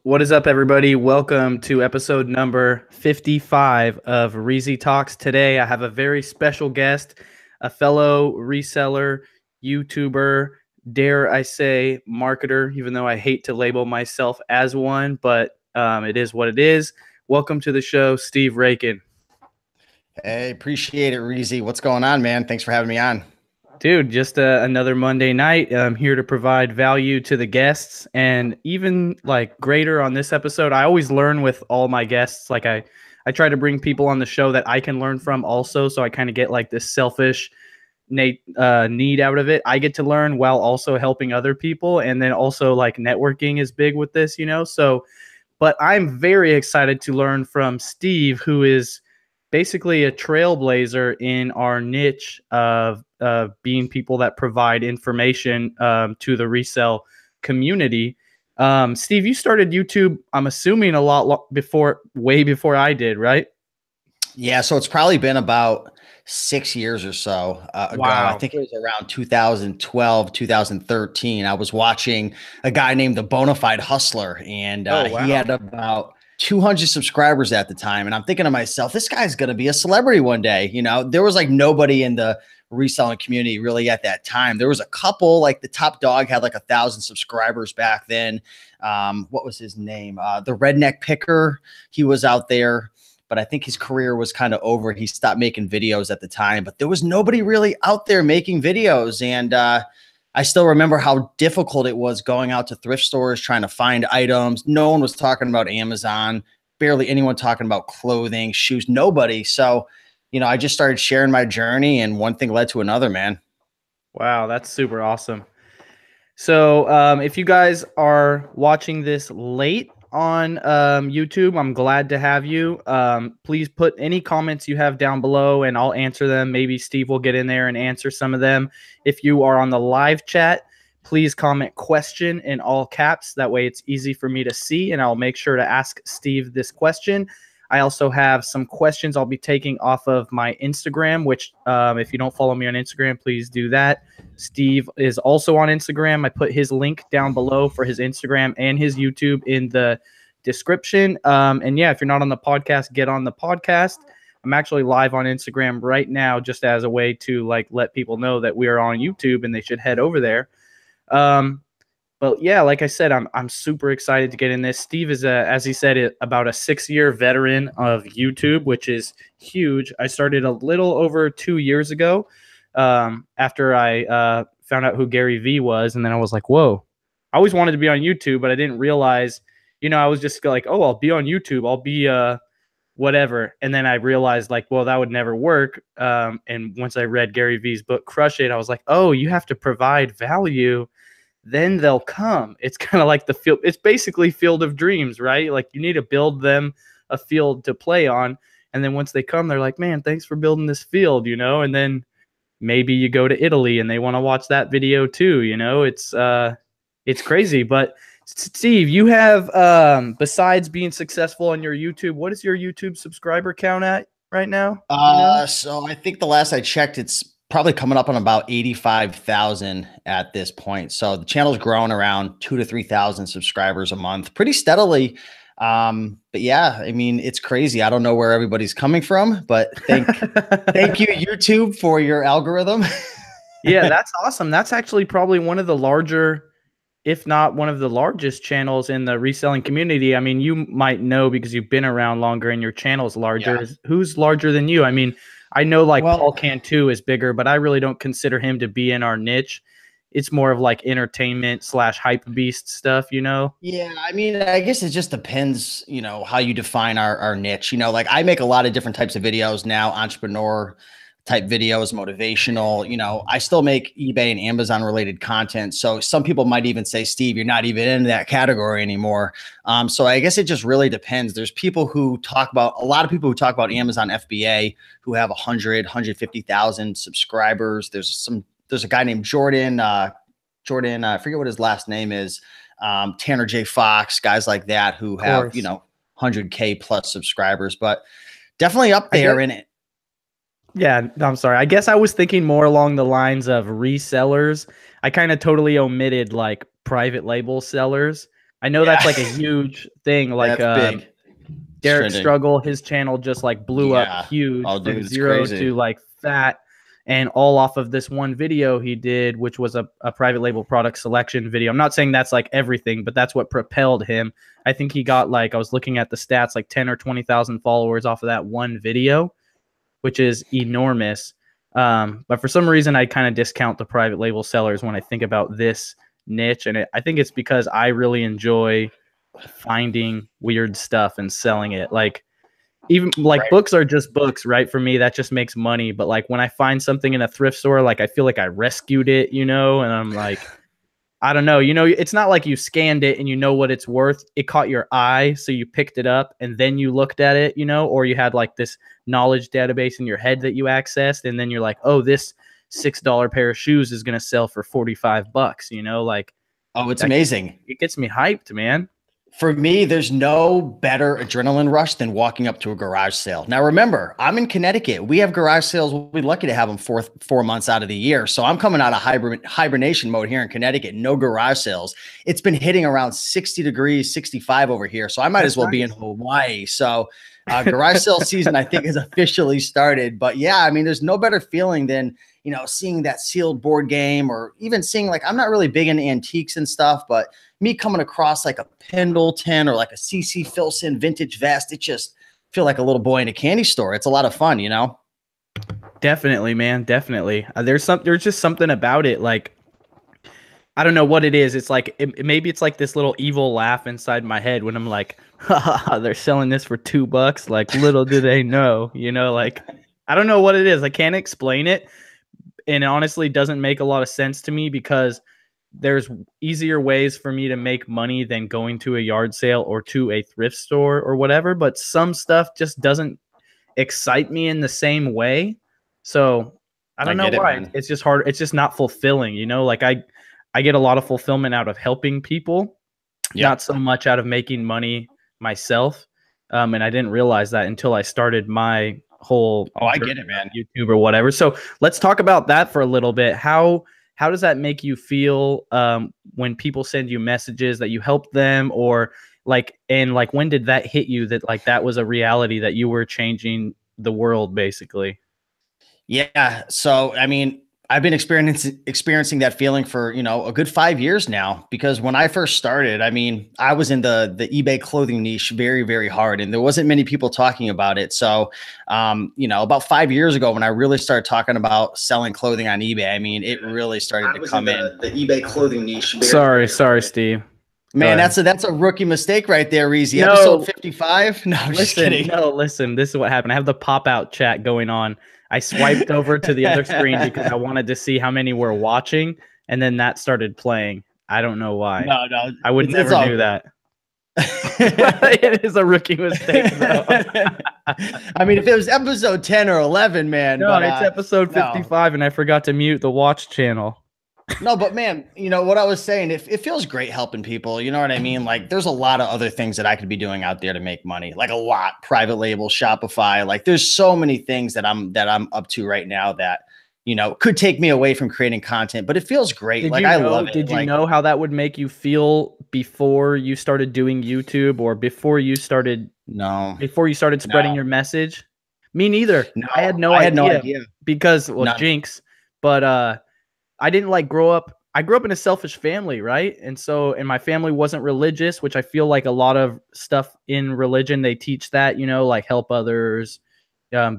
What is up, everybody? Welcome to episode number 55 of Reezy Talks. Today, I have a very special guest, a fellow reseller, YouTuber, dare I say, marketer, even though I hate to label myself as one, but it is what it is. Welcome to the show, Steve Raiken. Hey, appreciate it, Reezy. What's going on, man? Thanks for having me on. Dude, just another Monday night. I'm here to provide value to the guests, and even like greater on this episode. I always learn with all my guests. I try to bring people on the show that I can learn from also. So I kind of get like this selfish need out of it. I get to learn while also helping other people, and then also like networking is big with this, you know. So, but I'm very excited to learn from Steve, who is basically a trailblazer in our niche of being people that provide information to the resell community. Steve, you started YouTube, I'm assuming a lot before, way before I did, right? Yeah, so it's probably been about 6 years or so ago. I Wow. think it was around 2012, 2013. I was watching a guy named the Bonafide Hustler, and Oh, he wow. had about 200 subscribers at the time. And I'm thinking to myself, this guy's going to be a celebrity one day. You know, there was like nobody in the reselling community really at that time. There was a couple, like the top dog had like 1,000 subscribers back then. What was his name? The Redneck Picker. He was out there, but I think his career was kind of over. He stopped making videos at the time, but there was nobody really out there making videos. And I still remember how difficult it was going out to thrift stores trying to find items. No one was talking about Amazon, barely anyone talking about clothing, shoes, nobody. So, I just started sharing my journey, and one thing led to another, man. Wow, that's super awesome. So, if you guys are watching this late on YouTube, I'm glad to have you. Please put any comments you have down below and I'll answer them. Maybe Steve will get in there and answer some of them. If you are on the live chat, please comment question in all caps. That way it's easy for me to see and I'll make sure to ask Steve this question. I also have some questions I'll be taking off of my Instagram, which if you don't follow me on Instagram, please do that. Steve is also on Instagram. I put his link down below for his Instagram and his YouTube in the description. And yeah, if you're not on the podcast, get on the podcast. I'm actually live on Instagram right now, just as a way to like let people know that we are on YouTube and they should head over there. Um, but yeah, like I said, I'm super excited to get in this. Steve is as he said, about a 6-year veteran of YouTube, which is huge. I started a little over 2 years ago, after I found out who Gary Vee was, and then I was like, whoa. I always wanted to be on YouTube, but I didn't realize, I was just like, oh, I'll be on YouTube. I'll be whatever. And then I realized like, well, that would never work. And once I read Gary Vee's book, Crush It, I was like, oh, you have to provide value, then they'll come. It's kind of like the field. It's basically Field of Dreams, right? Like you need to build them a field to play on. And then once they come, they're like, man, thanks for building this field, And then maybe you go to Italy and they want to watch that video too, it's crazy. But Steve, you have besides being successful on your YouTube, what is your YouTube subscriber count at right now? So I think the last I checked, it's probably coming up on about 85,000 at this point. So the channel's growing around 2 to 3,000 subscribers a month, pretty steadily. But yeah, I mean, it's crazy. I don't know where everybody's coming from, but thank you, YouTube, for your algorithm. Yeah, that's awesome. That's actually probably one of the larger, if not one of the largest channels in the reselling community. I mean, you might know because you've been around longer and your channel's larger. Yeah. Who's larger than you? I mean, I know like Paul Well, Cantu is bigger, but I really don't consider him to be in our niche. It's more of like entertainment slash hype beast stuff. yeah, I mean, I guess it just depends, how you define our niche. Like I make a lot of different types of videos now, entrepreneur type videos, motivational. I still make eBay and Amazon related content. So some people might even say, Steve, you're not even in that category anymore. So I guess it just really depends. There's a lot of people who talk about Amazon FBA who have 150,000 subscribers. There's a guy named Jordan, I forget what his last name is. Tanner J. Fox, guys like that who Of have, course. 100K plus subscribers, but definitely up I there guess. in it. Yeah, I'm sorry. I guess I was thinking more along the lines of resellers. I kind of totally omitted like private label sellers. I know that's like a Yeah, huge thing. Like that's big. It's Derek trending. Struggle, his channel just like blew up Yeah. huge Oh, from dude, it's zero crazy. to like fat, and all off of this one video he did, which was a private label product selection video. I'm not saying that's like everything, but that's what propelled him. I think he got, like, I was looking at the stats, like 10 or 20,000 followers off of that one video, which is enormous. But for some reason, I kind of discount the private label sellers when I think about this niche. And I think it's because I really enjoy finding weird stuff and selling it. Like, even like Right. books are just books, right? For me, that just makes money. But like when I find something in a thrift store, like I feel like I rescued it, and I'm like, I don't know, it's not like you scanned it and you know what it's worth. It caught your eye, so you picked it up and then you looked at it, or you had like this knowledge database in your head that you accessed, and then you're like, oh, this $6 pair of shoes is gonna sell for $45, like Oh, it's that. amazing. It gets me hyped, man. For me, there's no better adrenaline rush than walking up to a garage sale. Now, remember, I'm in Connecticut. We have garage sales. We'll be lucky to have them 4 months out of the year. So I'm coming out of hibernation mode here in Connecticut. No garage sales. It's been hitting around 60 degrees, 65 over here. So I might That's as well be in Hawaii. So garage sale season, I think, has officially started. But yeah, I mean, there's no better feeling than, seeing that sealed board game, or even seeing, like, I'm not really big into antiques and stuff, but me coming across like a Pendleton or like a CC Filson vintage vest, it just feel like a little boy in a candy store. It's a lot of fun, Definitely, man. Definitely. There's just something about it. Like, I don't know what it is. It's like, maybe it's like this little evil laugh inside my head when I'm like, ha, they're selling this for $2. Like, little do they know, like, I don't know what it is. I can't explain it. And it honestly doesn't make a lot of sense to me, because there's easier ways for me to make money than going to a yard sale or to a thrift store or whatever. But some stuff just doesn't excite me in the same way. So I don't know why. Man. It's just hard. It's just not fulfilling, like I get a lot of fulfillment out of helping people, not so much out of making money myself. And I didn't realize that until I started my whole I get it, man. YouTube or whatever. So let's talk about that for a little bit. How does that make you feel when people send you messages that you help them, or like, and like, when did that hit you that like that was a reality, that you were changing the world basically? Yeah. So, I mean, I've been experiencing that feeling for, a good 5 years now, because when I first started, I mean, I was in the eBay clothing niche very, very hard, and there wasn't many people talking about it. So, about 5 years ago, when I really started talking about selling clothing on eBay, I mean, it really started to come in. The eBay clothing niche. Sorry, Steve. Man, that's a rookie mistake right there, Reezy. No. Episode 55. No, I'm just kidding. No, listen. This is what happened. I have the pop-out chat going on. I swiped over to the other screen because I wanted to see how many were watching, and then that started playing. I don't know why. No, I would never do that. It is a rookie mistake, though. I mean, if it was episode 10 or 11, man. No, but, it's episode 55, and I forgot to mute the watch channel. No, but man, what I was saying, it feels great helping people. You know what I mean? Like, there's a lot of other things that I could be doing out there to make money, like a lot. Private label, Shopify. Like, there's so many things that I'm up to right now that, could take me away from creating content, but it feels great. I love it. Did you know how that would make you feel before you started doing YouTube, or before you started spreading your message? Me neither. No, I had no idea because, well, jinx, but I didn't grow up. I grew up in a selfish family, right? And my family wasn't religious, which I feel like a lot of stuff in religion, they teach that, like help others,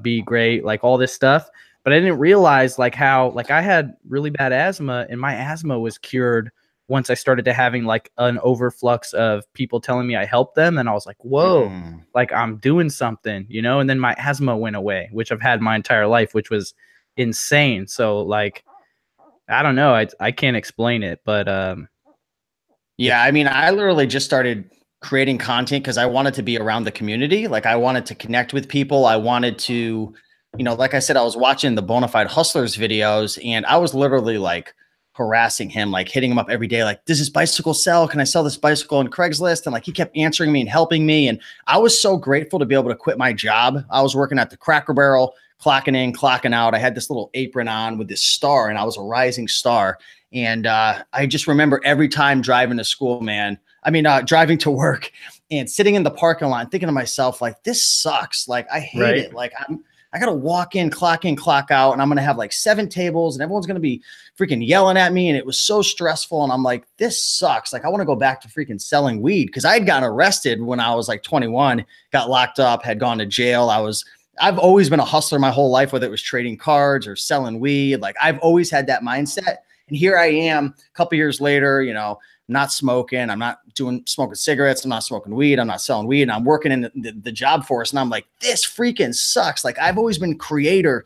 be great, like all this stuff. But I didn't realize how I had really bad asthma, and my asthma was cured once I started to having an overflux of people telling me I helped them. And I was like, whoa, I'm doing something, and then my asthma went away, which I've had my entire life, which was insane. So I don't know. I can't explain it, but yeah, I mean, I literally just started creating content because I wanted to be around the community. Like, I wanted to connect with people. I wanted to, like I said, I was watching the Bonafide Hustlers videos, and I was literally harassing him, hitting him up every day. Does this bicycle sell? Can I sell this bicycle on Craigslist? And he kept answering me and helping me. And I was so grateful to be able to quit my job. I was working at the Cracker Barrel, clocking in, clocking out. I had this little apron on with this star, and I was a rising star. And I just remember every time driving to school, man, driving to work and sitting in the parking lot thinking to myself, like, this sucks. Like, I hate it. Like, I got to walk in, clock out, and I'm going to have like 7 tables and everyone's going to be freaking yelling at me. And it was so stressful. And I'm like, this sucks. Like, I want to go back to freaking selling weed, because I had gotten arrested when I was like 21, got locked up, had gone to jail. I've always been a hustler my whole life, whether it was trading cards or selling weed. Like, I've always had that mindset. And here I am a couple years later, you know, not smoking. I'm not smoking cigarettes. I'm not smoking weed. I'm not selling weed. And I'm working in the job force. And I'm like, this freaking sucks. Like, I've always been creative,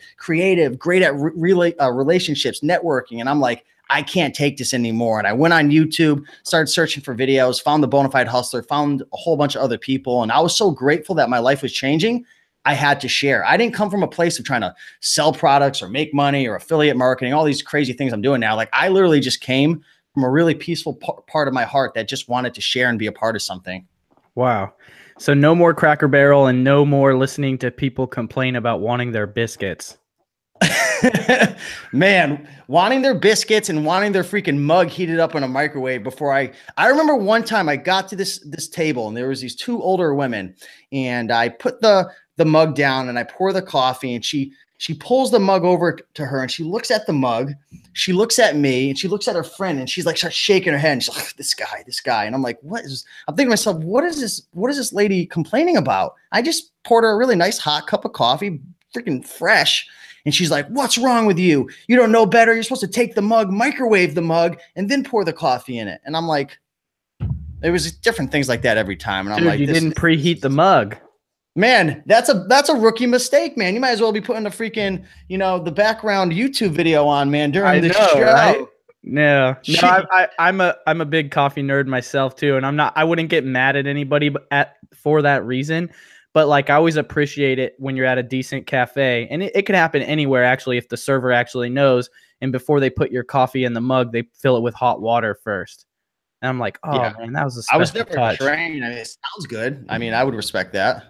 great at relationships, networking. And I'm like, I can't take this anymore. And I went on YouTube, started searching for videos, found the Bonafide Hustler, found a whole bunch of other people. And I was so grateful that my life was changing. I had to share. I didn't come from a place of trying to sell products or make money or affiliate marketing, all these crazy things I'm doing now. Like, I literally just came from a really peaceful part of my heart that just wanted to share and be a part of something. Wow. So no more Cracker Barrel and no more listening to people complain about wanting their biscuits. Man, wanting their biscuits and wanting their freaking mug heated up in a microwave before I remember one time I got to this table and there was these 2 older women, and I put the mug down and I pour the coffee, and she pulls the mug over to her and she looks at the mug, she looks at me, and she looks at her friend, and she's like, starts shaking her head, and she's like, this guy. And I'm like, I'm thinking to myself, what is this lady complaining about? I just poured her a really nice hot cup of coffee, freaking fresh. And she's like, what's wrong with you? You don't know better. You're supposed to take the mug, microwave the mug, and then pour the coffee in it. And I'm like, it was different things like that every time. And I'm like, you didn't preheat the mug. Man, that's a rookie mistake, man. You might as well be putting the freaking, you know, the background YouTube video on, man, during the show. Right? No, I'm a big coffee nerd myself too, and I wouldn't get mad at anybody for that reason. But like, I always appreciate it when you're at a decent cafe, and it can happen anywhere actually if the server actually knows. And before they put your coffee in the mug, they fill it with hot water first. And I'm like, oh man, that was a special I was never touch. trained. I mean, it sounds good. I mean, I would respect that.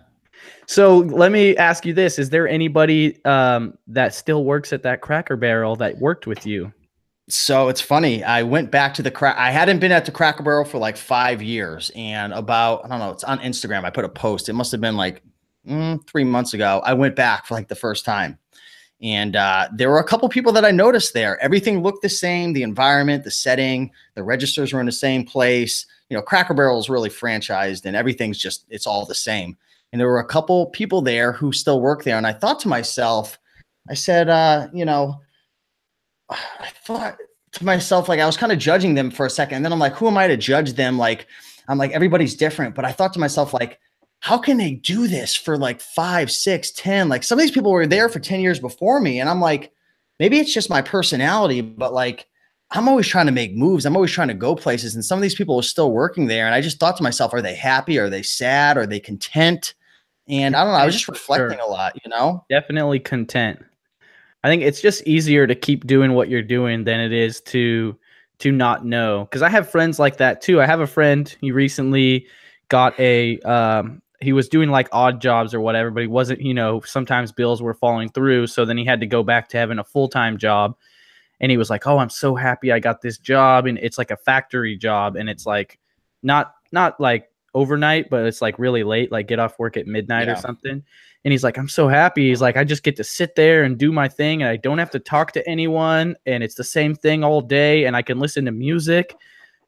So let me ask you this: is there anybody that still works at that Cracker Barrel that worked with you? So it's funny. I went back to I hadn't been at the Cracker Barrel for like 5 years, and about, I don't know, it's on Instagram. I put a post. It must have been like 3 months ago. I went back for like the first time, and there were a couple people that I noticed there. Everything looked the same. The environment, the setting, the registers were in the same place. You know, Cracker Barrel is really franchised, and everything's just, it's all the same. And there were a couple people there who still work there. And I thought to myself, I said, you know, I thought to myself, like, I was kind of judging them for a second. And then I'm like, who am I to judge them? Like, I'm like, everybody's different. But I thought to myself, like, how can they do this for like 5, 6, 10? Like, some of these people were there for 10 years before me. And I'm like, maybe it's just my personality, but like, I'm always trying to make moves. I'm always trying to go places. And some of these people are still working there. And I just thought to myself, are they happy? Are they sad? Are they content? And I don't know. I was just reflecting a lot, you know? Definitely content. I think it's just easier to keep doing what you're doing than it is to not know. Because I have friends like that too. I have a friend, he recently got he was doing like odd jobs or whatever, but he wasn't, you know, sometimes bills were falling through. So then he had to go back to having a full-time job. And he was like, oh, I'm so happy I got this job. And it's like a factory job. And it's like not like overnight, but it's like really late, like get off work at midnight or something. And he's like, I'm so happy. He's like, I just get to sit there and do my thing, and I don't have to talk to anyone, and it's the same thing all day, and I can listen to music.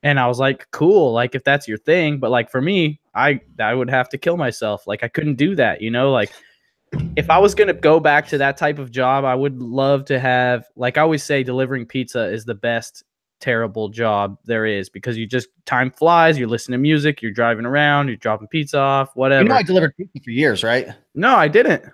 And I was like, cool, like if that's your thing. But like for me, I would have to kill myself. Like I couldn't do that, you know? Like if I was going to go back to that type of job, I would love to have, like I always say, delivering pizza is the best terrible job there is, because you just, time flies, you're listening to music, you're driving around, you're dropping pizza off, whatever. You know, I delivered pizza for years, right? No, I didn't.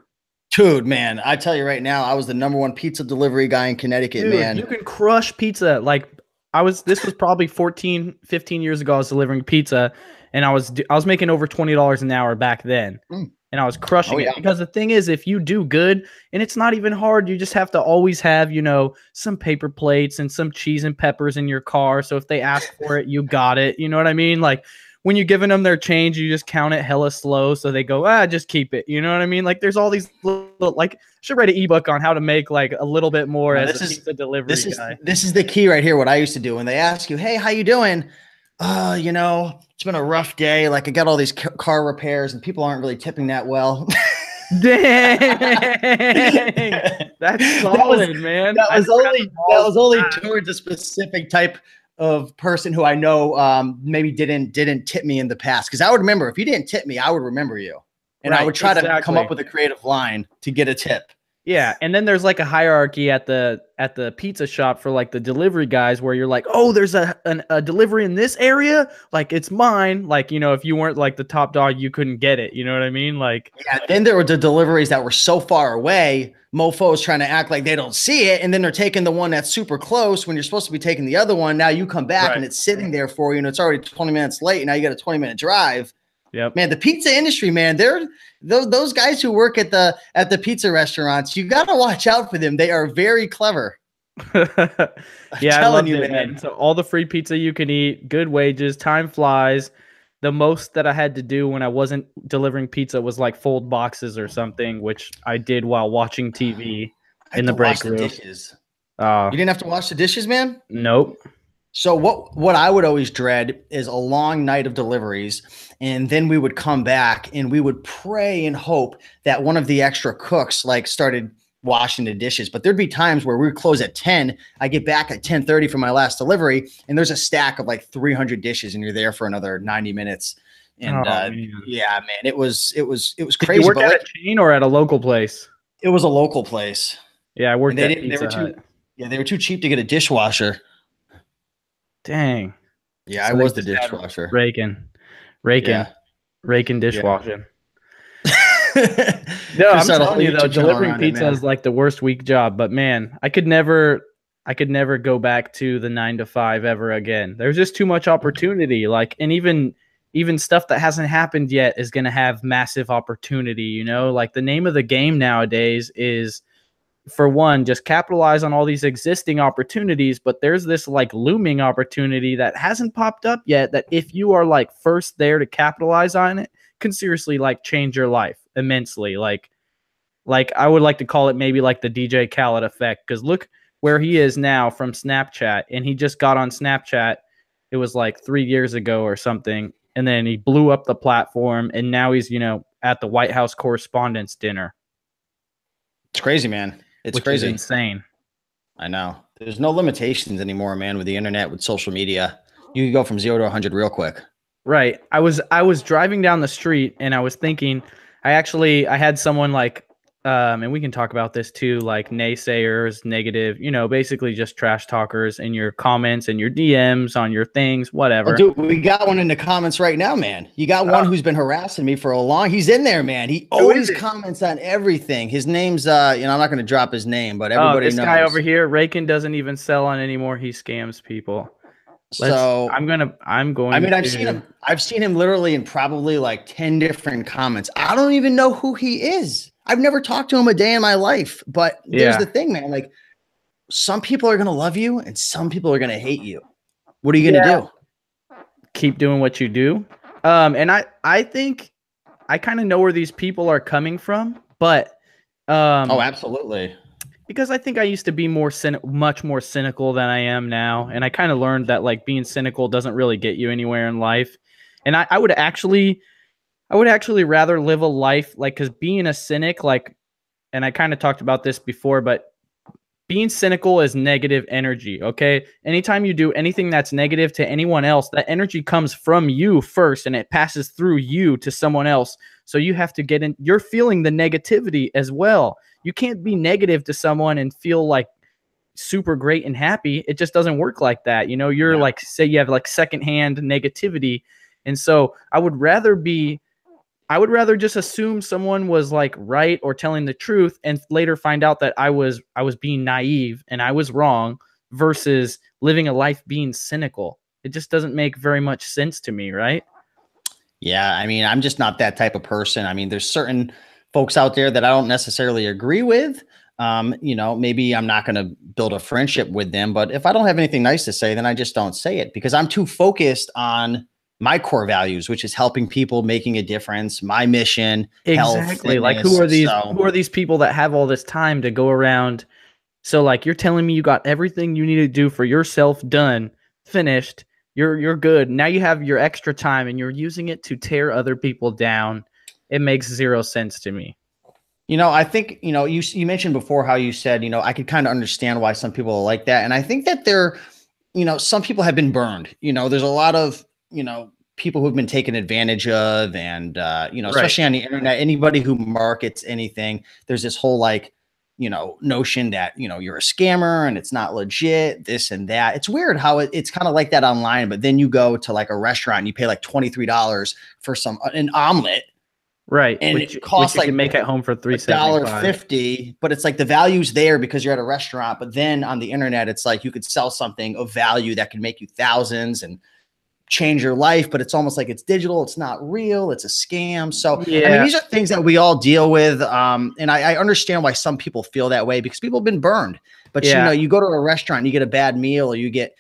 Dude, man, I tell you right now, I was the #1 pizza delivery guy in Connecticut. Dude, man, you can crush pizza. Like this was probably 14, 15 years ago. I was delivering pizza, and I was making over $20 an hour back then. And I was crushing it, because the thing is, if you do good, and it's not even hard, you just have to always have, you know, some paper plates and some cheese and peppers in your car. So if they ask for it, you got it. You know what I mean? Like when you're giving them their change, you just count it hella slow, so they go, just keep it. You know what I mean? Like, there's all these little, like, I should write an ebook on how to make like a little bit more as a pizza delivery guy. This is the key right here. What I used to do when they ask you, "Hey, how you doing?" It's been a rough day. Like, I got all these car repairs, and people aren't really tipping that well. Dang, that's solid, man. That was only towards a specific type of person who I know maybe didn't tip me in the past. Because I would remember, if you didn't tip me, I would remember you, and I would try to come up with a creative line to get a tip. Yeah, and then there's like a hierarchy at the pizza shop for like the delivery guys, where you're like, oh, there's a delivery in this area, like it's mine. Like, you know, if you weren't like the top dog, you couldn't get it. You know what I mean? Like, yeah. Then there were the deliveries that were so far away, mofos trying to act like they don't see it, and then they're taking the one that's super close when you're supposed to be taking the other one. Now you come back and it's sitting there for you, and it's already 20 minutes late. And now you got a 20-minute drive. Yep. Man, the pizza industry, man, they're those guys who work at the pizza restaurants. You got to watch out for them. They are very clever. Yeah, I love it, man. So all the free pizza you can eat, good wages, time flies. The most that I had to do when I wasn't delivering pizza was like fold boxes or something, which I did while watching TV in the break room. Dishes. You didn't have to wash the dishes, man? Nope. So what I would always dread is a long night of deliveries, and then we would come back and we would pray and hope that one of the extra cooks like started washing the dishes. But there'd be times where we would close at 10. I get back at 10:30 for my last delivery, and there's a stack of like 300 dishes, and you're there for another 90 minutes. And yeah, man, it was crazy. Did you work at a chain or at a local place? It was a local place. Yeah, I worked at Pizza Hut. They were too cheap to get a dishwasher. Dang. Yeah, so I was the dishwasher. Raiken dishwashing. No, I'm telling you though, delivering pizza is like the worst week job. But man, I could never go back to the 9 to 5 ever again. There's just too much opportunity. Like, and even stuff that hasn't happened yet is going to have massive opportunity. You know, like the name of the game nowadays is, for one, just capitalize on all these existing opportunities, but there's this like looming opportunity that hasn't popped up yet, that if you are like first there to capitalize on it, can seriously like change your life immensely. Like I would like to call it maybe like the DJ Khaled effect, because look where he is now from Snapchat, and he just got on Snapchat, it was like 3 years ago or something, and then he blew up the platform, and now he's, you know, at the White House Correspondents' Dinner. It's crazy, man. It's crazy. Is insane. I know. There's no limitations anymore, man, with the internet, with social media. You can go from 0 to 100 real quick. Right. I was driving down the street, and I was thinking, I had someone like, and we can talk about this too, like naysayers, negative, you know, basically just trash talkers in your comments and your DMs on your things, whatever. Oh, dude, we got one in the comments right now, man. You got one who's been harassing me for a long. He's in there, man. He always comments on everything. His name's, I'm not going to drop his name, but everybody knows. This guy over here, Raiken, doesn't even sell on anymore. He scams people. I've seen him literally in probably like 10 different comments. I don't even know who he is. I've never talked to him a day in my life, but there's the thing, man. Like, some people are going to love you and some people are going to hate you. What are you going to do? Keep doing what you do. And I think I kind of know where these people are coming from, but oh, absolutely. Because I think I used to be much more cynical than I am now. And I kind of learned that like being cynical doesn't really get you anywhere in life. And I would actually rather live a life like, because being a cynic, like, and I kind of talked about this before, but being cynical is negative energy. Okay. Anytime you do anything that's negative to anyone else, that energy comes from you first and it passes through you to someone else. So you have to get in, you're feeling the negativity as well. You can't be negative to someone and feel like super great and happy. It just doesn't work like that. You know, you're like, say you have like secondhand negativity. And so I would rather just assume someone was like right or telling the truth and later find out that I was being naive and I was wrong, versus living a life being cynical. It just doesn't make very much sense to me, right? Yeah, I mean, I'm just not that type of person. I mean, there's certain folks out there that I don't necessarily agree with. You know, maybe I'm not going to build a friendship with them, but if I don't have anything nice to say, then I just don't say it, because I'm too focused on my core values, which is helping people, making a difference, my mission, health, Exactly. Like fitness. who are these people that have all this time to go around? So like you're telling me you got everything you need to do for yourself done, finished. You're good. Now you have your extra time and you're using it to tear other people down. It makes zero sense to me. I think, you mentioned before how you said, I could kind of understand why some people are like that. And I think that some people have been burned. There's a lot of, people who've been taken advantage of. And, Right. especially on the internet, anybody who markets anything, there's this whole like, notion that, you're a scammer and it's not legit, this and that. It's weird how it's kind of like that online, but then you go to like a restaurant and you pay like $23 for an omelet. Right. And Which it costs you like can make at home for $1.50, but it's like the value's there because you're at a restaurant. But then on the internet, it's like you could sell something of value that could make you thousands and change your life, but it's almost like it's digital. It's not real. It's a scam. So, I mean, these are things that we all deal with. And I understand why some people feel that way because people have been burned. But, you go to a restaurant and you get a bad meal or you get,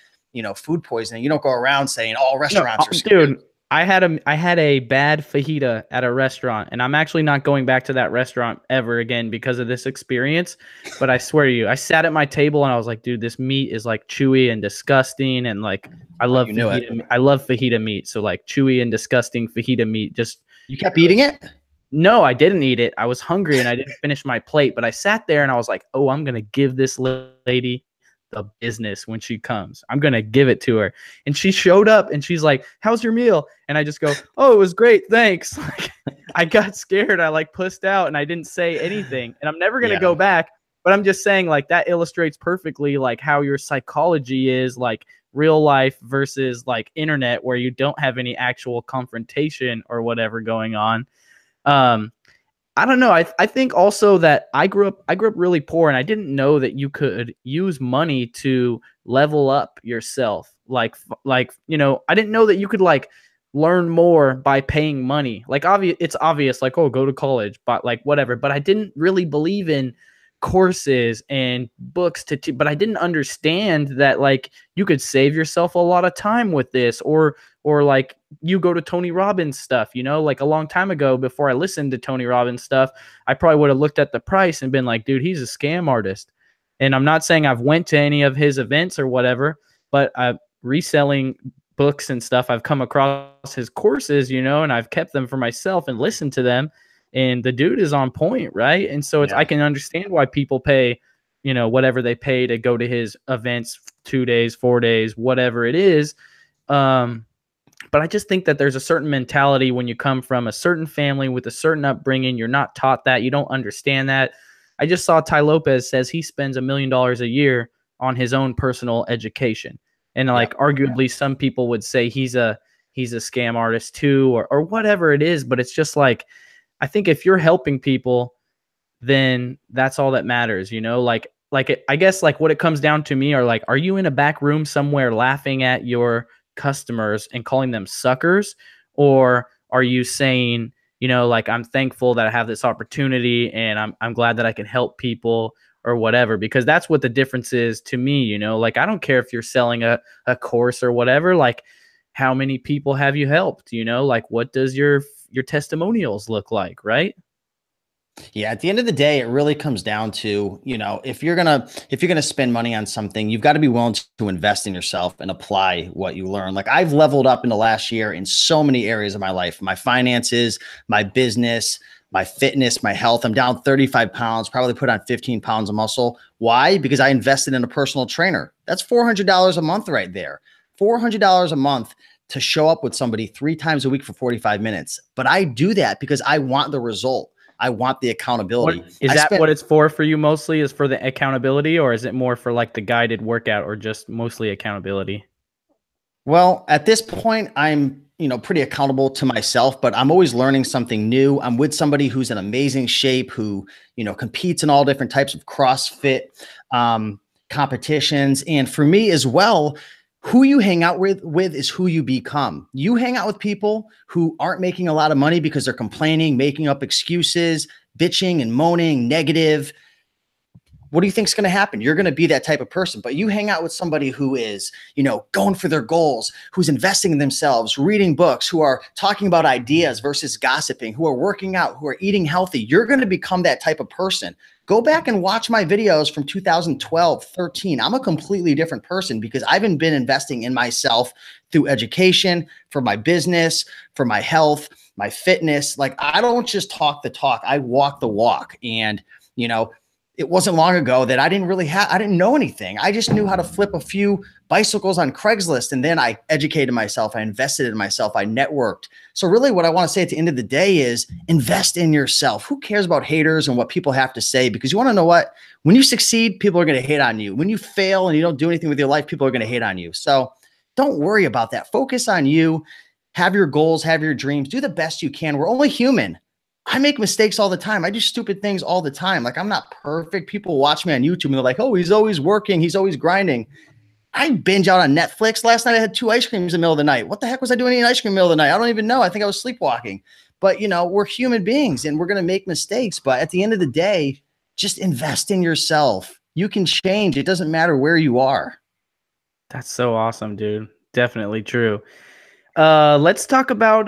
food poisoning. You don't go around saying all restaurants are scams. Dude, I had a bad fajita at a restaurant, and I'm actually not going back to that restaurant ever again because of this experience. But I swear to you, I sat at my table and I was like, dude, this meat is like chewy and disgusting, and like I love fajita meat, so like chewy and disgusting fajita meat. Just you kept eating it? No, I didn't eat it. I was hungry and I didn't finish my plate, but I sat there and I was like, oh, I'm gonna give this lady the business when she comes. I'm going to give it to her. And she showed up and she's like, how's your meal? And I just go, oh, it was great. Thanks. Like, I got scared. I like pussed out and I didn't say anything. And I'm never going to go back. But I'm just saying like that illustrates perfectly like how your psychology is like real life versus like internet where you don't have any actual confrontation or whatever going on. I don't know. I think also that I grew up really poor and I didn't know that you could use money to level up yourself. Like, I didn't know that you could like learn more by paying money. Like it's obvious like, oh, go to college, but like whatever. But I didn't really believe in courses and books but I didn't understand that like you could save yourself a lot of time with this or like you go to Tony Robbins stuff, like a long time ago before I listened to Tony Robbins stuff, I probably would have looked at the price and been like, dude, he's a scam artist. And I'm not saying I've went to any of his events or whatever, but reselling books and stuff, I've come across his courses, and I've kept them for myself and listened to them. And the dude is on point, right? And so I can understand why people pay, whatever they pay to go to his events 2 days, 4 days, whatever it is. But I just think that there's a certain mentality when you come from a certain family with a certain upbringing. You're not taught that. You don't understand that. I just saw Ty Lopez says he spends $1 million a year on his own personal education. And like arguably some people would say he's a scam artist too, or whatever it is. But it's just like, I think if you're helping people, then that's all that matters, I guess like what it comes down to me are like, are you in a back room somewhere laughing at your customers and calling them suckers? Or are you saying, like, I'm thankful that I have this opportunity and I'm glad that I can help people or whatever, because that's what the difference is to me, like, I don't care if you're selling a course or whatever, like how many people have you helped, like what does your testimonials look like, right? Yeah, at the end of the day, it really comes down to, if you're gonna spend money on something, you've got to be willing to invest in yourself and apply what you learn. Like I've leveled up in the last year in so many areas of my life, my finances, my business, my fitness, my health. I'm down 35 pounds, probably put on 15 pounds of muscle. Why? Because I invested in a personal trainer. That's $400 a month right there. $400 a month to show up with somebody 3 times a week for 45 minutes. But I do that because I want the result. I want the accountability. What it's for you mostly is for the accountability, or is it more for like the guided workout or just mostly accountability? Well, at this point, I'm, pretty accountable to myself, but I'm always learning something new. I'm with somebody who's in amazing shape, who, competes in all different types of CrossFit competitions. And for me as well, who you hang out with is who you become. You hang out with people who aren't making a lot of money because they're complaining, making up excuses, bitching and moaning, negative. what do you think is going to happen? You're going to be that type of person. But you hang out with somebody who is, you know, going for their goals, who's investing in themselves, reading books, who are talking about ideas versus gossiping, who are working out, who are eating healthy. You're going to become that type of person. Go back and watch my videos from 2012, 13. I'm a completely different person because I've been investing in myself through education, for my business, for my health, my fitness. Like, I don't just talk the talk, I walk the walk. And, you know, it wasn't long ago that I didn't know anything. I just knew how to flip a few bicycles on Craigslist. And then I educated myself. I invested in myself. I networked. So really what I want to say at the end of the day is invest in yourself. Who cares about haters and what people have to say? Because you want to know what? When you succeed, people are going to hate on you. When you fail and you don't do anything with your life, people are going to hate on you. So don't worry about that. Focus on you. Have your goals, have your dreams, do the best you can. We're only human. I make mistakes all the time. I do stupid things all the time. Like, I'm not perfect. People watch me on YouTube and they're like, oh, he's always working. He's always grinding. I binge out on Netflix. Last night I had 2 ice creams in the middle of the night. What the heck was I doing eating ice cream in the middle of the night? I don't even know. I think I was sleepwalking. But, you know, we're human beings and we're going to make mistakes. But at the end of the day, just invest in yourself. You can change. It doesn't matter where you are. That's so awesome, dude. Definitely true. Let's talk about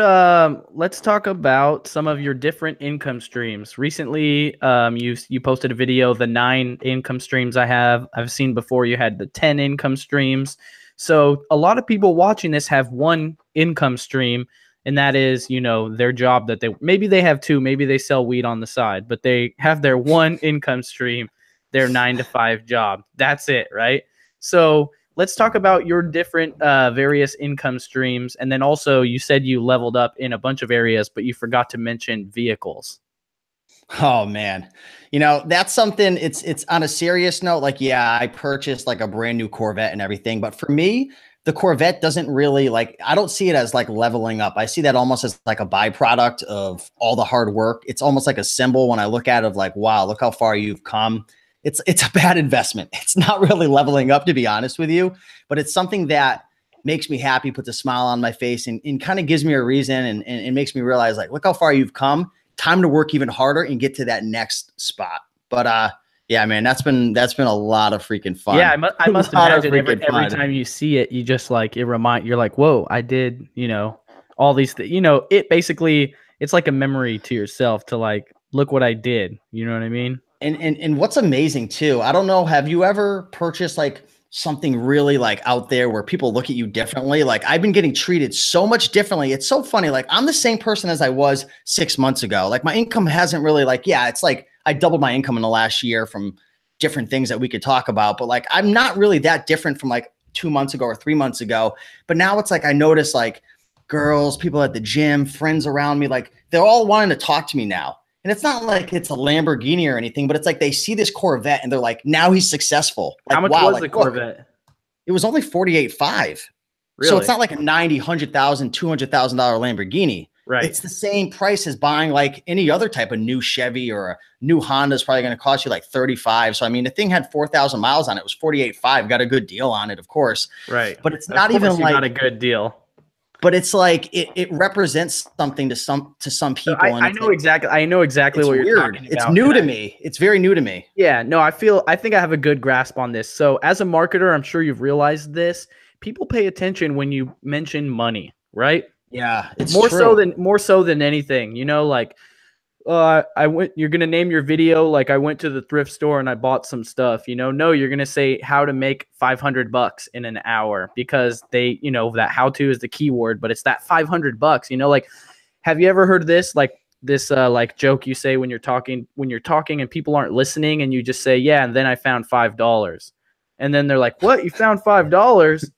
some of your different income streams. Recently, you posted a video, the 9 income streams I've seen before. You had the 10 income streams. So a lot of people watching this have one income stream, and that is, you know, their job that maybe they have 2, maybe they sell weed on the side, but they have their one income stream, their 9-to-5 job. That's it, right? So let's talk about your different various income streams. And then also you said you leveled up in a bunch of areas, but you forgot to mention vehicles. Oh man. You know, that's something, it's on a serious note. Like, yeah, I purchased like a brand new Corvette and everything, but for me, the Corvette doesn't really, like, I don't see it as like leveling up. I see that almost as like a byproduct of all the hard work. It's almost like a symbol when I look at it of like, wow, look how far you've come. It's a bad investment. It's not really leveling up, to be honest with you, but it's something that makes me happy, puts a smile on my face, and kind of gives me a reason and makes me realize, like, look how far you've come. Time to work even harder and get to that next spot. But yeah, man, that's been a lot of freaking fun. Yeah, I must imagine every time you see it, you just like, you're like, whoa, I did, you know, all these things. You know, it's like a memory to yourself to like, look what I did. You know what I mean? And what's amazing too, I don't know, have you ever purchased like something really like out there where people look at you differently? Like, I've been getting treated so much differently. It's so funny. Like, I'm the same person as I was 6 months ago. Like, my income hasn't really, like, yeah, it's like I doubled my income in the last year from different things that we could talk about, but like, I'm not really that different from like 2 months ago or 3 months ago. But now it's like, I notice like girls, people at the gym, friends around me, like they're all wanting to talk to me now. And it's not like it's a Lamborghini or anything, but it's like they see this Corvette and they're like, now he's successful. Like, how much was the Corvette? Look, it was only $48,500. Really? So it's not like a $90,000, $100,000, $200,000 Lamborghini. Right. It's the same price as buying like any other type of new Chevy, or a new Honda is probably going to cost you like 35. So, I mean, the thing had 4,000 miles on it. It was 48,500. Got a good deal on it, of course. Right. But it's not even like not a good deal. But it's like it represents something to some people. I know exactly what you're talking about. It's new to me. It's very new to me. Yeah, no, I think I have a good grasp on this. So as a marketer, I'm sure you've realized this. People pay attention when you mention money, right? Yeah, it's more so than anything. You know, like you're gonna name your video like I went to the thrift store and I bought some stuff. You know, no, you're gonna say how to make $500 in an hour, because they, you know, that how to is the keyword, but it's that $500. You know, like, have you ever heard this like joke you say when you're talking and people aren't listening, and you just say, yeah, and then I found $5, and then they're like, what? You found $5?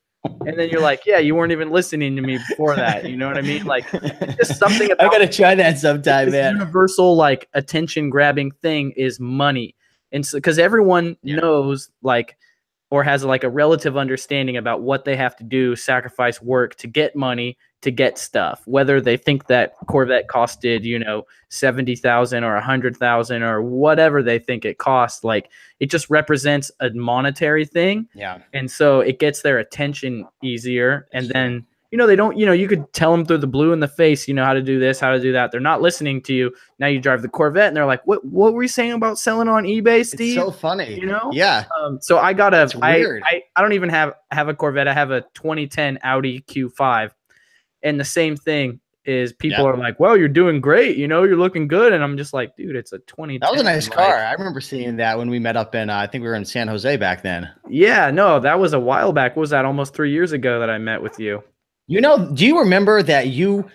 And then you're like, yeah, you weren't even listening to me before that. You know what I mean? Like, it's just something about, I gotta try that sometime, man. Universal, like, attention grabbing thing is money. And so, because everyone knows, like, or has like a relative understanding about what they have to do, sacrifice work to get money, to get stuff, whether they think that Corvette costed, you know, 70,000 or 100,000 or whatever they think it costs. Like, it just represents a monetary thing. Yeah. And so it gets their attention easier. And then they don't, you could tell them through the blue in the face, how to do this, how to do that. They're not listening to you. Now you drive the Corvette and they're like, what were you saying about selling on eBay, Steve? It's so funny. Yeah. So I got it's weird. I don't even have a Corvette. I have a 2010 Audi Q5. And the same thing is people are like, well, you're doing great. You're looking good. And I'm just like, dude, it's a 2010. That was a nice car. I remember seeing that when we met up in, I think we were in San Jose back then. Yeah, no, that was a while back. What was that? Almost 3 years ago that I met with you. Do you remember that you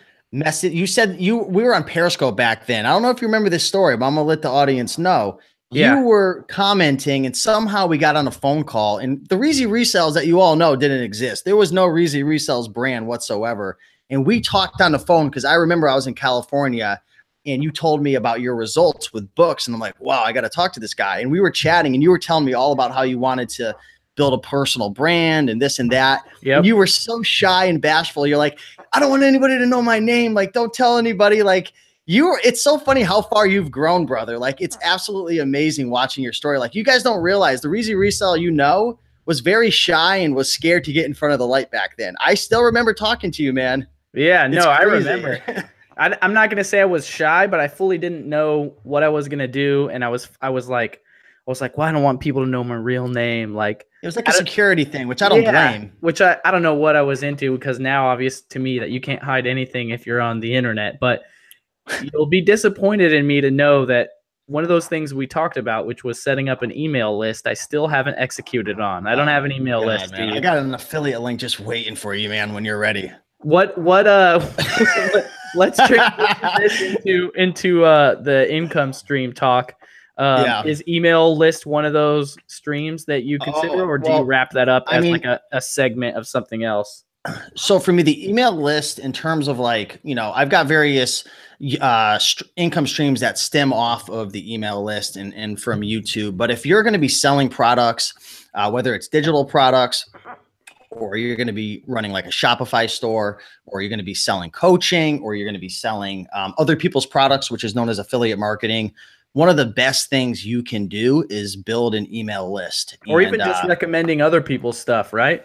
said we were on Periscope back then. I don't know if you remember this story, but I'm going to let the audience know. Yeah. You were commenting and somehow we got on a phone call, and the Reezy Resells that you all know didn't exist. There was no Reezy Resells brand whatsoever. And we talked on the phone because I remember I was in California and you told me about your results with books. And I'm like, wow, I got to talk to this guy. And we were chatting and you were telling me all about how you wanted to build a personal brand and this and that. Yep. And you were so shy and bashful. You're like, I don't want anybody to know my name. Like, don't tell anybody. Like, it's so funny how far you've grown, brother. Like, it's absolutely amazing watching your story. Like, you guys don't realize the Reezy Resell, was very shy and was scared to get in front of the light back then. I still remember talking to you, man. Yeah, no, I remember. I'm not going to say I was shy, but I fully didn't know what I was going to do. And I was like, well, I don't want people to know my real name. Like, it was like a security thing, which I don't blame. Which I don't know what I was into, because now obvious to me that you can't hide anything if you're on the internet. But you'll be disappointed in me to know that one of those things we talked about, which was setting up an email list, I still haven't executed on. I don't have an into list. Man. I got an affiliate link just waiting for you, man, when you're ready. Let's transition this into the income stream talk. Is email list one of those streams that you consider, or do you wrap that up as like a segment of something else? So for me, the email list, in terms of like, I've got various income streams that stem off of the email list and from YouTube. But if you're going to be selling products, whether it's digital products, or you're going to be running like a Shopify store, or you're going to be selling coaching, or you're going to be selling other people's products, which is known as affiliate marketing, one of the best things you can do is build an email list. Or even just recommending other people's stuff, right?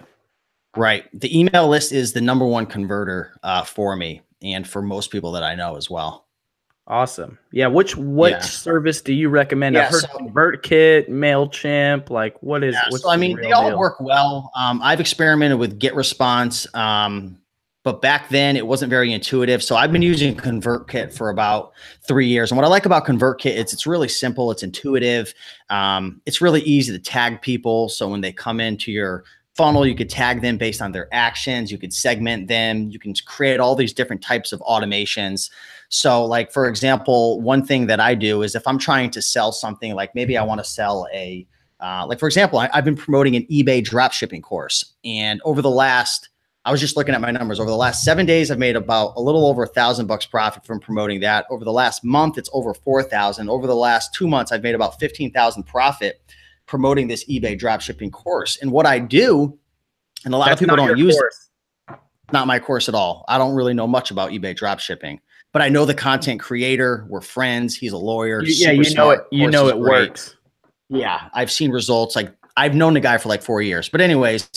Right. The email list is the #1 converter for me and for most people that I know as well. Awesome. Yeah. What service do you recommend? I've heard Convertkit, MailChimp. Like, what is? So, they all work well. I've experimented with GetResponse, but back then it wasn't very intuitive. So I've been using Convertkit for about 3 years. And what I like about Convertkit is it's really simple. It's intuitive. It's really easy to tag people. So when they come into your funnel, you could tag them based on their actions. You could segment them. You can create all these different types of automations. So like, for example, one thing that I do is if I'm trying to sell something, like maybe I want to sell like, for example, I've been promoting an eBay dropshipping course. And I was just looking at my numbers. Over the last 7 days, I've made about a little over $1,000 profit from promoting that. Over the last month, it's over 4,000. Over the last 2 months, I've made about 15,000 profit promoting this eBay dropshipping course. And what I do, and a lot of people don't use it, not my course at all. I don't really know much about eBay dropshipping, but I know the content creator. We're friends. He's a lawyer. Yeah, you know it works. Yeah, I've seen results. Like, I've known the guy for like 4 years. But anyways,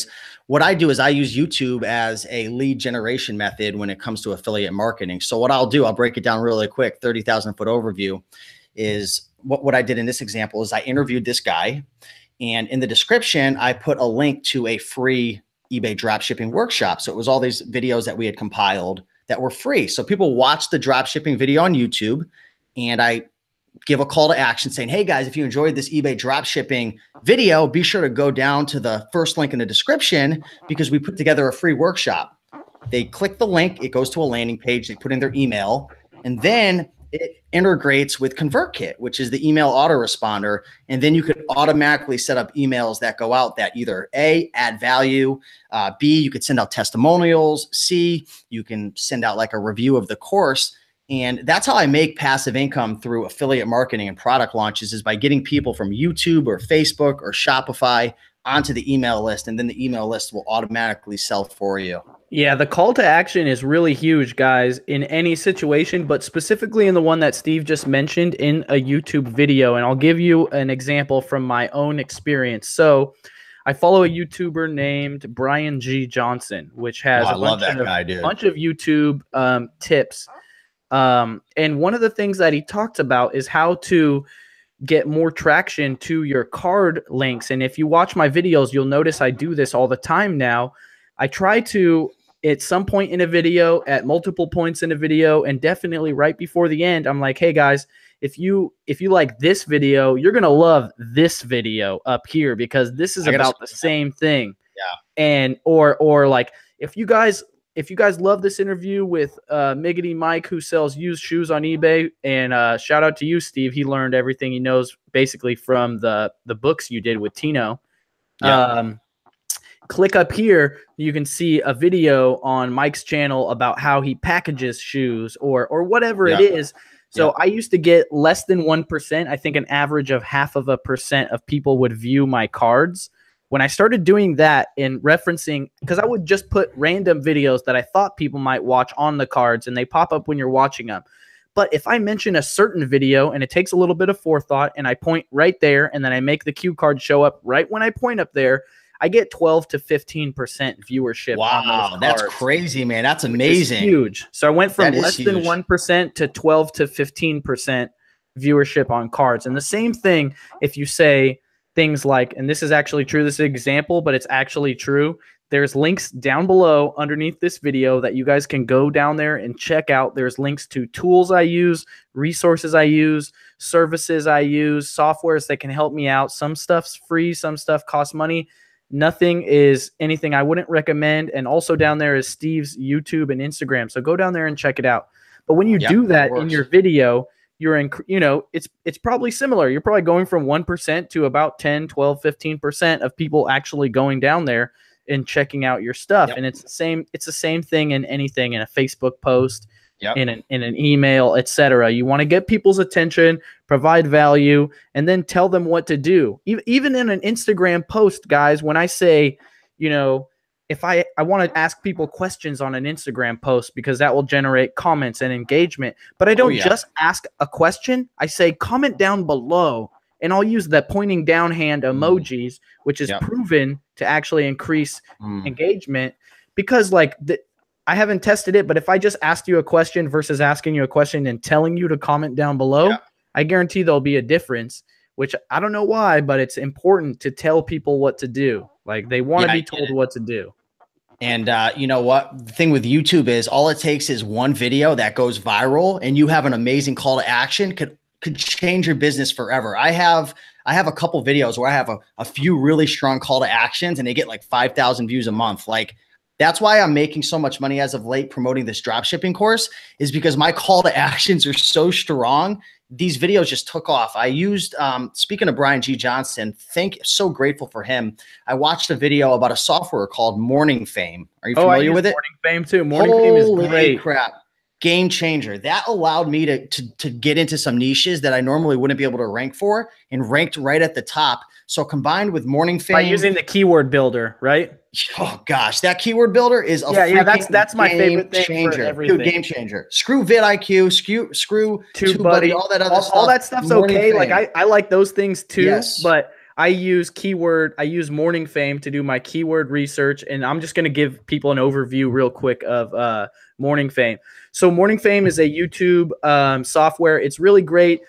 what I do is I use YouTube as a lead generation method when it comes to affiliate marketing. So what I'll do, I'll break it down really quick. 30,000 foot overview is what I did in this example is I interviewed this guy, and in the description, I put a link to a free eBay dropshipping workshop. So it was all these videos that we had compiled that were free. So people watch the dropshipping video on YouTube, and I give a call to action saying, hey guys, if you enjoyed this eBay dropshipping video, be sure to go down to the first link in the description because we put together a free workshop. They click the link, it goes to a landing page, they put in their email, and then it integrates with Convertkit, which is the email autoresponder. And then you could automatically set up emails that go out that either A, add value, B, you could send out testimonials, C, you can send out like a review of the course. And that's how I make passive income through affiliate marketing and product launches, is by getting people from YouTube or Facebook or Shopify onto the email list. And then the email list will automatically sell for you. Yeah, the call to action is really huge, guys, in any situation, but specifically in the one that Steve just mentioned in a YouTube video. And I'll give you an example from my own experience. So I follow a YouTuber named Brian G. Johnson, which has I love that guy, dude. bunch of YouTube tips. And one of the things that he talked about is how to get more traction to your card links. And if you watch my videos, you'll notice I do this all the time now. I try to, at some point in a video, at multiple points in a video, and definitely right before the end, I'm like, hey guys, if you like this video, you're going to love this video up here, because this is about the same thing. Yeah. And, or like, if you guys love this interview with Miggity Mike, who sells used shoes on eBay, and shout out to you, Steve. He learned everything he knows basically from the books you did with Tino. Yeah. Click up here, you can see a video on Mike's channel about how he packages shoes or whatever it is. So I used to get less than 1%. I think an average of 0.5% of people would view my cards. When I started doing that and referencing, because I would just put random videos that I thought people might watch on the cards, and they pop up when you're watching them. But if I mention a certain video and it takes a little bit of forethought and I point right there, and then I make the cue card show up right when I point up there, I get 12 to 15 viewership. Wow, that's crazy, man. That's amazing. Huge. So I went from less than 1% to 12 to 15% viewership on cards. And the same thing if you say things like, and this is actually true, this is an example, but it's actually true. There's links down below underneath this video that you guys can go down there and check out. There's links to tools I use, resources I use, services I use, softwares that can help me out. Some stuff's free, some stuff costs money. Nothing is anything I wouldn't recommend. And also down there is Steve's YouTube and Instagram. So go down there and check it out. But when you do that in your video, you're in, it's probably similar. You're probably going from 1% to about 10, 12, 15% of people actually going down there and checking out your stuff. And it's the same thing in anything, in a Facebook post, in an email, etc. You want to get people's attention, provide value, and then tell them what to do. Even in an Instagram post, guys, when I say, if I want to ask people questions on an Instagram post, because that will generate comments and engagement, but I don't just ask a question. I say comment down below, and I'll use the pointing down hand emojis, which is proven to actually increase engagement, because I haven't tested it, but if I just asked you a question versus asking you a question and telling you to comment down below, I guarantee there'll be a difference, which I don't know why, but it's important to tell people what to do. Like, they want to be told what to do. And you know what? The thing with YouTube is all it takes is one video that goes viral, and you have an amazing call to action could change your business forever. I have a couple videos where I have a few really strong call to actions, and they get like 5,000 views a month. Like, that's why I'm making so much money as of late promoting this dropshipping course, is because my call to actions are so strong. These videos just took off. I used, speaking of Brian G. Johnson, so grateful for him. I watched a video about a software called Morning Fame. Are you familiar with it? Morning Fame too. Morning Fame is great. Holy crap. Game changer. That allowed me to get into some niches that I normally wouldn't be able to rank for, and ranked right at the top. So combined with Morning Fame, by using the keyword builder, right? Oh gosh, that keyword builder is that's my favorite thing changer. For everything. Dude, game changer. Screw vidIQ, screw TubeBuddy, all that other stuff. All that stuff's okay. Like I like those things too, but I use Morning Fame to do my keyword research, and I'm just going to give people an overview real quick of Morning Fame. So Morning Fame is a YouTube software. It's really great.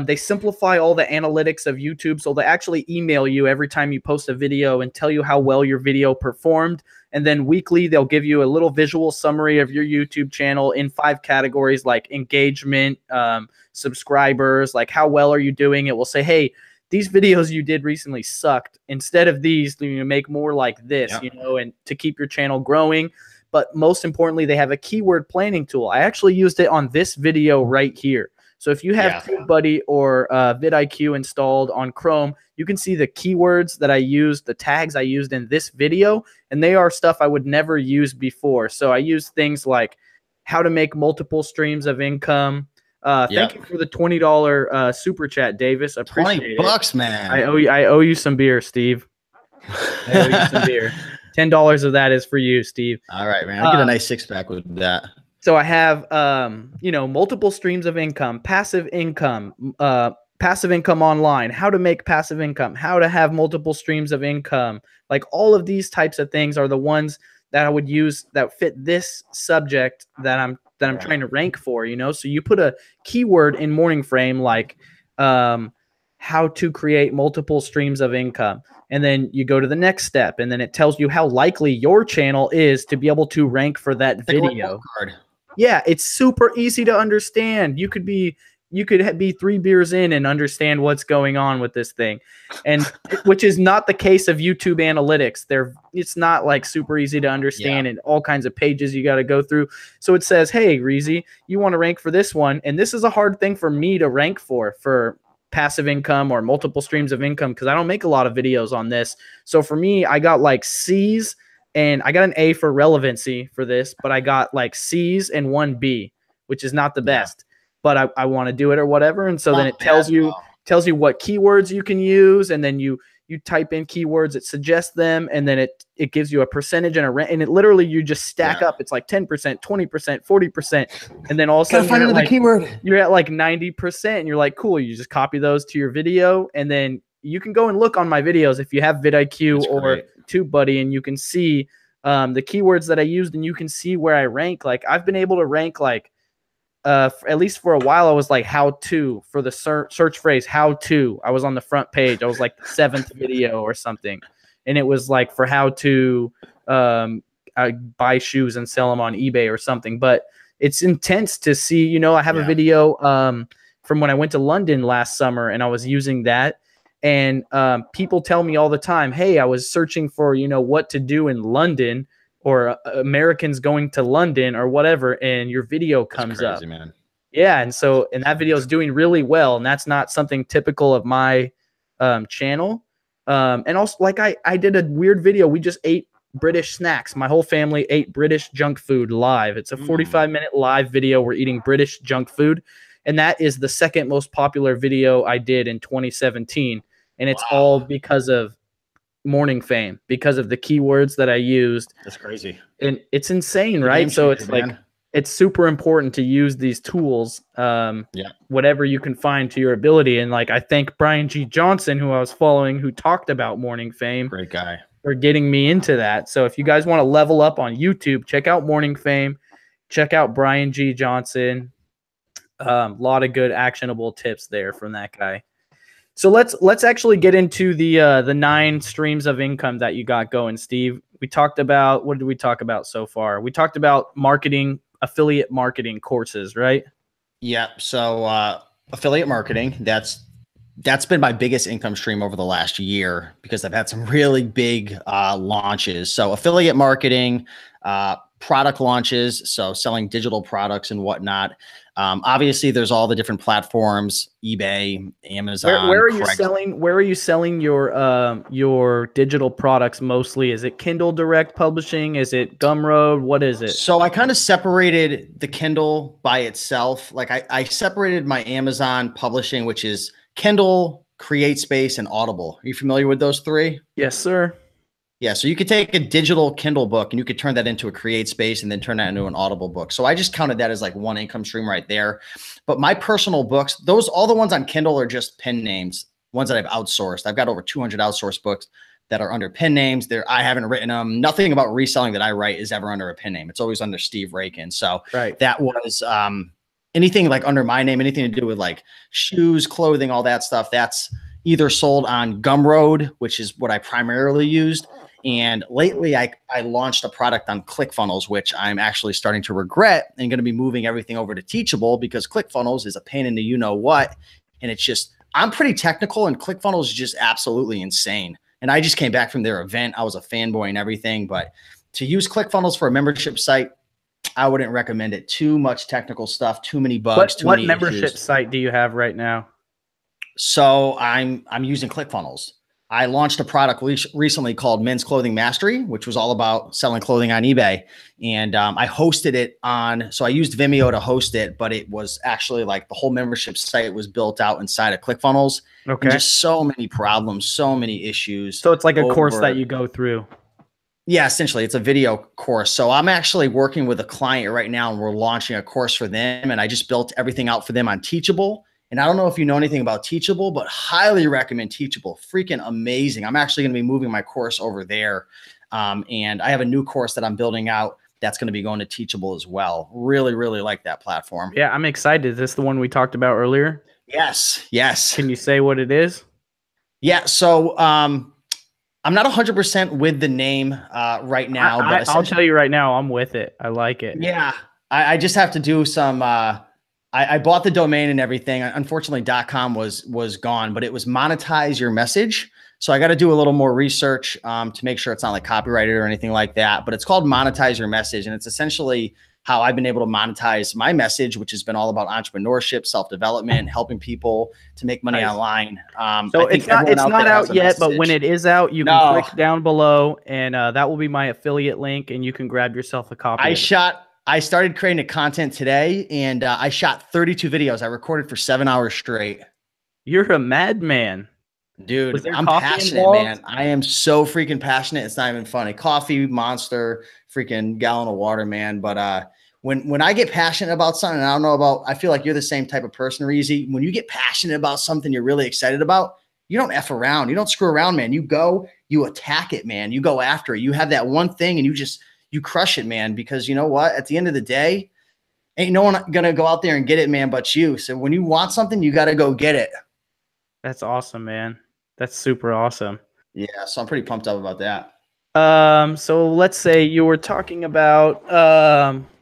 They simplify all the analytics of YouTube. So they actually email you every time you post a video and tell you how well your video performed. And then weekly, they'll give you a little visual summary of your YouTube channel in 5 categories, like engagement, subscribers, like how well are you doing. It will say, hey, these videos you did recently sucked. Instead of these, you make more like this, and to keep your channel growing. But most importantly, they have a keyword planning tool. I actually used it on this video right here. So if you have TubeBuddy or vidIQ installed on Chrome, you can see the keywords that I used, the tags I used in this video, and they are stuff I would never use before. So I use things like how to make multiple streams of income. Thank you for the $20 super chat, Davis. Appreciate $20, man. I owe you some beer, Steve. I owe you some beer. $10 of that is for you, Steve. All right, man. I'll get a nice 6-pack with that. So I have, multiple streams of income, passive income, passive income online, how to make passive income, how to have multiple streams of income. Like all of these types of things are the ones that I would use that fit this subject that I'm trying to rank for, you know? So you put a keyword in Morning Frame like how to create multiple streams of income. And then you go to the next step, and then it tells you how likely your channel is to be able to rank for that video. Yeah, it's super easy to understand. You could be 3 beers in and understand what's going on with this thing. And which is not the case of YouTube analytics. It's not like super easy to understand and all kinds of pages you got to go through. So it says, hey, Reezy, you want to rank for this one. And this is a hard thing for me to rank for passive income or multiple streams of income, because I don't make a lot of videos on this. So for me, I got like C's, and I got an A for relevancy for this, but I got like C's and 1 B, which is not the best, but I want to do it or whatever. And so then it tells you what keywords you can use, and then you type in keywords, it suggests them, and then it gives you a percentage and it literally, you just stack up. It's like 10%, 20%, 40%. And then all of a sudden find another keyword. You're at like 90%, and you're like, cool. You just copy those to your video, and then you can go and look on my videos if you have vidIQ or TubeBuddy, and you can see the keywords that I used, and you can see where I rank. Like I've been able to rank like at least for a while, I was like how to for the search phrase how to. I was on the front page. I was like the 7th video or something, and it was like for how to buy shoes and sell them on eBay or something. But it's intense to see. You know, I have a video from when I went to London last summer, and I was using that. And people tell me all the time, hey, I was searching for, you know, what to do in London, or Americans going to London or whatever, and your video comes up. Man. Yeah, and that video is doing really well, and that's not something typical of my channel. And also, like I did a weird video. We just ate British snacks. My whole family ate British junk food live. It's a 45-minute live video. We're eating British junk food, and that is the 2nd most popular video I did in 2017, and it's all because of Morning Fame, because of the keywords that I used. That's crazy. And it's insane, right? So it's like, it's super important to use these tools, whatever you can find to your ability. And like, I thank Brian G. Johnson, who I was following, who talked about Morning Fame. Great guy. For getting me into that. So if you guys want to level up on YouTube, check out Morning Fame, check out Brian G. Johnson. A lot of good actionable tips there from that guy. So let's actually get into the 9 streams of income that you got going, Steve. We talked about, what did we talk about so far? We talked about marketing, affiliate marketing courses, right? Yeah. So affiliate marketing, that's been my biggest income stream over the last year, because I've had some really big launches. So affiliate marketing, product launches, so selling digital products and whatnot. Obviously, there's all the different platforms: eBay, Amazon. Where are you selling your digital products mostly? Is it Kindle Direct Publishing? Is it Gumroad? What is it? So I kind of separated the Kindle by itself. Like I separated my Amazon publishing, which is Kindle, CreateSpace, and Audible. Are you familiar with those 3? Yes, sir. Yeah, so you could take a digital Kindle book and you could turn that into a CreateSpace and then turn that into an Audible book. So I just counted that as like one income stream right there. But my personal books, all the ones on Kindle are just pen names, ones that I've outsourced. I've got over 200 outsourced books that are under pen names. I haven't written them. Nothing about reselling that I write is ever under a pen name. It's always under Steve Raiken. So that was anything like under my name, anything to do with like shoes, clothing, all that stuff, that's either sold on Gumroad, which is what I primarily used. And lately I launched a product on ClickFunnels, which I'm actually starting to regret, and going to be moving everything over to Teachable, because ClickFunnels is a pain in the you-know-what. And it's just, I'm pretty technical, and ClickFunnels is just absolutely insane. And I just came back from their event. I was a fanboy and everything, but to use ClickFunnels for a membership site, I wouldn't recommend it. Too much technical stuff, too many bugs, too many membership issues. Site do you have right now? So I'm using ClickFunnels. I launched a product recently called Men's Clothing Mastery, which was all about selling clothing on eBay. And I hosted it so I used Vimeo to host it, but it was actually like the whole membership site was built out inside of ClickFunnels. Okay. And just so many problems, so many issues. So it's like a course that you go through. Yeah, essentially it's a video course. So I'm actually working with a client right now, and we're launching a course for them. And I just built everything out for them on Teachable. And I don't know if you know anything about Teachable, but highly recommend Teachable. Freaking amazing. I'm actually going to be moving my course over there. And I have a new course that I'm building out that's going to be going to Teachable as well. Really, really like that platform. Yeah, I'm excited. Is this the one we talked about earlier? Yes. Yes. Can you say what it is? Yeah. So I'm not 100% with the name right now, but I'll tell you right now, I'm with it. I like it. yeah, I just have to do some. I bought the domain and everything. Unfortunately, .com was gone, but it was monetize your message. So I got to do a little more research to make sure it's not like copyrighted or anything like that. But it's called monetize your message, and it's essentially how I've been able to monetize my message, which has been all about entrepreneurship, self-development, helping people to make money online. So it's not out yet, but when it is out, you can click down below, and that will be my affiliate link, and you can grab yourself a copy. I started creating the content today, and I shot 32 videos. I recorded for 7 hours straight. You're a madman. Dude, I'm passionate, man. I am so freaking passionate. It's not even funny. Coffee, Monster, freaking gallon of water, man. But when I get passionate about something, I don't know about, I feel like you're the same type of person, Reezy. When you get passionate about something you're really excited about, you don't F around. You don't screw around, man. You go, you attack it, man. You go after it. You have that one thing and you crush it, man. Because you know what? At the end of the day, ain't no one gonna go out there and get it, man, but you. So when you want something, you got to go get it. That's awesome, man. That's super awesome. Yeah, so I'm pretty pumped up about that. So let's say you were talking about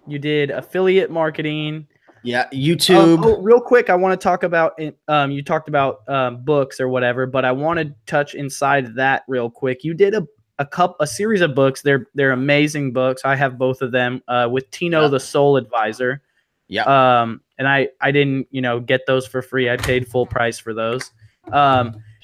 you did affiliate marketing. Yeah, YouTube. Real quick, I want to talk about you talked about books or whatever, but I want to touch inside that real quick. You did a series of books. They're amazing books. I have both of them with Tino, the Soul Advisor. Yeah. And I didn't, get those for free. I paid full price for those.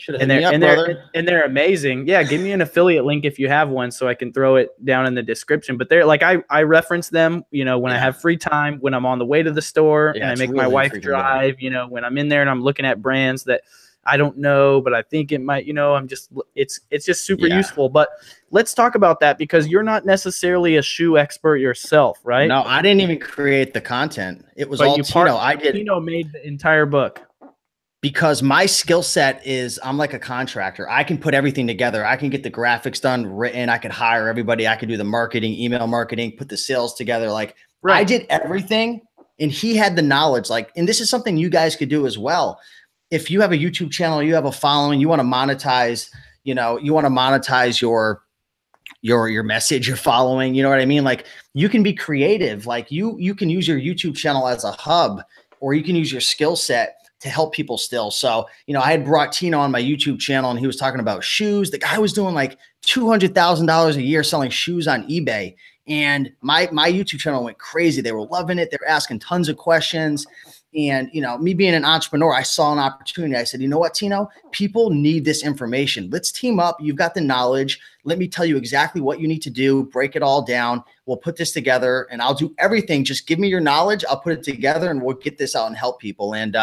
They're amazing. Yeah, give me an affiliate link if you have one so I can throw it down in the description. But they're like I reference them, when I have free time, when I'm on the way to the store and I make my wife drive, when I'm in there and I'm looking at brands that I don't know, but I think it might, it's just super useful. But let's talk about that because you're not necessarily a shoe expert yourself, right? No, I didn't even create the content. It was all Tino. Tino made the entire book. Because my skill set is I'm like a contractor. I can put everything together. I can get the graphics done, written. I could hire everybody. I could do the marketing, email marketing, put the sales together. Like I did everything and he had the knowledge. And this is something you guys could do as well. If you have a YouTube channel, you have a following, you want to monetize, you want to monetize your message, your following, you know what I mean? Like you can be creative. Like you can use your YouTube channel as a hub, or you can use your skill set to help people still. So, I had brought Tino on my YouTube channel and he was talking about shoes. The guy was doing like $200,000 a year selling shoes on eBay. And my YouTube channel went crazy. They were loving it. They were asking tons of questions. And, me being an entrepreneur, I saw an opportunity. I said, you know what, Tino, people need this information. Let's team up. You've got the knowledge. Let me tell you exactly what you need to do. Break it all down. We'll put this together and I'll do everything. Just give me your knowledge. I'll put it together and we'll get this out and help people. And,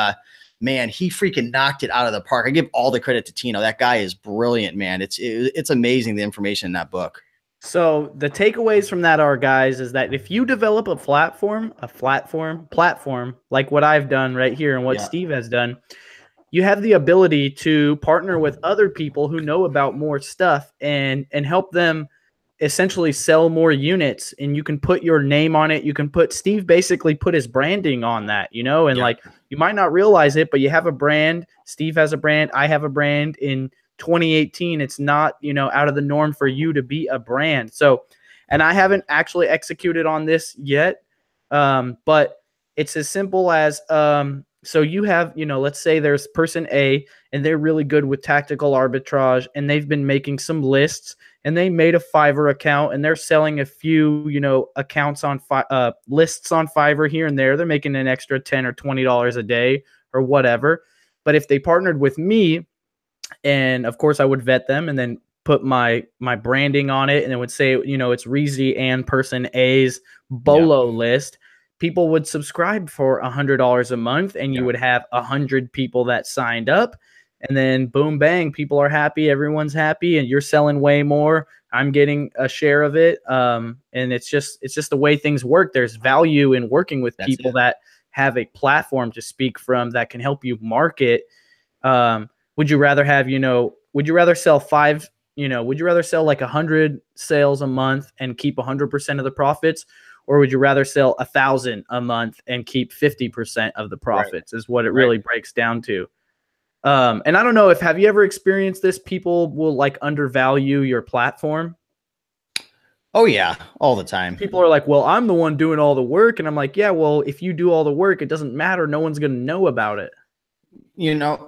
man, he freaking knocked it out of the park. I give all the credit to Tino. That guy is brilliant, man. It's amazing, the information in that book. So the takeaways from that are, guys, is that if you develop a platform like what I've done right here and what Steve has done, you have the ability to partner with other people who know about more stuff and help them essentially sell more units, and you can put your name on it. You can Steve basically put his branding on that, and like you might not realize it, but you have a brand. Steve has a brand. I have a brand. In 2018, it's not, out of the norm for you to be a brand. So, and I haven't actually executed on this yet. But it's as simple as, so you have, let's say there's person A and they're really good with tactical arbitrage and they've been making some lists and they made a Fiverr account and they're selling a few, accounts on lists on Fiverr here and there. They're making an extra $10 or $20 a day or whatever. But if they partnered with me, and of course I would vet them and then put my branding on it and it would say, it's Reezy and person A's Bolo list, people would subscribe for $100 a month and you would have 100 people that signed up. And then boom, bang, people are happy. Everyone's happy and you're selling way more. I'm getting a share of it. And it's just the way things work. There's value in working with people that have a platform to speak from that can help you market, would you rather have, would you rather sell would you rather sell like 100 sales a month and keep 100% of the profits? Or would you rather sell 1,000 a month and keep 50% of the profits? Is what it really breaks down to. And I don't know have you ever experienced this? People will like undervalue your platform. Oh yeah, all the time. People are like, well, I'm the one doing all the work. And I'm like, yeah, well, if you do all the work, it doesn't matter. No one's going to know about it.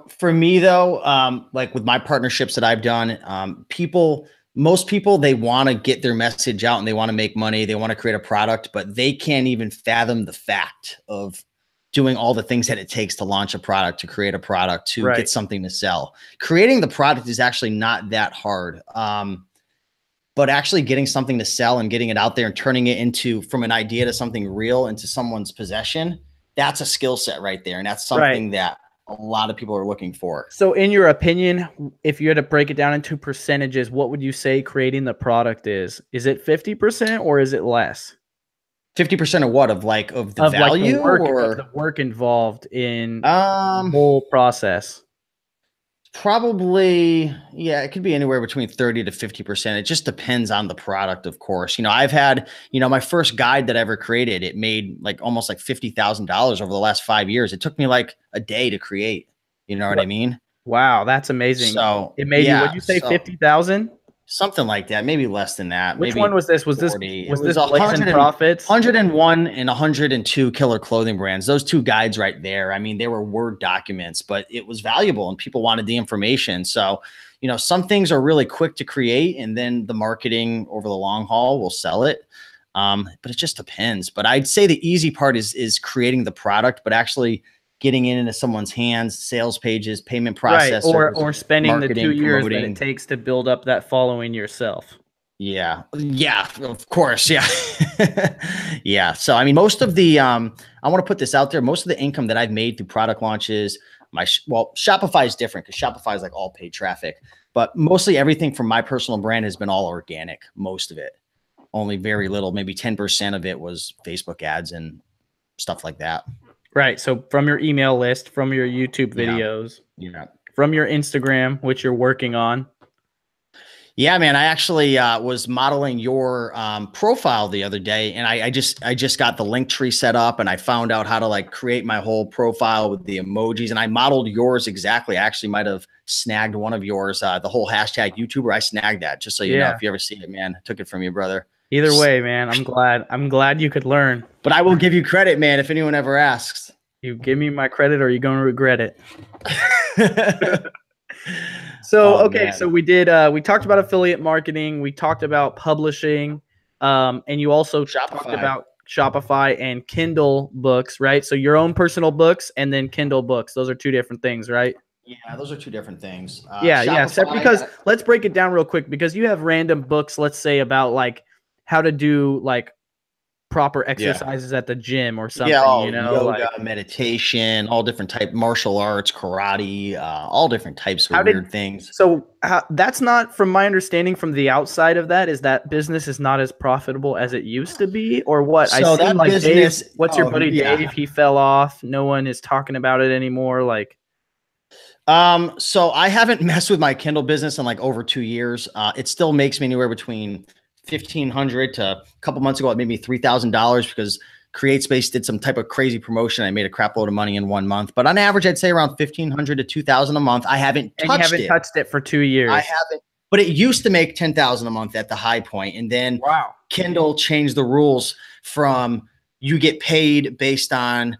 For me though, like with my partnerships that I've done, most people, they want to get their message out and they want to make money. They want to create a product, but they can't even fathom the fact of doing all the things that it takes to launch a product, to create a product, to get something to sell. Creating the product is actually not that hard. But actually getting something to sell and getting it out there and turning it from an idea to something real into someone's possession, that's a skill set right there. And that's something that a lot of people are looking for. So in your opinion, if you had to break it down into percentages, what would you say creating the product is? Is it 50% or is it less? 50% of what? Of the value, or the work involved in the whole process? Probably, yeah, it could be anywhere between 30 to 50%. It just depends on the product, of course. I've had, my first guide that I ever created, it made almost like $50,000 over the last 5 years. It took me like a day to create. You know what I mean? Wow, that's amazing. So it made you, what'd you say, 50,000? Something like that, maybe less than that. Which one was this? Was 40. Was this Raiken Profit? 101 and 102 killer clothing brands. Those two guides right there. I mean, they were Word documents, but it was valuable and people wanted the information. So, some things are really quick to create and then the marketing over the long haul will sell it. But it just depends. But I'd say the easy part is creating the product, but actually getting it into someone's hands, sales pages, payment processors, or spending the 2 years that it takes to build up that following yourself. Yeah, of course. Yeah. Yeah. So, I mean, most of the, I want to put this out there. Most of the income that I've made through product launches, Shopify is different because Shopify is like all paid traffic, but mostly everything from my personal brand has been all organic. Most of it, only very little, maybe 10% of it was Facebook ads and stuff like that. Right. So from your email list, from your YouTube videos, from your Instagram, which you're working on. Yeah, man. I actually was modeling your profile the other day, and I just got the link tree set up, and I found out how to create my whole profile with the emojis, and I modeled yours exactly. I actually might have snagged one of yours, the whole hashtag YouTuber. I snagged that just so you know, if you ever see it, man. I took it from you, brother. Either way, man, I'm glad you could learn. But I will give you credit, man, if anyone ever asks. You give me my credit or you're going to regret it. So, okay, man. So we talked about affiliate marketing. We talked about publishing. And you also talked about Shopify and Kindle books, right? So your own personal books and then Kindle books. Those are two different things, right? Yeah, those are two different things. Because let's break it down real quick, because you have random books, let's say about how to do proper exercises at the gym or something, yoga, meditation, all different type, martial arts, karate, all different types of weird things. So that's not, from my understanding from the outside of that, is that business is not as profitable as it used to be, or what? So I see business, what's your buddy Dave? He fell off. No one is talking about it anymore. So I haven't messed with my Kindle business in over 2 years. It still makes me anywhere between $1,500 to a couple months ago, it made me $3,000 because CreateSpace did some type of crazy promotion. I made a crap load of money in 1 month, but on average, I'd say around $1,500 to $2,000 a month. I haven't touched it for 2 years. I haven't, but it used to make $10,000 a month at the high point. And then Kindle changed the rules from you get paid based on,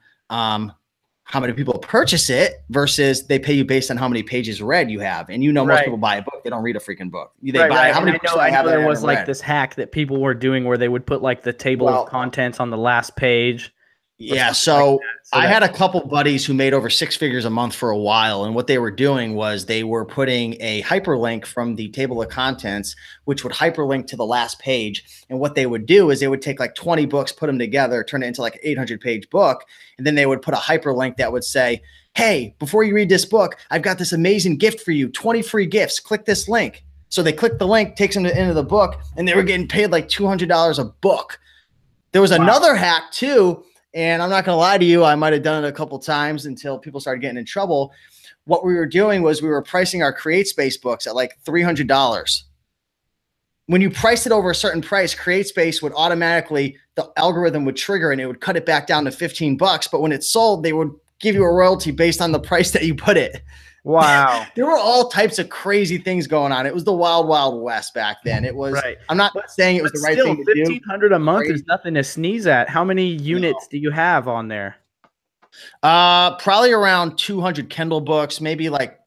how many people purchase it versus they pay you based on how many pages read you have. And most people buy a book. They don't read a freaking book. They buy how many books I know there was this hack that people were doing where they would put the table of contents on the last page. Yeah. So I had a couple buddies who made over 6 figures a month for a while. And what they were doing was they were putting a hyperlink from the table of contents, which would hyperlink to the last page. And what they would do is they would take 20 books, put them together, turn it into an 800-page book. And then they would put a hyperlink that would say, hey, before you read this book, I've got this amazing gift for you, 20 free gifts. Click this link. So they click the link, takes them to the end of the book, and they were getting paid $200 a book. There was another hack too. And I'm not going to lie to you, I might have done it a couple times until people started getting in trouble. What we were doing was we were pricing our CreateSpace books at like $300. When you priced it over a certain price, CreateSpace would automatically, the algorithm would trigger and it would cut it back down to $15. But when it's sold, they would give you a royalty based on the price that you put it. Wow. There were all types of crazy things going on. It was the wild, wild west back then. It was, right. I'm not saying it was the right thing to do. 1,500 a month is nothing to sneeze at. How many units do you have on there? Probably around 200 Kindle books, maybe like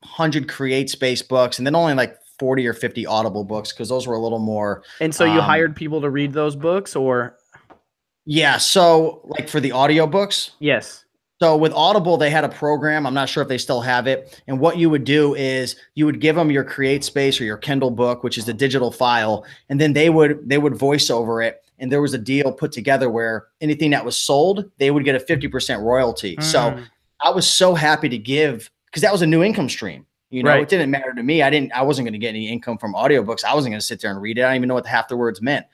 100 CreateSpace books, and then only like 40 or 50 Audible books, because those were a little more. And so you hired people to read those books, or? Yeah. So like for the audio books. Yes. So with Audible, they had a program. I'm not sure if they still have it. And what you would do is you would give them your CreateSpace or your Kindle book, which is the digital file, and then they would voice over it. And there was a deal put together where anything that was sold, they would get a 50% royalty. So I was so happy to give, because that was a new income stream. You know, It didn't matter to me. I wasn't going to get any income from audiobooks. I wasn't going to sit there and read it. I don't even know what half the words meant.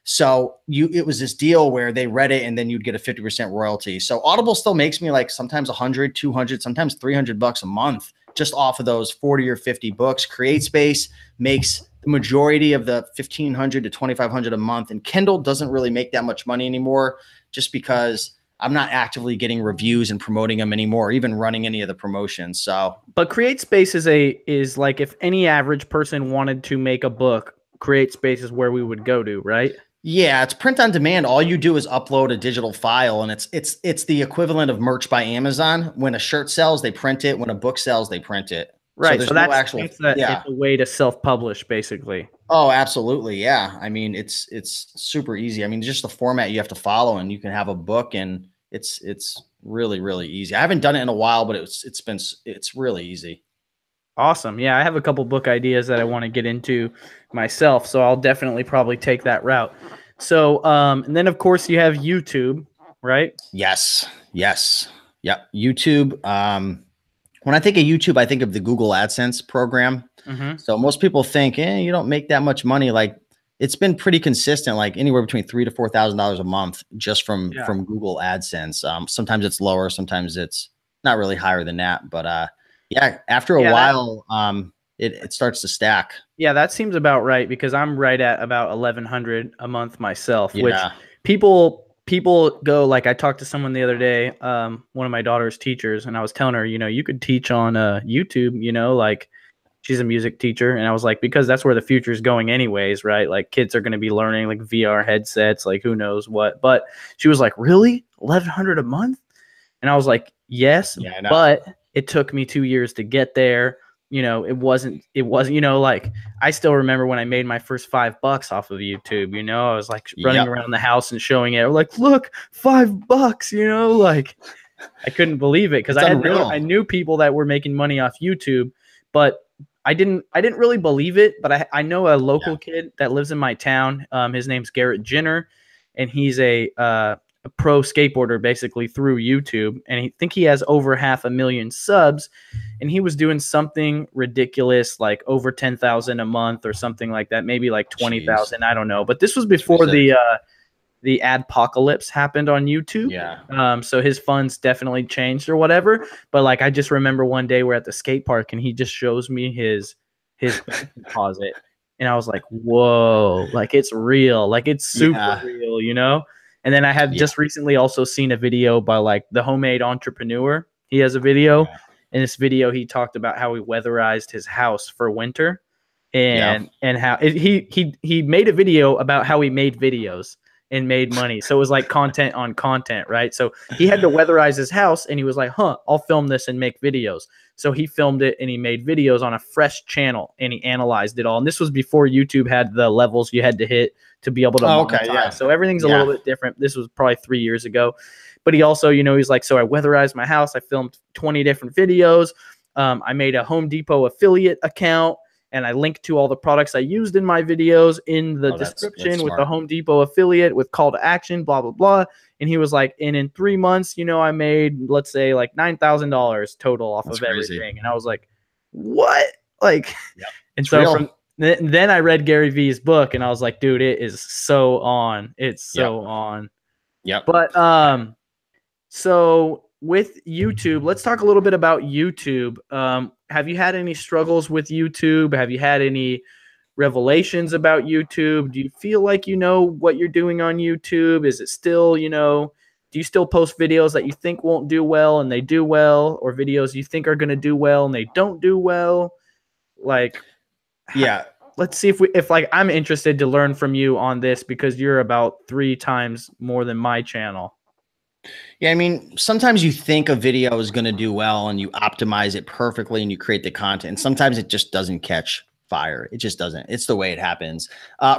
So it was this deal where they read it and then you'd get a 50% royalty. So Audible still makes me like sometimes 100, 200, sometimes $300 a month just off of those 40 or 50 books. CreateSpace makes the majority of the 1,500 to 2,500 a month. And Kindle doesn't really make that much money anymore, just because I'm not actively getting reviews and promoting them anymore, or even running any of the promotions. So, but CreateSpace is like, if any average person wanted to make a book, CreateSpace is where we would go to, right? Yeah, it's print on demand. All you do is upload a digital file, and it's the equivalent of merch by Amazon. When a shirt sells, they print it. When a book sells, they print it. Right. So that's it's a way to self-publish, basically. Oh, absolutely. Yeah. I mean, it's super easy. I mean, just the format you have to follow, and you can have a book, and it's really, really easy. I haven't done it in a while, but it's really easy. Awesome. Yeah, I have a couple book ideas that I want to get into myself, so I'll definitely probably take that route. So, and then of course you have YouTube, right? Yes. Yep. YouTube. When I think of YouTube, I think of the Google AdSense program. So most people think, you don't make that much money. Like, it's been pretty consistent, like anywhere between $3,000 to $4,000 a month just from Google AdSense. Sometimes it's lower, sometimes it's not really higher than that, but yeah, after a while, it starts to stack. Yeah, that seems about right, because I'm right at about 1,100 a month myself, which people go, like, I talked to someone the other day, one of my daughter's teachers, and I was telling her, you could teach on YouTube, like, she's a music teacher, and I was like, because that's where the future is going anyways, right? Like, kids are going to be learning like VR headsets, like who knows what. But she was like, really? 1,100 a month? And I was like, yes, but it took me 2 years to get there. It wasn't, like, I still remember when I made my first $5 off of YouTube, I was like running around the house and showing it. Like, look, $5, like, I couldn't believe it, because I knew people that were making money off YouTube, but I didn't really believe it. But I know a local kid that lives in my town. His name's Garrett Jenner, and he's a pro skateboarder basically through YouTube, and I think he has over 500,000 subs, and he was doing something ridiculous like over 10,000 a month or something like that, maybe like 20,000. I don't know, but this was before the adpocalypse happened on YouTube. So his funds definitely changed or whatever. But like, I just remember one day we're at the skate park and he just shows me his bank deposit, and I was like, whoa, like, it's real, like, it's super real, And then I have just recently also seen a video by like the Homemade Entrepreneur. He has a video. In this video, he talked about how he weatherized his house for winter, and how he made a video about how he made videos and made money. So it was like content on content, right? So he had to weatherize his house, and he was like, I'll film this and make videos. So he filmed it and he made videos on a fresh channel, and he analyzed it all. And this was before YouTube had the levels you had to hit to be able to monetize. So everything's a little bit different. This was probably 3 years ago. But he also, he's like, so I weatherized my house. I filmed 20 different videos. I made a Home Depot affiliate account, and I linked to all the products I used in my videos in the description with the Home Depot affiliate with call to action, blah, blah, blah. And he was like, and in 3 months, I made, let's say, like $9,000 total off of everything. And I was like, what? Like, and so then I read Gary Vee's book, and I was like, dude, it is so on. It's so on. Yep. But so with YouTube, let's talk a little bit about YouTube. Have you had any struggles with YouTube? Have you had any revelations about YouTube? Do you feel like you know what you're doing on YouTube? Is it still, do you still post videos that you think won't do well and they do well, or videos you think are going to do well and they don't do well? Like, Yeah. let's see if like I'm interested to learn from you on this, because you're about 3 times more than my channel. Yeah, I mean, sometimes you think a video is going to do well and you optimize it perfectly and you create the content. And sometimes it just doesn't catch fire. It just doesn't. It's the way it happens.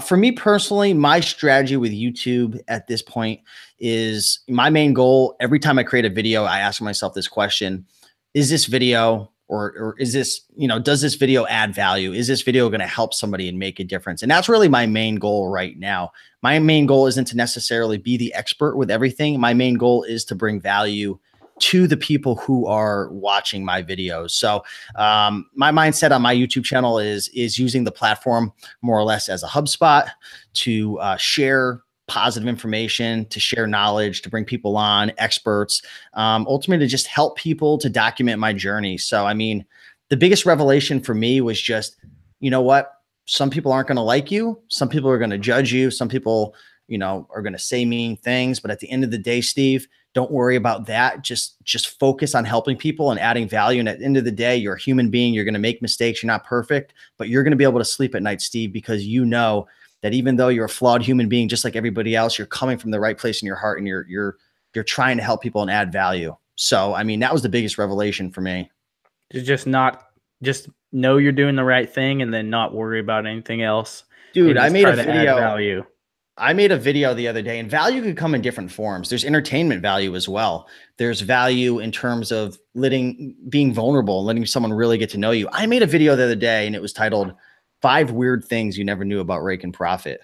For me personally, my strategy with YouTube at this point is my main goal. Every time I create a video, I ask myself this question: is this video or is this, does this video add value? Is this video going to help somebody and make a difference? And that's really my main goal right now. My main goal isn't to necessarily be the expert with everything. My main goal is to bring value to the people who are watching my videos. So my mindset on my YouTube channel is using the platform more or less as a HubSpot to share positive information, to share knowledge, to bring people on, experts, ultimately to just help people, to document my journey. So, I mean, the biggest revelation for me was just, you know what? Some people aren't going to like you. Some people are going to judge you. Some people, are going to say mean things. But at the end of the day, Steve, don't worry about that. Just focus on helping people and adding value. And at the end of the day, you're a human being. You're going to make mistakes. You're not perfect, but you're going to be able to sleep at night, Steve, because you know that even though you're a flawed human being, just like everybody else, you're coming from the right place in your heart, and you're trying to help people and add value. So, I mean, that was the biggest revelation for me. To just know you're doing the right thing and then not worry about anything else. Dude, I made a video. Value. I made a video the other day, and value could come in different forms. There's entertainment value as well. There's value in terms of being vulnerable, letting someone really get to know you. I made a video the other day, and it was titled 5 Weird Things You Never Knew About Raiken Profit.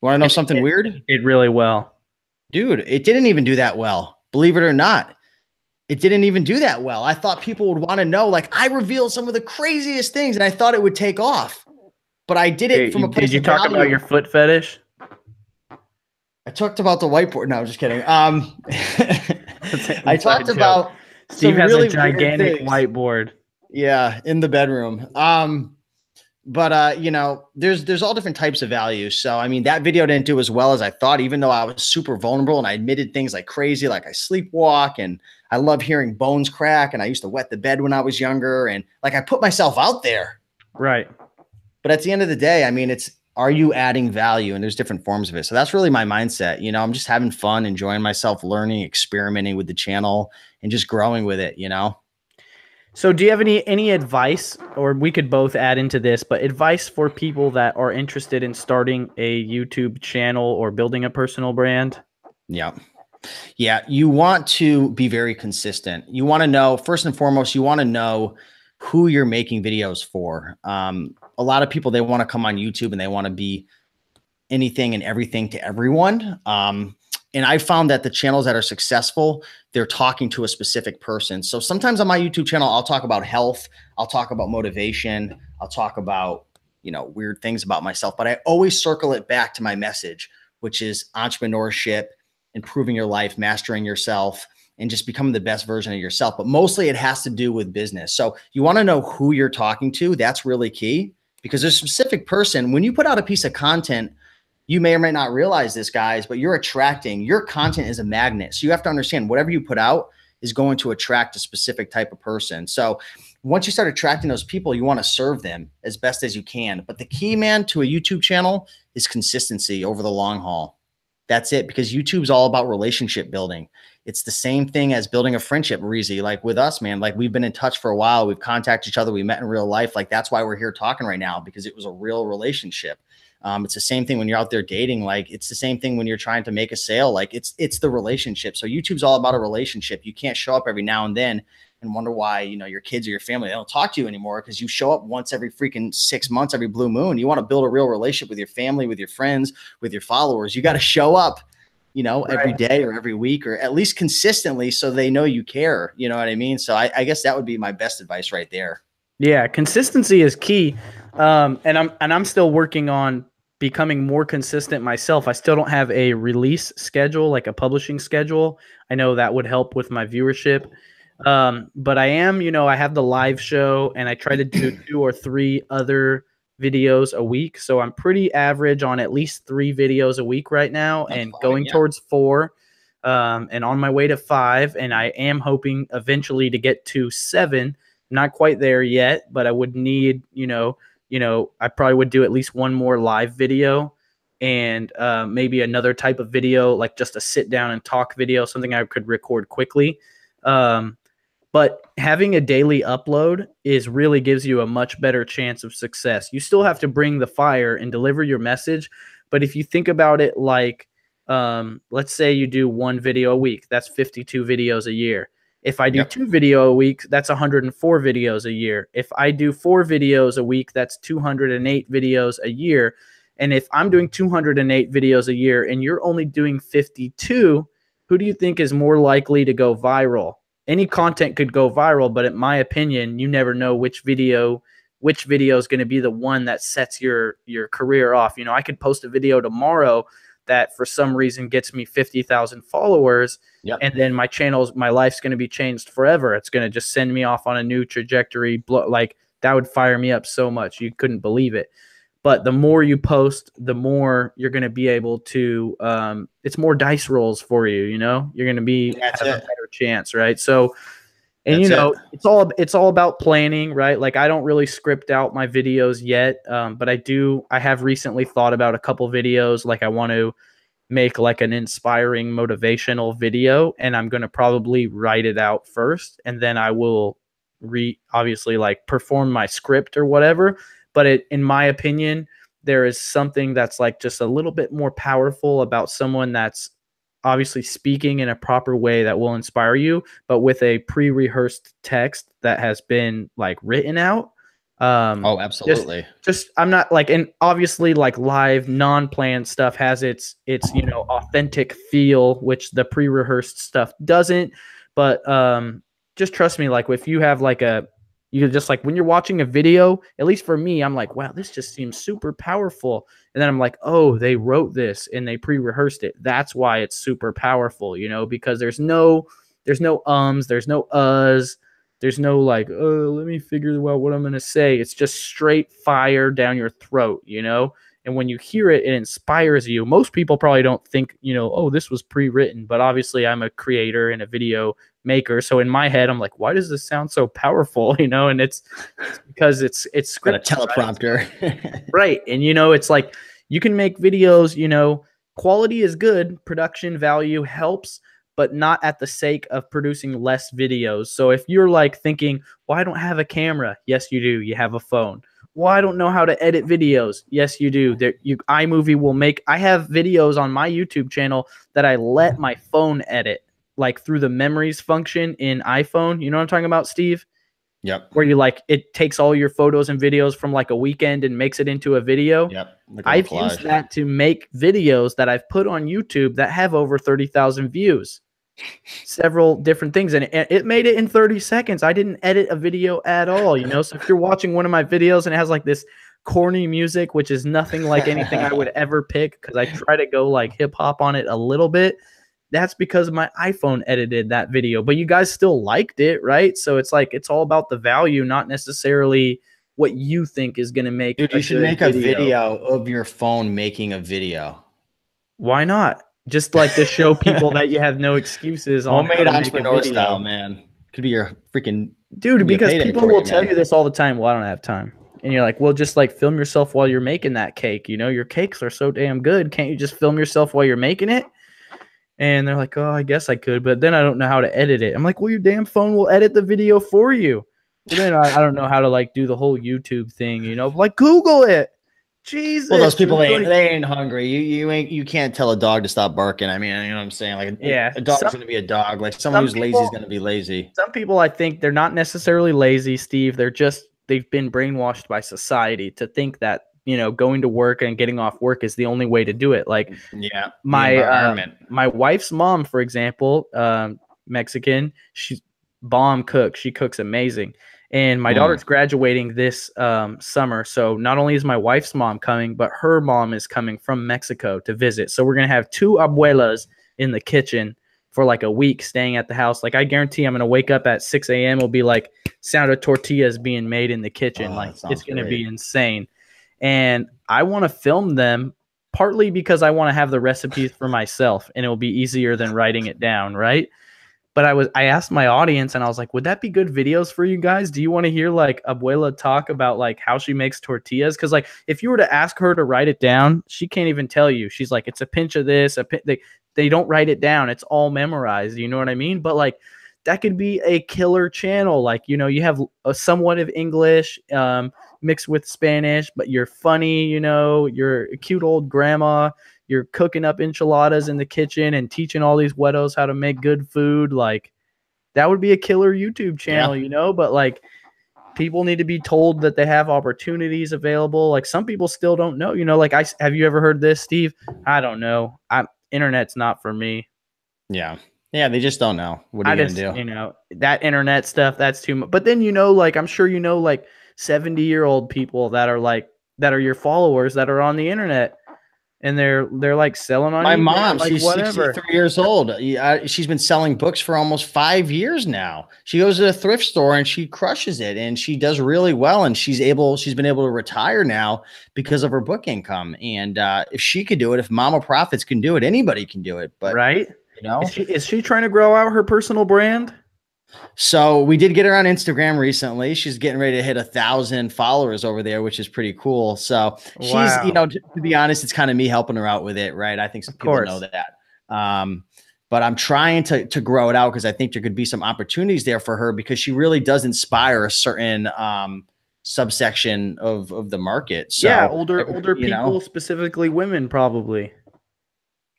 You want to know something weird? It really well. Dude, it didn't even do that well. Believe it or not. It didn't even do that well. I thought people would want to know, like, I revealed some of the craziest things, and I thought it would take off. But I did it from a place of value. Did you talk about your foot fetish? I talked about the whiteboard. No, I'm just kidding. I talked about Steve has a gigantic whiteboard. Yeah, in the bedroom. But there's all different types of value. So, I mean, that video didn't do as well as I thought, even though I was super vulnerable and I admitted things like crazy, like I sleepwalk and I love hearing bones crack. And I used to wet the bed when I was younger. And like, I put myself out there. Right. But at the end of the day, I mean, are you adding value? And there's different forms of it. So that's really my mindset. I'm just having fun, enjoying myself, learning, experimenting with the channel and just growing with it, So do you have any advice, or we could both add into this, but advice for people that are interested in starting a YouTube channel or building a personal brand? Yeah. Yeah. You want to be very consistent. You want to know, first and foremost, you want to know who you're making videos for. A lot of people, they want to come on YouTube and they want to be anything and everything to everyone. And I found that the channels that are successful, they're talking to a specific person. So sometimes on my YouTube channel, I'll talk about health. I'll talk about motivation. I'll talk about, weird things about myself, but I always circle it back to my message, which is entrepreneurship, improving your life, mastering yourself, and just becoming the best version of yourself. But mostly it has to do with business. So you want to know who you're talking to. That's really key, because there's a specific person. When you put out a piece of content, you may or may not realize this, guys, but your content is a magnet. So you have to understand whatever you put out is going to attract a specific type of person. So once you start attracting those people, you want to serve them as best as you can. But the key, man, to a YouTube channel is consistency over the long haul. That's it, because YouTube's all about relationship building. It's the same thing as building a friendship, Reezy. Like with us, man, like we've been in touch for a while. We've contacted each other. We met in real life. Like that's why we're here talking right now, because it was a real relationship. It's the same thing when you're out there dating. Like it's the same thing when you're trying to make a sale. Like it's the relationship. So YouTube's all about a relationship. You can't show up every now and then and wonder why, your kids or your family, they don't talk to you anymore, because you show up once every freaking 6 months, every blue moon. You want to build a real relationship with your family, with your friends, with your followers. You got to show up, every day or every week, or at least consistently, so they know you care. You know what I mean? So I guess that would be my best advice right there. Yeah. Consistency is key. And I'm still working on becoming more consistent myself. I still don't have a release schedule, like a publishing schedule. I know that would help with my viewership. But I am, I have the live show, and I try to do 2 or 3 other videos a week. So I'm pretty average on at least 3 videos a week right now. That's and fine, going yeah. towards 4, and on my way to 5. And I am hoping eventually to get to 7. Not quite there yet, but I would need, I probably would do at least 1 more live video, and maybe another type of video, like just a sit down and talk video, something I could record quickly. But having a daily upload really gives you a much better chance of success. You still have to bring the fire and deliver your message. But if you think about it like, let's say you do 1 video a week, that's 52 videos a year. If I do 2 video a week, that's 104 videos a year. If I do 4 videos a week, that's 208 videos a year. And if I'm doing 208 videos a year and you're only doing 52, who do you think is more likely to go viral? Any content could go viral, but in my opinion, you never know which video is going to be the one that sets your career off. I could post a video tomorrow that for some reason gets me 50,000 followers, and then my life's going to be changed forever. It's going to just send me off on a new trajectory. Like, that would fire me up so much. You couldn't believe it. But the more you post, the more you're going to be able to, it's more dice rolls for you, you're going to have a better chance. Right. So, and it's all about planning, right? Like, I don't really script out my videos yet. But I have recently thought about a couple videos. Like, I want to make like an inspiring motivational video, and I'm going to probably write it out first, and then I will obviously like perform my script or whatever. But in my opinion, there is something that's like just a little bit more powerful about someone that's obviously speaking in a proper way that will inspire you, but with a pre-rehearsed text that has been like written out. Oh, absolutely. Just I'm not like, and obviously like live non-planned stuff has its authentic feel, which the pre-rehearsed stuff doesn't. But just trust me, like if you have like you just like when you're watching a video, at least for me, I'm like, wow, this just seems super powerful. And then I'm like, oh, they wrote this and they pre-rehearsed it. That's why it's super powerful, because there's no there's no uhs, there's no like, oh, let me figure out what I'm going to say. It's just straight fire down your throat, And when you hear it, it inspires you. Most people probably don't think, oh, this was pre-written, but obviously I'm a creator and a video maker. So in my head, I'm like, why does this sound so powerful? And it's because it's scripted, got a teleprompter. Right. And, it's like you can make videos, quality is good. Production value helps, but not at the sake of producing less videos. So if you're like thinking, well, I don't have a camera. Yes, you do. You have a phone. Well, I don't know how to edit videos. Yes, you do. iMovie will make. I have videos on my YouTube channel that I let my phone edit, like through the memories function in iPhone. You know what I'm talking about, Steve? Yep. Where you like it takes all your photos and videos from like a weekend and makes it into a video. Yep. I've used that to make videos that I've put on YouTube that have over 30,000 views. Several different things, and it made it in 30 seconds. I didn't edit a video at all, So if you're watching one of my videos and it has like this corny music, which is nothing like anything I would ever pick, because I try to go like hip hop on it a little bit, that's because my iPhone edited that video. But you guys still liked it, right? So it's like it's all about the value, not necessarily what you think is going to make. Dude, you should make a video of your phone making a video. Why not? Just like to show people that you have no excuses on homemade entrepreneur style, man. Could be your freaking dude, because people will tell you this all the time. Well, I don't have time. And you're like, well, just like film yourself while you're making that cake. Your cakes are so damn good. Can't you just film yourself while you're making it? And they're like, oh, I guess I could, but then I don't know how to edit it. I'm like, well, your damn phone will edit the video for you. But then I don't know how to like do the whole YouTube thing, like Google it. Jesus. Well, those people they ain't hungry. You can't tell a dog to stop barking. I mean, you know what I'm saying? Like a dog's gonna be a dog. Like someone who's lazy is gonna be lazy. Some people, I think, they're not necessarily lazy, Steve. They've been brainwashed by society to think that going to work and getting off work is the only way to do it. Like my wife's mom, for example, Mexican, she's bomb cook. She cooks amazing. And my daughter's graduating this summer. So not only is my wife's mom coming, but her mom is coming from Mexico to visit. So we're going to have two abuelas in the kitchen for like a week staying at the house. Like I guarantee I'm going to wake up at 6 a.m. It'll be like sound of tortillas being made in the kitchen. Oh, Like it's going to great. be insane. And I want to film them partly because I want to have the recipes for myself and it'll be easier than writing it down. Right. But I asked my audience and I was like, would that be good videos for you guys? Do you want to hear like Abuela talk about like how she makes tortillas? Because like if you were to ask her to write it down, she can't even tell you. She's like, it's a pinch of this. They don't write it down. It's all memorized. You know what I mean? But like that could be a killer channel. Like, you know, you have a somewhat of English mixed with Spanish, but you're funny, you know, you're a cute old grandma. You're cooking up enchiladas in the kitchen and teaching all these weirdos how to make good food. Like that would be a killer YouTube channel, you know, but like people need to be told that they have opportunities available. Like some people still don't know, you know, like have you ever heard this, Steve? I don't know. Internet's not for me. Yeah. Yeah. They just don't know. What are you going to do? You know, that internet stuff, that's too much. But then, you know, like I'm sure, you know, like 70-year-old people that are your followers that are on the internet. And they're like selling on my eBay, mom. like She's whatever. 63 years old. She's been selling books for almost 5 years now. She goes to a thrift store and she crushes it, and she does really well. And she's been able to retire now because of her book income. And if she could do it, if Mama Profits can do it, anybody can do it. But right, you know, is she trying to grow out her personal brand? So we did get her on Instagram recently. She's getting ready to hit 1,000 followers over there, which is pretty cool. So she's, you know, to be honest, it's kind of me helping her out with it, right? I think some people know that. But I'm trying to grow it out because I think there could be some opportunities there for her because she really does inspire a certain subsection of the market. So yeah, older people, specifically women, probably.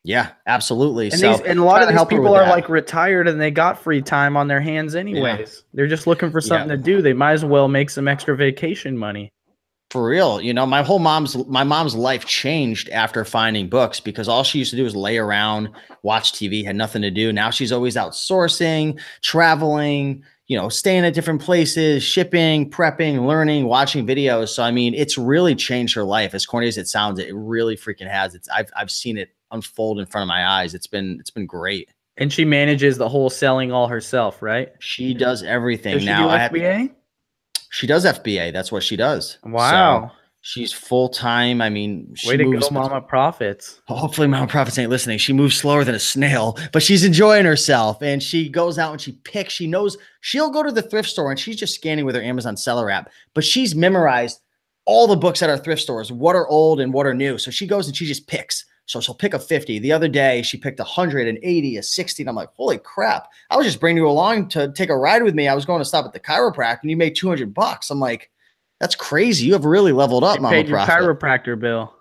Yeah, absolutely. And a lot of these people are like retired and they got free time on their hands anyways. Yeah. They're just looking for something to do. They might as well make some extra vacation money. For real. You know, my mom's life changed after finding books because all she used to do was lay around, watch TV, had nothing to do. Now she's always outsourcing, traveling, you know, staying at different places, shipping, prepping, learning, watching videos. So, I mean, it's really changed her life. As corny as it sounds, it really freaking has. I've seen it unfold in front of my eyes. It's been great. And she manages the whole selling all herself, right? She does everything. Does now. She do FBA? She does FBA. That's what she does. Wow. So she's full time. I mean, way to go, Mama Profits. Hopefully, Mama Profits ain't listening. She moves slower than a snail, but she's enjoying herself. And she goes out and she picks. She knows she'll go to the thrift store and she's just scanning with her Amazon seller app. But she's memorized all the books at our thrift stores, what are old and what are new. So she goes and she just picks. So she'll pick a 50. The other day, she picked 180, a 60. And I'm like, holy crap. I was just bringing you along to take a ride with me. I was going to stop at the chiropractor and you made $200. I'm like, that's crazy. You have really leveled up, Mama Profit. Paid your chiropractor bill.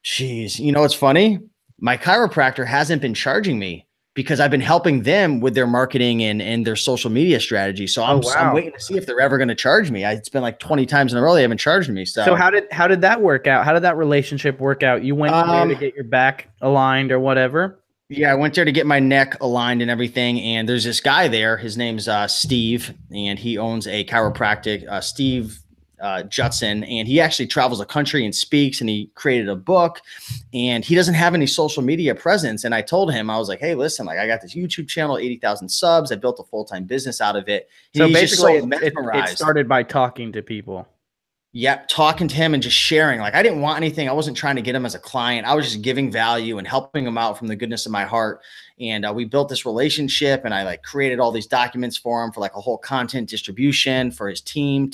Jeez. You know what's funny? My chiropractor hasn't been charging me because I've been helping them with their marketing and their social media strategy. So I'm waiting to see if they're ever going to charge me. It's been like 20 times in a row they haven't charged me. So how did that work out? How did that relationship work out? You went there to get your back aligned or whatever? Yeah, I went there to get my neck aligned and everything. And there's this guy there. His name's Steve, and he owns a chiropractic. Steve Judson, and he actually travels the country and speaks, and he created a book, and he doesn't have any social media presence. And I told him, I was like, hey, listen, like I got this YouTube channel, 80,000 subs. I built a full-time business out of it. So basically it started by talking to people. Yep. Talking to him and just sharing. Like I didn't want anything. I wasn't trying to get him as a client. I was just giving value and helping him out from the goodness of my heart. And we built this relationship, and I like created all these documents for him for like a whole content distribution for his team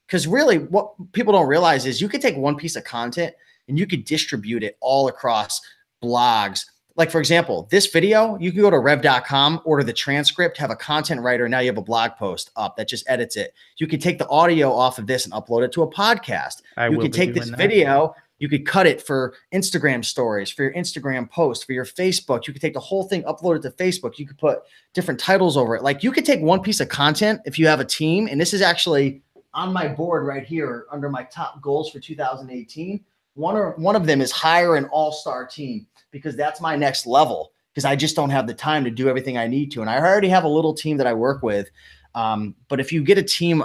because really what people don't realize is you could take one piece of content and you could distribute it all across blogs. Like, for example, this video, you can go to rev.com, order the transcript, have a content writer. Now you have a blog post up that just edits it. You can take the audio off of this and upload it to a podcast. You can take this video, you could cut it for Instagram stories, for your Instagram post, for your Facebook. You could take the whole thing, upload it to Facebook. You could put different titles over it. Like you could take one piece of content if you have a team, and this is actually on my board right here under my top goals for 2018. One of them is hire an all-star team, because that's my next level, because I just don't have the time to do everything I need to. And I already have a little team that I work with. But if you get a team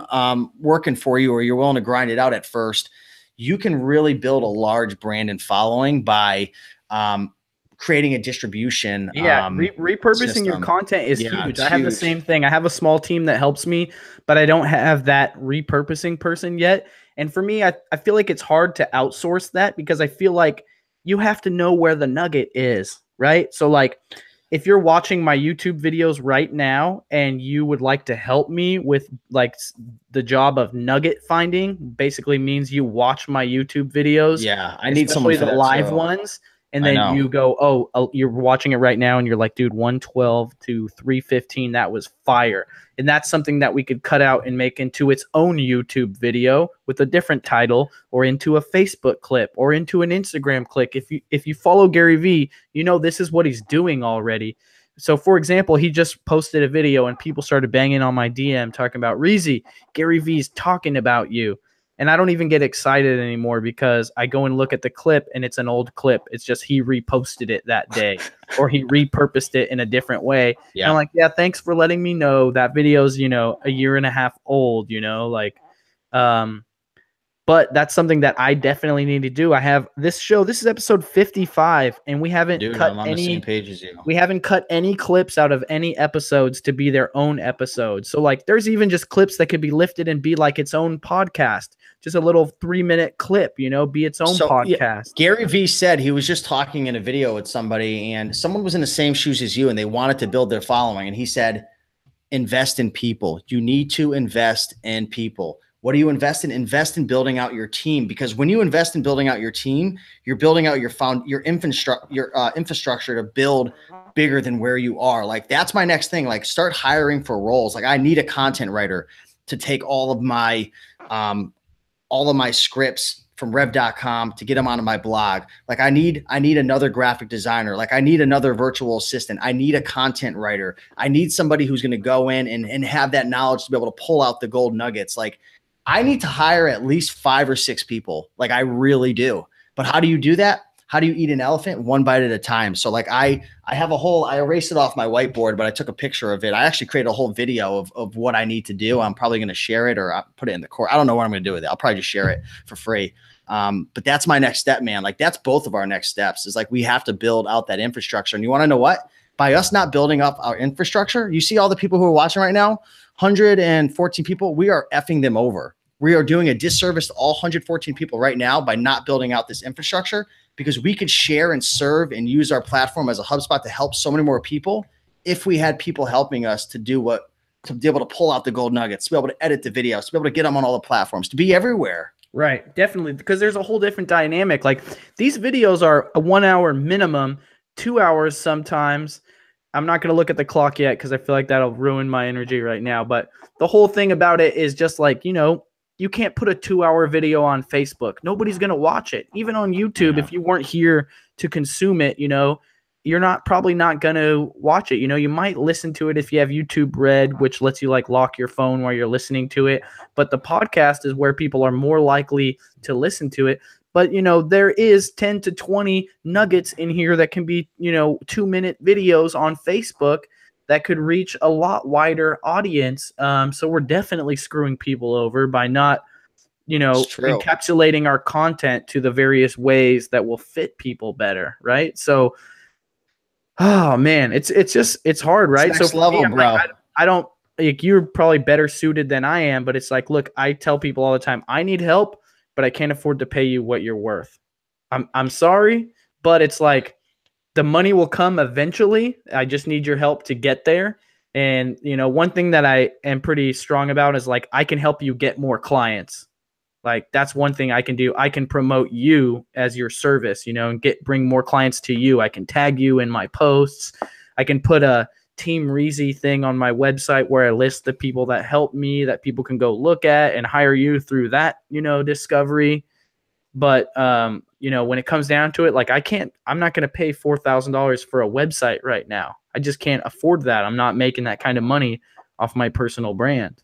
working for you, or you're willing to grind it out at first, you can really build a large brand and following by creating a distribution repurposing your system. content is Yeah, huge. it's I have the huge. same thing. I have a small team that helps me, but I don't have that repurposing person yet. And for me, I feel like it's hard to outsource that because I feel like you have to know where the nugget is, right? So like if you're watching my YouTube videos right now and you would like to help me with like the job of nugget finding, basically means you watch my YouTube videos, Yeah, I need someone especially for the that live too. ones. And I then know. you go, oh, you're watching it right now, and you're like, dude, 112 to 315, that was fire. And that's something that we could cut out and make into its own YouTube video with a different title, or into a Facebook clip, or into an Instagram clip. If you follow Gary Vee, you know this is what he's doing already. So, for example, he just posted a video, and people started banging on my DM talking about Reezy, Gary Vee's talking about you. And I don't even get excited anymore because I go and look at the clip and it's an old clip. It's just he reposted it that day or he repurposed it in a different way. Yeah. And I'm like, yeah, thanks for letting me know that video's, a year and a half old, but that's something that I definitely need to do. I have this show. This is episode 55, and we haven't Dude, cut I'm on the same page as you. we haven't cut any clips out of any episodes to be their own episodes. So like there's even just clips that could be lifted and be like its own podcast. Just a little 3-minute clip, be its own podcast. Yeah, Gary Vee said he was just talking in a video with somebody, and someone was in the same shoes as you and they wanted to build their following. And he said, invest in people. You need to invest in people. What do you invest in? Invest in building out your team, because when you invest in building out your team, you're building out your infrastructure to build bigger than where you are. Like that's my next thing. Like start hiring for roles. Like I need a content writer to take all of my scripts from rev.com to get them onto my blog. Like I need another graphic designer. Like I need another virtual assistant. I need a content writer. I need somebody who's going to go in and have that knowledge to be able to pull out the gold nuggets. Like I need to hire at least 5 or 6 people. Like I really do. But how do you do that? How do you eat an elephant? One bite at a time. So like I erased it off my whiteboard, but I took a picture of it. I actually created a whole video of what I need to do. I'm probably going to share it, or I'll put it in the course. I don't know what I'm going to do with it. I'll probably just share it for free. But that's my next step, man. Like that's both of our next steps is like, we have to build out that infrastructure. And you want to know what? By us not building up our infrastructure, you see all the people who are watching right now, 114 people, we are effing them over. We are doing a disservice to all 114 people right now by not building out this infrastructure, because we could share and serve and use our platform as a HubSpot to help so many more people if we had people helping us to be able to pull out the gold nuggets, to be able to edit the videos, to be able to get them on all the platforms, to be everywhere. Right. Definitely. Because there's a whole different dynamic. Like these videos are a 1 hour minimum, 2 hours sometimes. I'm not going to look at the clock yet because I feel like that'll ruin my energy right now. But the whole thing about it is just like, you can't put a 2-hour video on Facebook. Nobody's going to watch it. Even on YouTube, if you weren't here to consume it, you're probably not going to watch it. You might listen to it if you have YouTube Red, which lets you like lock your phone while you're listening to it. But the podcast is where people are more likely to listen to it. But, there is 10 to 20 nuggets in here that can be, 2-minute videos on Facebook that could reach a lot wider audience. So we're definitely screwing people over by not, encapsulating our content to the various ways that will fit people better. Right. So, oh man, it's hard. Right. It's next so level, me, bro. Like, I don't like, you're probably better suited than I am, but it's like, look, I tell people all the time, I need help, but I can't afford to pay you what you're worth. I'm sorry, but it's like, the money will come eventually. I just need your help to get there. And, one thing that I am pretty strong about is like, I can help you get more clients. Like that's one thing I can do. I can promote you as your service, and bring more clients to you. I can tag you in my posts. I can put a Team Reezy thing on my website where I list the people that help me that people can go look at and hire you through that, discovery. But, when it comes down to it, like I'm not going to pay $4,000 for a website right now. I just can't afford that. I'm not making that kind of money off my personal brand.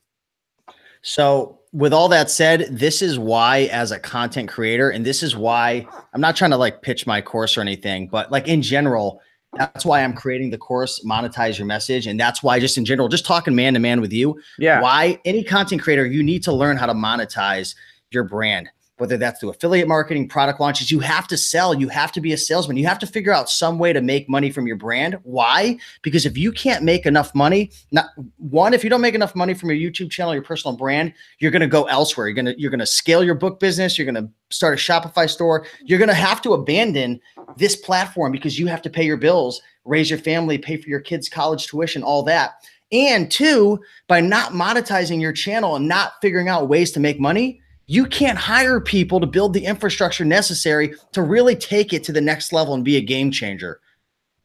So with all that said, this is why as a content creator, and this is why I'm not trying to like pitch my course or anything, but like in general, That's why I'm creating the course, Monetize Your Message. And that's why, just in general, just talking man to man with you, why any content creator, you need to learn how to monetize your brand, whether that's through affiliate marketing, product launches. You have to sell. You have to be a salesman. You have to figure out some way to make money from your brand. Why? Because if you can't make enough money, if you don't make enough money from your YouTube channel, your personal brand, you're going to go elsewhere. You're going to scale your book business. You're going to start a Shopify store. You're going to have to abandon this platform because you have to pay your bills, raise your family, pay for your kids' college tuition, all that. And two, by not monetizing your channel and not figuring out ways to make money, you can't hire people to build the infrastructure necessary to really take it to the next level and be a game changer.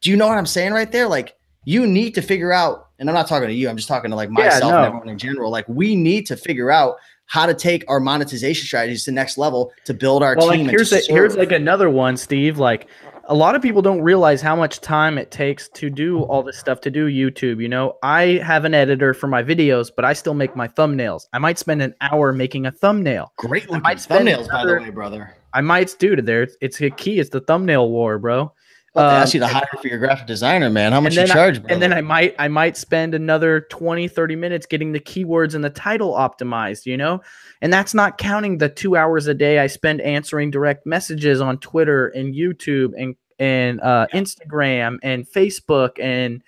Do you know what I'm saying right there? Like, you need to figure out, and I'm not talking to you, I'm just talking to like myself and everyone in general. Like, we need to figure out how to take our monetization strategies to the next level to build our team. Like here's like another one, Steve. Like, a lot of people don't realize how much time it takes to do all this stuff, to do YouTube. You know, I have an editor for my videos, but I still make my thumbnails. I might spend an hour making a thumbnail. Great looking thumbnails, by the way, brother. I might, dude. It's a key. It's the thumbnail war, bro. I'll ask you to hire for your graphic designer, man. How much you charge, bro? And then I might spend another 20, 30 minutes getting the keywords and the title optimized, you know? And that's not counting the 2 hours a day I spend answering direct messages on Twitter and YouTube and Instagram and Facebook and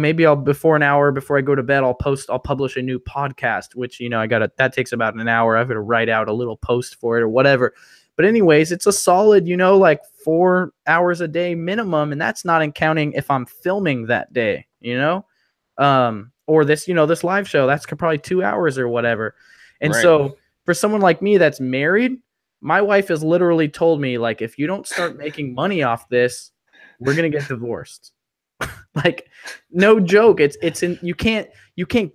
maybe before an hour before I go to bed, I'll publish a new podcast, which, you know, that takes about an hour. I've got to write out a little post for it or whatever. But anyways, it's a solid, you know, like 4 hours a day minimum. And that's not counting if I'm filming that day, you know, or this, you know, this live show, that's probably 2 hours or whatever. And so for someone like me that's married, my wife has literally told me, like, if you don't start making money off this, we're going to get divorced. Like, no joke. You can't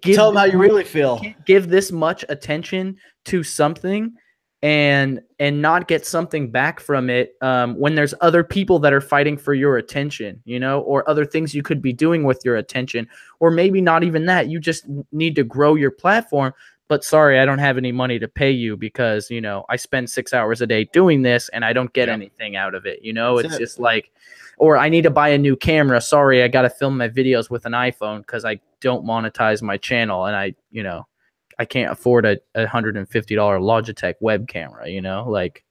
give, tell them how you really feel. You can't give this much attention to something and not get something back from it when there's other people that are fighting for your attention, you know, or other things you could be doing with your attention, or maybe not even that. You just need to grow your platform. But sorry, I don't have any money to pay you because, you know, I spend 6 hours a day doing this and I don't get anything out of it. You know, it's just like, or I need to buy a new camera. Sorry, I got to film my videos with an iPhone because I don't monetize my channel and I can't afford a $150 Logitech web camera, you know, like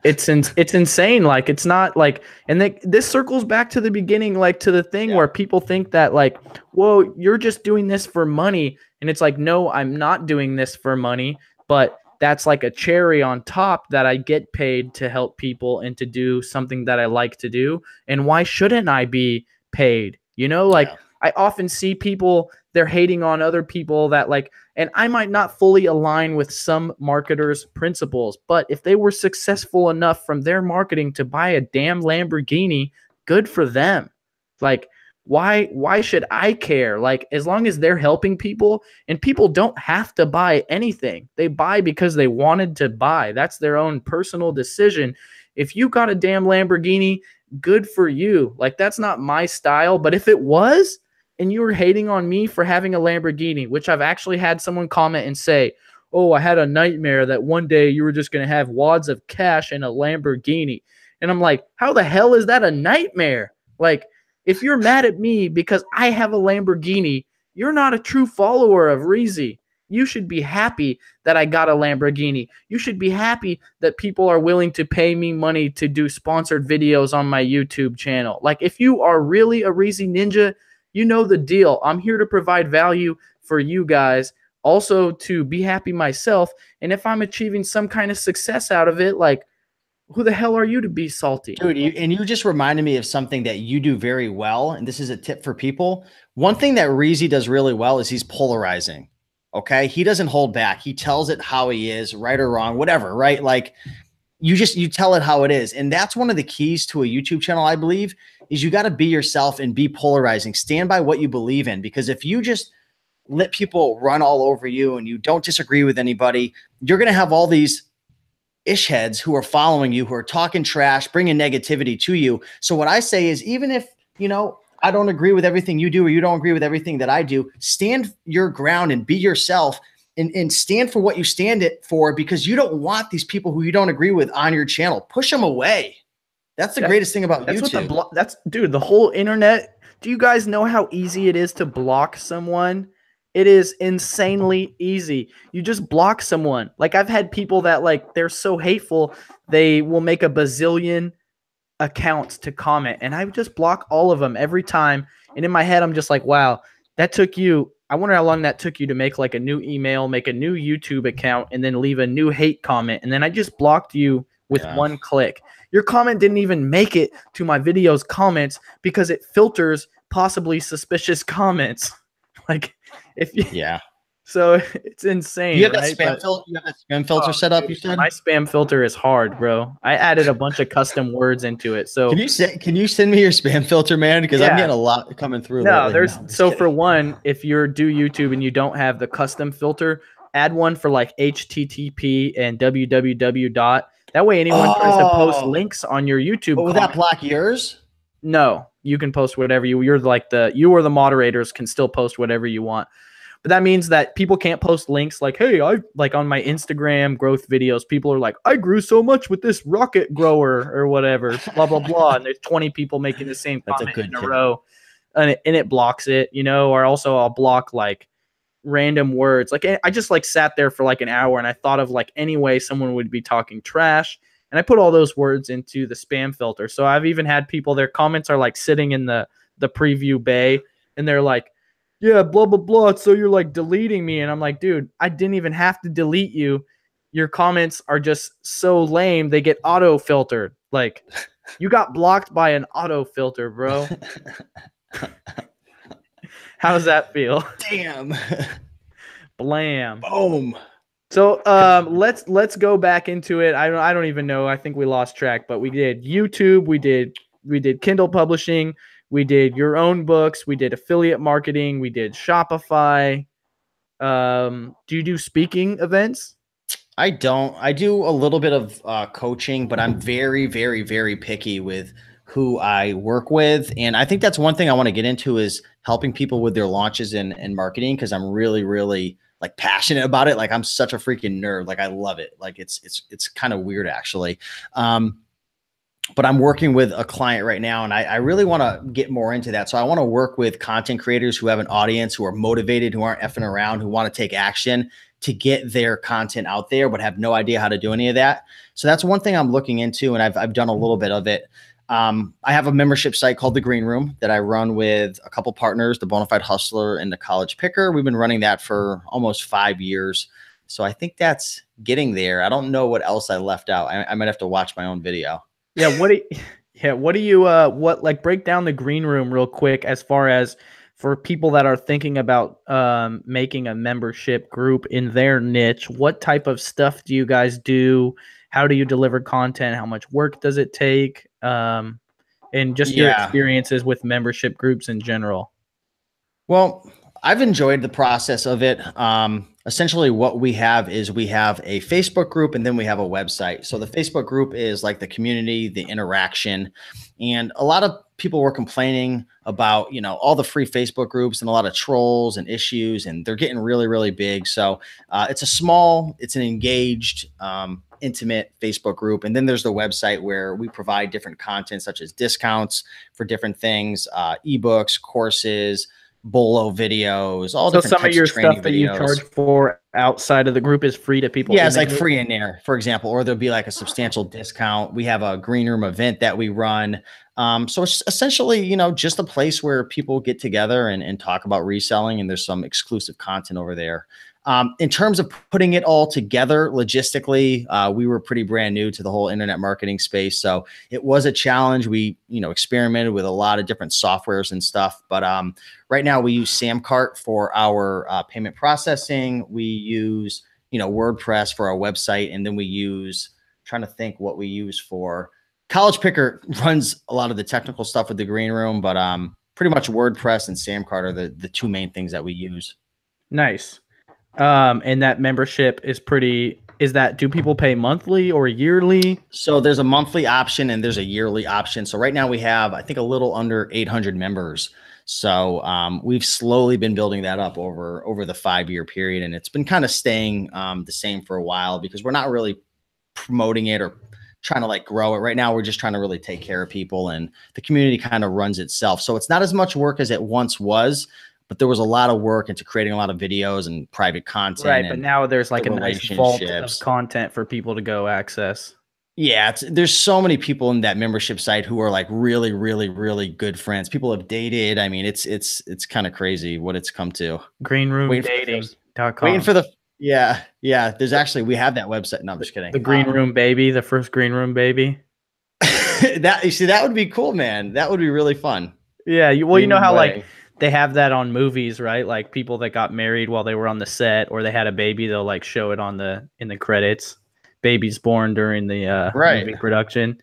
it's insane. Like, it's not like, and this circles back to the beginning, like to the thing where people think that like, whoa, you're just doing this for money. And it's like, no, I'm not doing this for money, but that's like a cherry on top that I get paid to help people and to do something that I like to do. And why shouldn't I be paid? You know, like I often see people, they're hating on other people that like, and I might not fully align with some marketers' principles, but if they were successful enough from their marketing to buy a damn Lamborghini, good for them. Like, why should I care? Like, as long as they're helping people, and people don't have to buy anything. They buy because they wanted to buy. That's their own personal decision. If you got a damn Lamborghini, good for you. Like, that's not my style, but if it was, and you were hating on me for having a Lamborghini, which I've actually had someone comment and say, oh, I had a nightmare that one day you were just going to have wads of cash and a Lamborghini. And I'm like, how the hell is that a nightmare? Like, if you're mad at me because I have a Lamborghini, you're not a true follower of Reezy. You should be happy that I got a Lamborghini. You should be happy that people are willing to pay me money to do sponsored videos on my YouTube channel. Like, if you are really a Reezy Ninja, you know the deal. I'm here to provide value for you guys, also to be happy myself. And if I'm achieving some kind of success out of it, like, who the hell are you to be salty? Dude, you just reminded me of something that you do very well, and this is a tip for people. One thing that Reezy does really well is he's polarizing, okay? He doesn't hold back. He tells it how he is, right or wrong, whatever, right? Like, you tell it how it is. And that's one of the keys to a YouTube channel, I believe, is you got to be yourself and be polarizing. Stand by what you believe in, because if you just let people run all over you and you don't disagree with anybody, you're going to have all these ish heads who are following you, who are talking trash, bringing negativity to you. So what I say is, even if, you know, I don't agree with everything you do, or you don't agree with everything that I do, stand your ground and be yourself and stand for what you stand it for, because you don't want these people who you don't agree with on your channel. Push them away. That's the That, greatest thing about that's what YouTube. that's dude, the whole internet. Do you guys know how easy it is to block someone? It is insanely easy. You just block someone. Like I've had people that like they're so hateful, they will make a bazillion accounts to comment, and I would just block all of them every time. And in my head, I'm just like, wow, that took you. I wonder how long that took you to make like a new email, make a new YouTube account, and then leave a new hate comment. And then I just blocked you with Yeah. one click. Your comment didn't even make it to my video's comments because it filters possibly suspicious comments. Like if you, Yeah. so it's insane, You have that right? spam But filter. You have that spam filter set up. You dude, said. my spam filter is hard, bro. I added a bunch of custom words into it. So Can you send me your spam filter, man? Because I'm yeah, getting a lot coming through no, lately. No, there's I'm just so for kidding. one, if you're do YouTube and you don't have the custom filter, add one for like HTTP and www dot. That way, anyone tries to post Oh, links on your YouTube but would that comment. block yours? No, you can post whatever you're like you or the moderators can still post whatever you want. But that means that people can't post links like, hey, I like on my Instagram growth videos, people are like, I grew so much with this rocket grower or whatever, blah, blah, blah. And there's 20 people making the same That's a comment good in a tip. row. And it blocks it, you know, or also I'll block like random words. Like I just like sat there for like an hour and I thought of like any way someone would be talking trash. And I put all those words into the spam filter. So I've even had people, their comments are like sitting in the preview bay and they're like, yeah, blah, blah, blah. So you're like deleting me. And I'm like, dude, I didn't even have to delete you. Your comments are just so lame. They get auto filtered. Like you got blocked by an auto filter, bro. How does that feel? Damn. Blam. Boom. So let's go back into it. I don't even know. I think we lost track, but we did YouTube, we did Kindle publishing, we did your own books, we did affiliate marketing, we did Shopify. Do you do speaking events? I don't. I do a little bit of coaching, but I'm very, very, very picky with who I work with. And I think that's one thing I want to get into is helping people with their launches and marketing because I'm really, really like passionate about it. Like I'm such a freaking nerd. Like I love it. Like it's kind of weird actually. But I'm working with a client right now and I really want to get more into that. So I want to work with content creators who have an audience, who are motivated, who aren't effing around, who want to take action to get their content out there, but have no idea how to do any of that. So that's one thing I'm looking into. And I've done a little bit of it. I have a membership site called The Green Room that I run with a couple partners, the Bonafide Hustler and the College Picker. We've been running that for almost 5 years. So I think that's getting there. I don't know what else I left out. I might have to watch my own video. Yeah, what do you what like break down the green room real quick as far as for people that are thinking about making a membership group in their niche, what type of stuff do you guys do? How do you deliver content? How much work does it take? And just your Yeah. experiences with membership groups in general. Well, I've enjoyed the process of it. Essentially, what we have is we have a Facebook group and then we have a website. So the Facebook group is like the community, the interaction, and a lot of people were complaining about, you know, all the free Facebook groups and a lot of trolls and issues, and they're getting really, really big. So it's an engaged, intimate Facebook group. And then there's the website where we provide different content such as discounts for different things, ebooks, courses, bolo videos, all So different some of types of your training stuff that you charge videos. for outside of the group is free to people Yeah, in it's the like group. free in there, for example, or there'll be like a substantial discount. We have a green room event that we run. So it's essentially, you know, just a place where people get together and talk about reselling, and there's some exclusive content over there. In terms of putting it all together logistically, we were pretty brand new to the whole internet marketing space. So it was a challenge. We, you know, experimented with a lot of different softwares and stuff. But right now we use Samcart for our payment processing. We use, you know, WordPress for our website. And then we use, trying to think what we use for College Picker runs a lot of the technical stuff with the green room, but pretty much WordPress and Samcart are the two main things that we use. Nice. And that membership is do people pay monthly or yearly? So there's a monthly option and there's a yearly option. So right now we have, I think, a little under 800 members. So we've slowly been building that up over the 5-year period. And it's been kind of staying the same for a while because we're not really promoting it or trying to like grow it. Right now, we're just trying to really take care of people, and the community kind of runs itself. So it's not as much work as it once was, but there was a lot of work into creating a lot of videos and private content. Right, and but now there's like the a nice vault of relationships. content for people to go access. Yeah, there's so many people in that membership site who are like really, really, really good friends. People have dated. I mean, it's kind of crazy what it's come to. Greenroomdating.com. Waiting for the yeah. There's actually we have that website. No, I'm just kidding. The green room baby, the first green room baby. That you see, that would be cool, man. That would be really fun. Yeah, you know how like they have that on movies, right? Like people that got married while they were on the set, or they had a baby, they'll like show it on in the credits. Babies born during the movie production.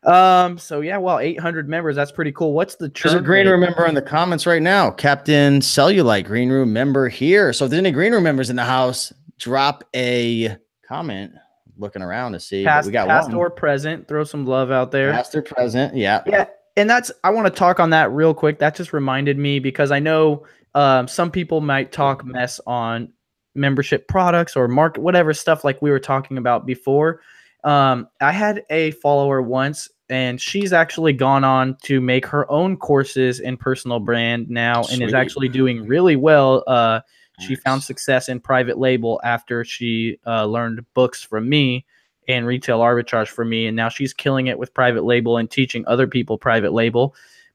So yeah, well, 800 members, that's pretty cool. What's the churn? There's a green room member in the comments right now. Captain Cellulite, green room member here. So if there's any green room members in the house, drop a comment. Looking around to see. Past, we got past one. or present. Throw some love out there. Past or present, yeah. Yeah, and I want to talk on that real quick. That just reminded me, because I know some people might talk mess on membership products or market, whatever stuff like we were talking about before. I had a follower once, and she's actually gone on to make her own courses in personal brand now. Sweet. And is actually doing really well. She found success in private label after she learned books from me and retail arbitrage for me. And now she's killing it with private label and teaching other people private label.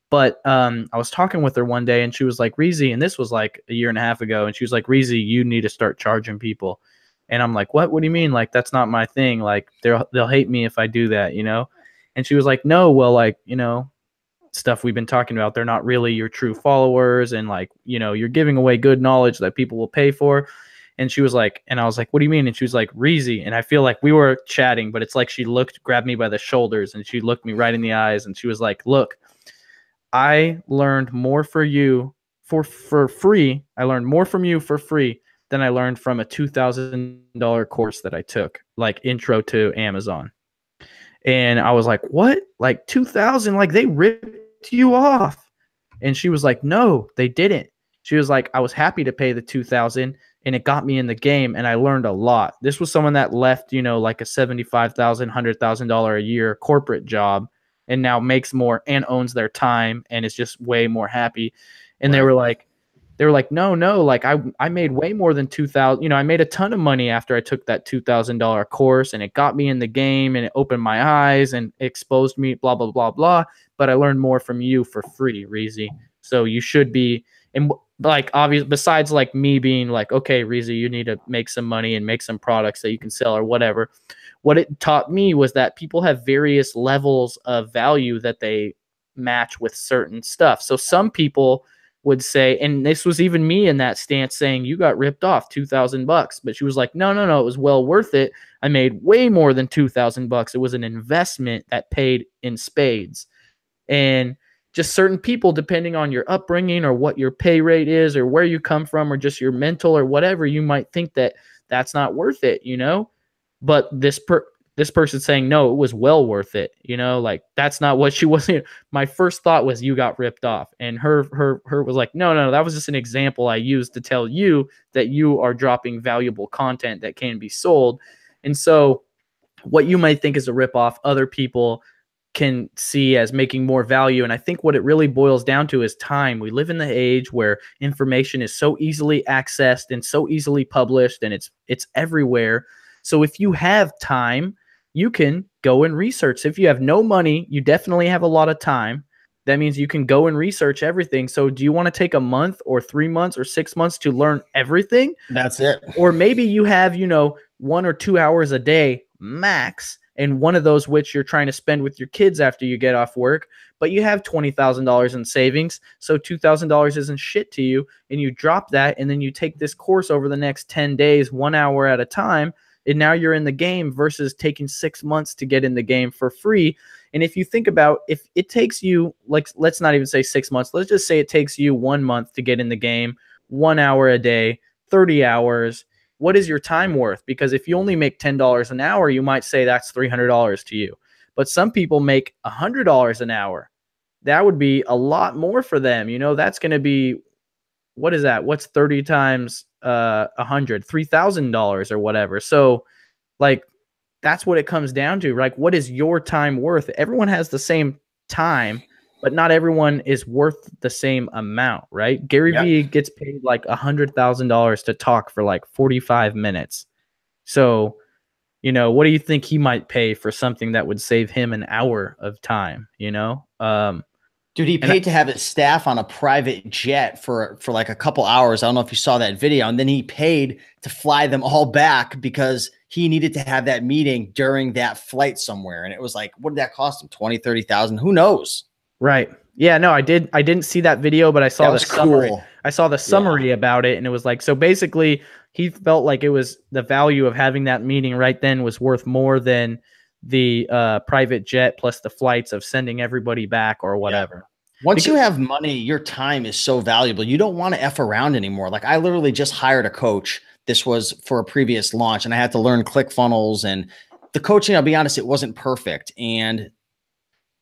But I was talking with her one day, and she was like, Reezy, and this was like a year and a half ago. And she was like, Reezy, you need to start charging people. And I'm like, what do you mean? Like, that's not my thing. Like, they'll hate me if I do that, you know? And she was like, no, well, like, you know, stuff we've been talking about, they're not really your true followers. And like, you know, you're giving away good knowledge that people will pay for. And she was like, and I was like, what do you mean? And she was like, Reezy. And I feel like we were chatting, but it's like she grabbed me by the shoulders, and she looked me right in the eyes, and she was like, look, I learned more for you for free. I learned more from you for free than I learned from a $2,000 course that I took, like Intro to Amazon. And I was like, what? Like 2,000? Like they ripped you off? And she was like, no, they didn't. She was like, I was happy to pay the 2,000, and it got me in the game, and I learned a lot. This was someone that left, you know, like a $75,000, $100,000 a year corporate job, and now makes more and owns their time and is just way more happy. And right. They were like, no, like I made way more than 2,000. You know, I made a ton of money after I took that $2,000 course, and it got me in the game, and it opened my eyes and exposed me, blah, blah, blah, blah. But I learned more from you for free, Reezy. So you should be, and like, obvious, besides like me being like, okay, Reezy, you need to make some money and make some products that you can sell or whatever. What it taught me was that people have various levels of value that they match with certain stuff. So some people would say, and this was even me in that stance, saying, you got ripped off $2,000. But she was like, no, it was well worth it. I made way more than $2,000. It was an investment that paid in spades. And just certain people, depending on your upbringing or what your pay rate is or where you come from or just your mental or whatever, you might think that that's not worth it, you know? But this person's saying, no, it was well worth it. You know, like that's not what she was. My first thought was, you got ripped off. And her was like, no, that was just an example I used to tell you that you are dropping valuable content that can be sold. And so what you might think is a ripoff, other people can see as making more value. And I think what it really boils down to is time. We live in the age where information is so easily accessed and so easily published, and it's everywhere. So if you have time, you can go and research. If you have no money, you definitely have a lot of time. That means you can go and research everything. So do you want to take a month or 3 months or 6 months to learn everything? That's it. Or maybe you have, 1 or 2 hours a day max, and one of those which you're trying to spend with your kids after you get off work, but you have $20,000 in savings, so $2,000 isn't shit to you, and you drop that, and then you take this course over the next 10 days, 1 hour at a time, and now you're in the game versus taking 6 months to get in the game for free. And if you think about, if it takes you, like, let's not even say 6 months, let's just say it takes you 1 month to get in the game, 1 hour a day, 30 hours, what is your time worth? Because if you only make $10 an hour, you might say that's $300 to you. But some people make $100 an hour. That would be a lot more for them. That's going to be, what is that? What's 30 times 100? $3,000 or whatever. So like that's what it comes down to. Like, what is your time worth? Everyone has the same time, but not everyone is worth the same amount, right? Gary Yep. Vee gets paid like $100,000 to talk for like 45 minutes. So, you know, what do you think he might pay for something that would save him an hour of time, you know? Dude, he paid to have his staff on a private jet for like a couple hours. I don't know if you saw that video. And then he paid to fly them all back because he needed to have that meeting during that flight somewhere. And it was like, what did that cost him? 20, 30,000? Who knows? Right. Yeah, no, I didn't see that video, but I saw the summary. Cool. I saw the summary about it, and it was like, so basically he felt like it was the value of having that meeting right then was worth more than the private jet plus the flights of sending everybody back or whatever. Once you have money, your time is so valuable. You don't want to F around anymore. Like, I literally just hired a coach. This was for a previous launch, and I had to learn ClickFunnels, and the coaching, I'll be honest, it wasn't perfect. And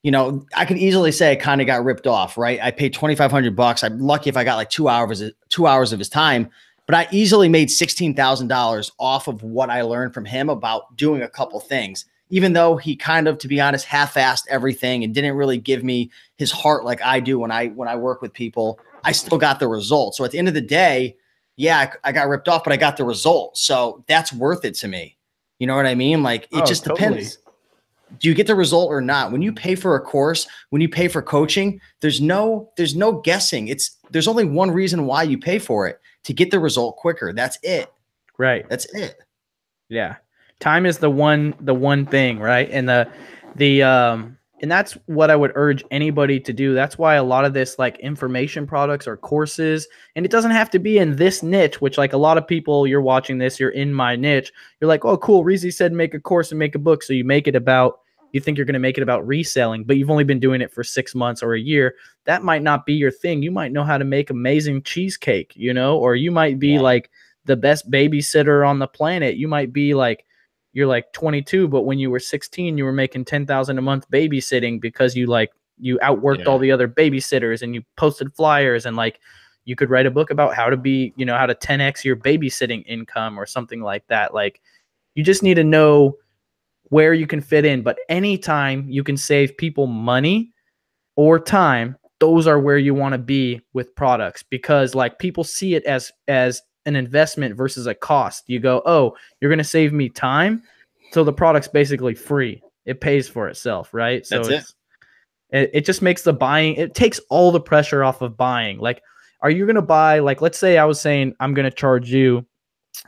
you know, I could easily say I kind of got ripped off, right? I paid $2,500. I'm lucky if I got like 2 hours of his time, but I easily made $16,000 off of what I learned from him about doing a couple things, even though he kind of, to be honest, half-assed everything and didn't really give me his heart like I do when I work with people. I still got the result. So at the end of the day, yeah, I got ripped off, but I got the result. So that's worth it to me. You know what I mean? Like, it just depends. Do you get the result or not? When you pay for a course, when you pay for coaching, there's no guessing. There's only one reason why you pay for it, to get the result quicker. That's it. Right. That's it. Yeah. Time is the one thing, right? And and that's what I would urge anybody to do. That's why a lot of this, like, information products or courses, and it doesn't have to be in this niche, which, like, a lot of people, you're watching this, you're in my niche. You're like, oh, cool. Reezy said make a course and make a book. So you think you're going to make it about reselling, but you've only been doing it for 6 months or a year. That might not be your thing. You might know how to make amazing cheesecake, you know, or you might be like the best babysitter on the planet. You might be like, you're like 22, but when you were 16, you were making 10,000 a month babysitting because you outworked all the other babysitters, and you posted flyers, and like you could write a book about how to be, you know, how to 10x your babysitting income or something like that. Like, you just need to know where you can fit in, but anytime you can save people money or time, those are where you want to be with products, because like people see it as an investment versus a cost. You go, oh, you're going to save me time. So the product's basically free. It pays for itself, right? So it just makes the buying, it takes all the pressure off of buying. Like, are you going to buy, like, let's say I was saying, I'm going to charge you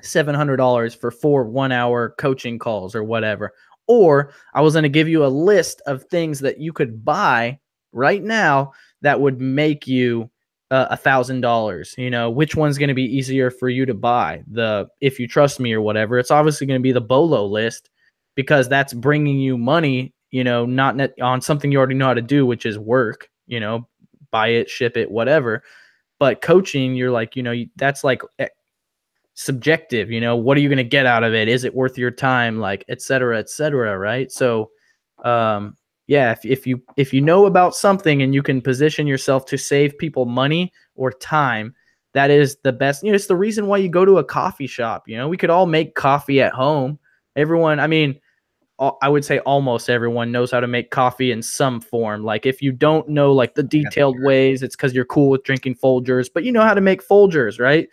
$700 for 4 1-hour coaching calls or whatever. Or I was going to give you a list of things that you could buy right now that would make you $1,000. You know, which one's going to be easier for you to buy? The If You Trust Me or whatever. It's obviously going to be the BOLO list, because that's bringing you money, you know, not on something you already know how to do, which is work, you know, buy it, ship it, whatever. But coaching, you're like, you know, that's like subjective, you know, what are you going to get out of it? Is it worth your time? Like, et cetera, right? So, yeah, if you know about something and you can position yourself to save people money or time, that is the best. You know, it's the reason why you go to a coffee shop. You know, we could all make coffee at home. Everyone, I mean, I would say almost everyone knows how to make coffee in some form. Like, if you don't know like the detailed ways, it's because you're cool with drinking Folgers, but you know how to make Folgers, right?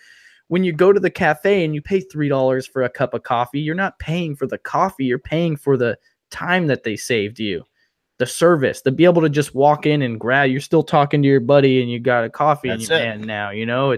When you go to the cafe and you pay $3 for a cup of coffee, you're not paying for the coffee. You're paying for the time that they saved you, the service, to be able to just walk in and grab. You're still talking to your buddy and you got a coffee in your hand now. You know,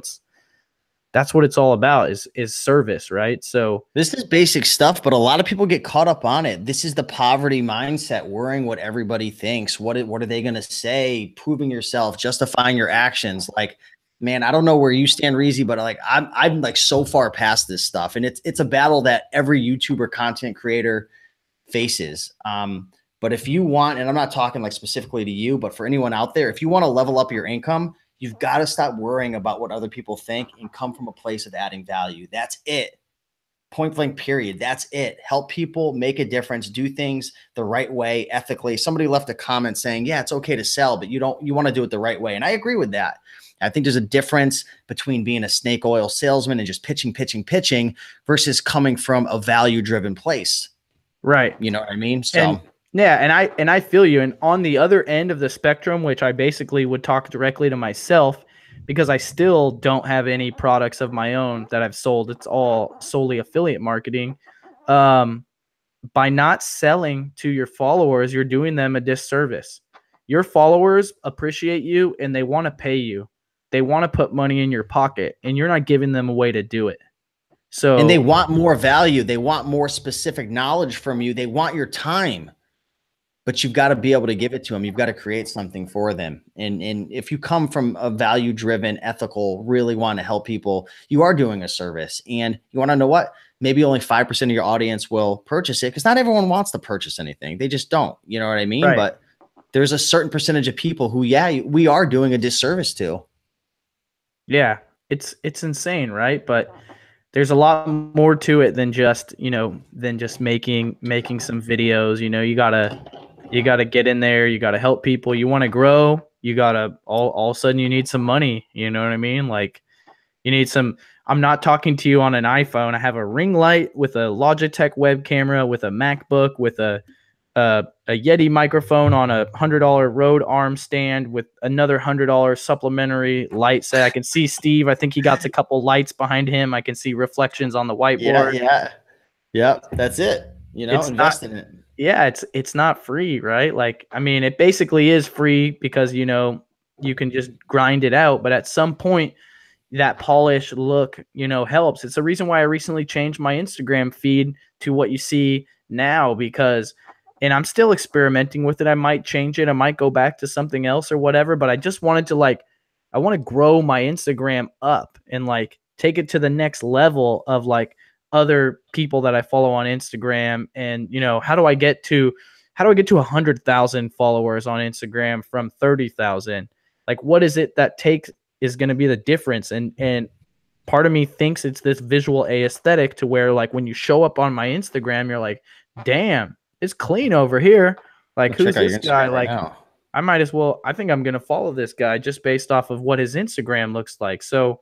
that's what it's all about, is service, right? So this is basic stuff, but a lot of people get caught up on it. This is the poverty mindset, worrying what everybody thinks. What are they going to say? Proving yourself, justifying your actions. Like, man, I don't know where you stand, Reezy, but like I'm like so far past this stuff, and it's a battle that every YouTuber content creator faces. But if you want, and I'm not talking like specifically to you, but for anyone out there, if you want to level up your income, you've got to stop worrying about what other people think and come from a place of adding value. That's it. Point blank, period. That's it. Help people, make a difference, do things the right way, ethically. Somebody left a comment saying, yeah, it's okay to sell, but you want to do it the right way. And I agree with that. I think there's a difference between being a snake oil salesman and just pitching versus coming from a value-driven place. Right. You know what I mean? And So, yeah, and I feel you. And on the other end of the spectrum, which I basically would talk directly to myself because I still don't have any products of my own that I've sold. It's all solely affiliate marketing. Um, by not selling to your followers, you're doing them a disservice. Your followers appreciate you and they want to pay you. They want to put money in your pocket, and you're not giving them a way to do it. and they So, want more value. They want more specific knowledge from you. They want your time, but you've got to be able to give it to them. You've got to create something for them. And if you come from a value driven, ethical, really want to help people, you are doing a service. And you want to know what? Maybe only 5% of your audience will purchase it because not everyone wants to purchase anything. They just don't. You know what I mean? right. But there's a certain percentage of people who, yeah, we are doing a disservice to. Yeah, it's insane, right? But there's a lot more to it than just, than just making some videos. You gotta get in there, you gotta help people. You want to grow, you gotta all of a sudden you need some money. You know what I mean? Like you need some. I'm not talking to you on an iPhone. I have a ring light with a Logitech web camera, with a MacBook, with a Yeti microphone on $100 Rode arm stand with another $100 supplementary light set. I can see Steve. I think he got a couple lights behind him. I can see reflections on the Yeah, whiteboard. yeah. Yep, that's it. It's not. Invest in it. Yeah, it's not free, right? Like, I mean, it basically is free because you can just grind it out, but at some point that polished look, helps. It's the reason why I recently changed my Instagram feed to what you see now because, and I'm still experimenting with it. I might change it. I might go back to something else or whatever, but I just wanted to I want to grow my Instagram up and take it to the next level of other people that I follow on Instagram. And, how do I get to 100,000 followers on Instagram from 30,000? Like, what is it that takes is going to be the difference? And part of me thinks it's this visual aesthetic to where when you show up on my Instagram, you're like, damn, it's clean over here. Like, who's Check out this your guy? Instagram right now. I think I'm going to follow this guy just based off of what his Instagram looks like. So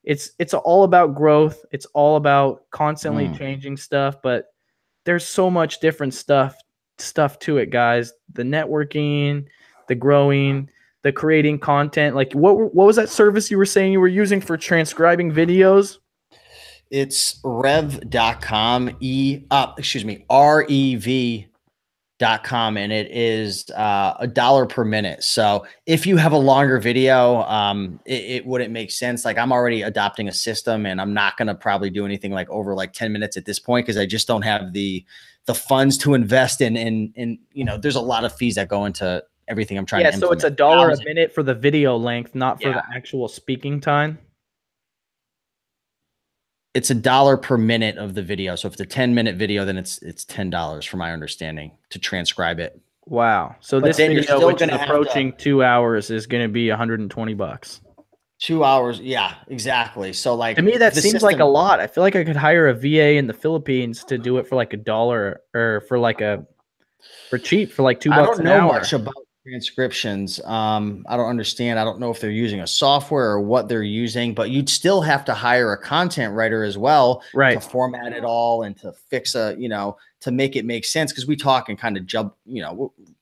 it's all about growth. It's all about constantly changing stuff, but there's so much different stuff to it, guys. The networking, the growing, the creating content. Like what was that service you were saying you were using for transcribing videos? It's rev.com, rev.com, and it is $1 per minute. So if you have a longer video, it wouldn't make sense. Like I'm already adopting a system and I'm not going to probably do anything over 10 minutes at this point because I just don't have the funds to invest in there's a lot of fees that go into everything I'm trying to implement. So it's $1 a minute for the video length, not for Yeah. the actual speaking time. It's $1 per minute of the video. So if it's a 10-minute video, then it's $10 from my understanding to transcribe it. Wow. So But this then you're video, still which is gonna have approaching 2 hours, is going to be $120. 2 hours. Yeah, exactly. So To me, that seems like a lot. I feel like I could hire a VA in the Philippines to do it for $1 or for cheap for $2 I don't an know hour. much about transcriptions. I don't understand. I don't know if they're using a software or what they're using, but you'd still have to hire a content writer as well Right. to format it all and to fix to make it make sense. Cause we talk and kind of jump,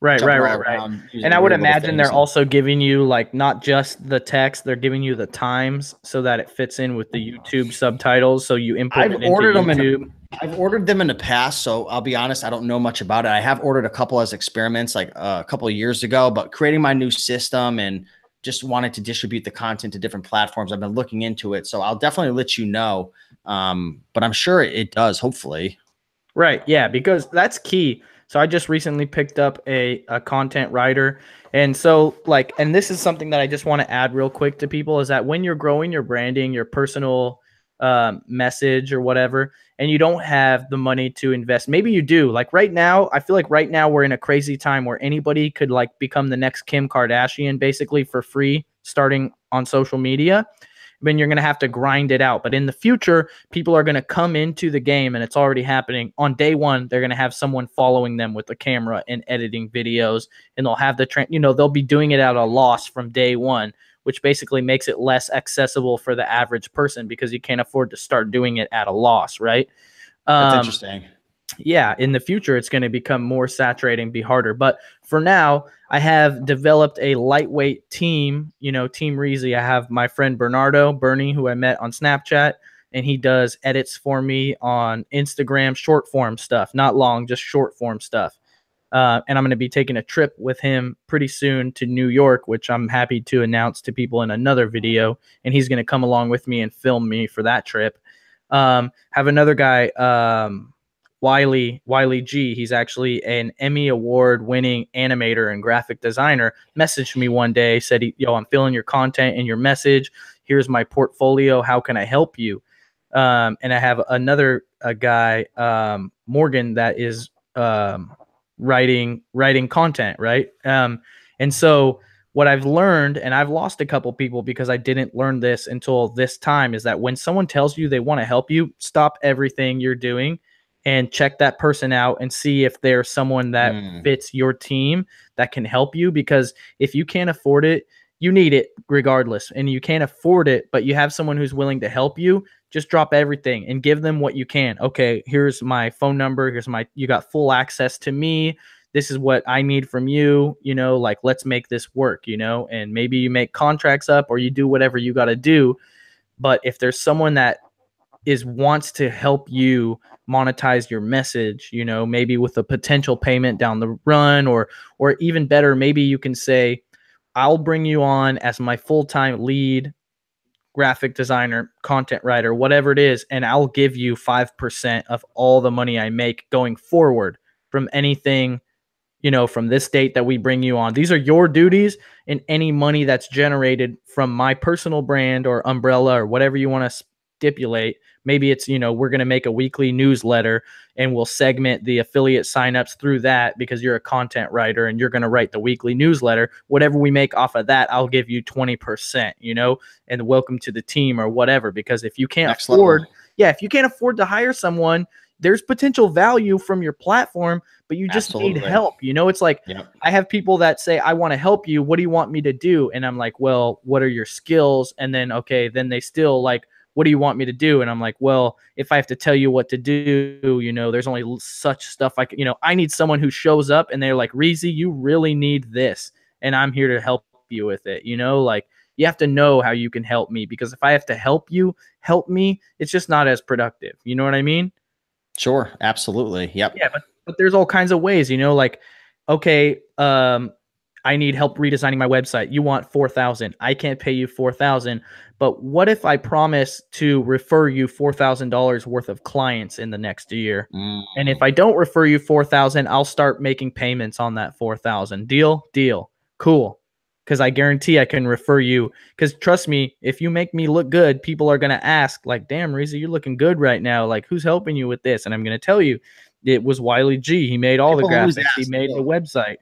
Right. around And I would weird little imagine they're things. also giving you not just the text, they're giving you the times so that it fits in with the YouTube subtitles. So you import it into YouTube. I've ordered them in the past, so I'll be honest, I don't know much about it. I have ordered a couple as experiments a couple of years ago, but creating my new system and just wanted to distribute the content to different platforms. I've been looking into it, so I'll definitely let you know. But I'm sure it does, hopefully. Right. Yeah, because that's key. So I just recently picked up a content writer. And so and this is something that I just want to add real quick to people is that when you're growing your branding, your personal message or whatever, and you don't have the money to invest, maybe you do. Right now, I feel like right now we're in a crazy time where anybody could become the next Kim Kardashian basically for free starting on social media. Then you're going to have to grind it out. But in the future, people are going to come into the game, and it's already happening. On day one, they're going to have someone following them with a camera and editing videos, and they'll have they'll be doing it at a loss from day one, which basically makes it less accessible for the average person because you can't afford to start doing it at a loss, right? That's interesting. yeah, in the future, it's going to become more saturating, be harder. But for now, I have developed a lightweight team, Team Reezy. I have my friend Bernie, who I met on Snapchat, and he does edits for me on Instagram, short form stuff, not long, just short form stuff. And I'm going to be taking a trip with him pretty soon to New York, which I'm happy to announce to people in another video. And he's going to come along with me and film me for that trip. Have another guy, Wiley G. He's actually an Emmy Award winning animator and graphic designer. Messaged me one day, said, "Yo, I'm feeling your content and your message. Here's my portfolio. How can I help you?" And I have another guy, Morgan, that is writing content, right? And so what I've learned, and I've lost a couple people because I didn't learn this until this time, is that when someone tells you they want to help you, stop everything you're doing and check that person out and see if there's someone that fits your team that can help you. Because if you can't afford it, you need it regardless, and you can't afford it, but you have someone who's willing to help you, just drop everything and give them what you can. Okay, here's my phone number. You got full access to me. This is what I need from you, like, let's make this work, and maybe you make contracts up or you do whatever you got to do. But if there's someone that wants to help you monetize your message, maybe with a potential payment down the run, or even better, maybe you can say, I'll bring you on as my full-time lead graphic designer, content writer, whatever it is, and I'll give you 5% of all the money I make going forward from anything, from this date that we bring you on. These are your duties, and any money that's generated from my personal brand or umbrella or whatever you want to stipulate. Maybe it's, we're going to make a weekly newsletter and we'll segment the affiliate signups through that because you're a content writer and you're going to write the weekly newsletter. Whatever we make off of that, I'll give you 20%, and welcome to the team or whatever. Because if you can't if you can't afford to hire someone, there's potential value from your platform, but you just need help. It's like, I have people that say, I want to help you. What do you want me to do? And I'm like, well, what are your skills? And then, okay, then they still like, what do you want me to do? And I'm like, well, if I have to tell you what to do, there's only such stuff I can, I need someone who shows up and they're like, Reezy, you really need this, and I'm here to help you with it. Like, you have to know how you can help me, because if I have to help you help me, it's just not as productive. You know what I mean? Sure. Absolutely. Yep. Yeah, but there's all kinds of ways, like, okay, I need help redesigning my website. You want 4,000. I can't pay you 4,000. But what if I promise to refer you $4,000 worth of clients in the next year? And if I don't refer you 4,000, I'll start making payments on that 4,000. Deal? Deal. Cool. Because I guarantee I can refer you. Because trust me, if you make me look good, people are going to ask, like, damn, Reezy, you're looking good right now. Like, who's helping you with this? And I'm going to tell you, it was Wiley G. He made all the graphics. He made the website.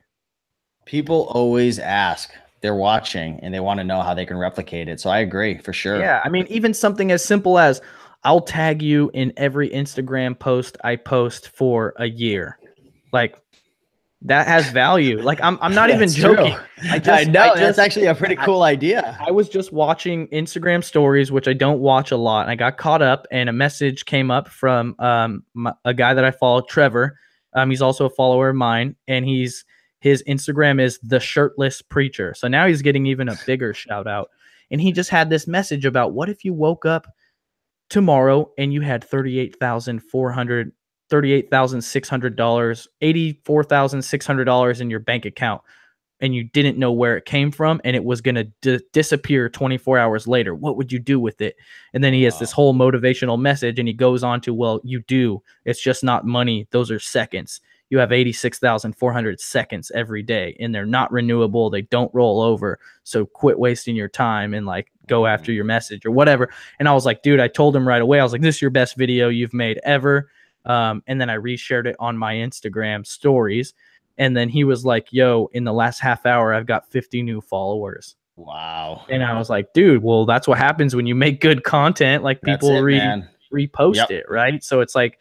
People always ask. They're watching and they want to know how they can replicate it. So I agree for sure. Yeah. I mean, even something as simple as, I'll tag you in every Instagram post I post for a year. Like, that has value. Like, I'm not even joking. I know that's actually a pretty cool idea. I was just watching Instagram stories, which I don't watch a lot, and I got caught up, and a message came up from a guy that I follow, Trevor. He's also a follower of mine, and his Instagram is The Shirtless Preacher. So now he's getting even a bigger shout out. And he just had this message about, what if you woke up tomorrow and you had $38,600, $84,600 in your bank account, and you didn't know where it came from, and it was going to disappear 24 hours later? What would you do with it? And then he has this whole motivational message, and he goes on to, well, you do. It's just not money. Those are seconds. You have 86,400 seconds every day, and they're not renewable. They don't roll over. So quit wasting your time and like go after your message or whatever. And I was like, dude, I told him right away. I was like, this is your best video you've made ever. And then I reshared it on my Instagram stories. And then he was like, yo, in the last half hour, I've got 50 new followers. Wow. And I was like, dude, well, that's what happens when you make good content. Like, people repost it, right? So it's like,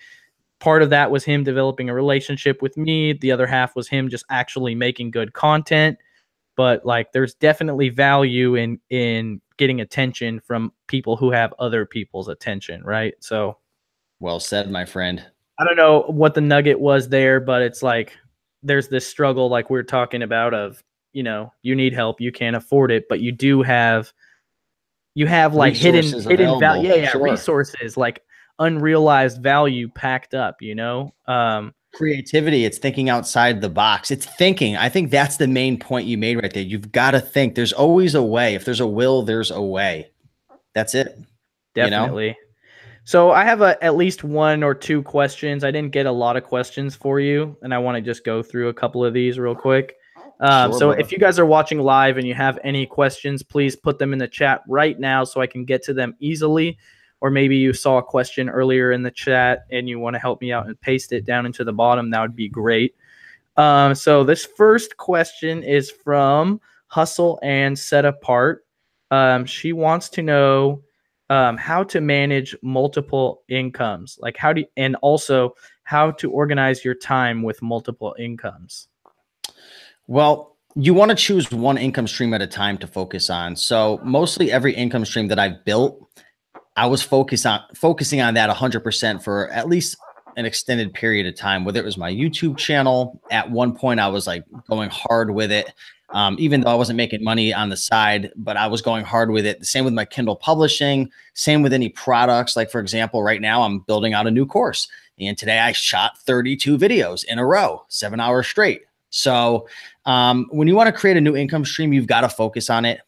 part of that was him developing a relationship with me. The other half was him just actually making good content. But like, there's definitely value in getting attention from people who have other people's attention, right? So well said, my friend. I don't know what the nugget was there, but it's like there's this struggle, like we're talking about, of you need help, you can't afford it, but you have like Resources hidden value, available. yeah, Sure. resources, like unrealized value packed up. Creativity, it's thinking outside the box. It's thinking. I think that's the main point you made right there. You've got to think. There's always a way. If there's a will, there's a way. That's it. You know? Definitely. So I have at least one or two questions. I didn't get a lot of questions for you, and I want to just go through a couple of these real quick. Sure, So brother. if you guys are watching live and you have any questions, please put them in the chat right now so I can get to them easily. Or maybe you saw a question earlier in the chat and you want to help me out and paste it down into the bottom. That would be great. So this first question is from Hustle and Set Apart. She wants to know how to manage multiple incomes, like and also how to organize your time with multiple incomes. Well, you want to choose one income stream at a time to focus on. So mostly every income stream that I've built, I was focusing on that 100% for at least an extended period of time, whether it was my YouTube channel. At one point, I was like going hard with it. Even though I wasn't making money on the side, but I was going hard with it. The same with my Kindle publishing, same with any products. Like, for example, right now I'm building out a new course. And today I shot 32 videos in a row, 7 hours straight. So when you want to create a new income stream, you've got to focus on it.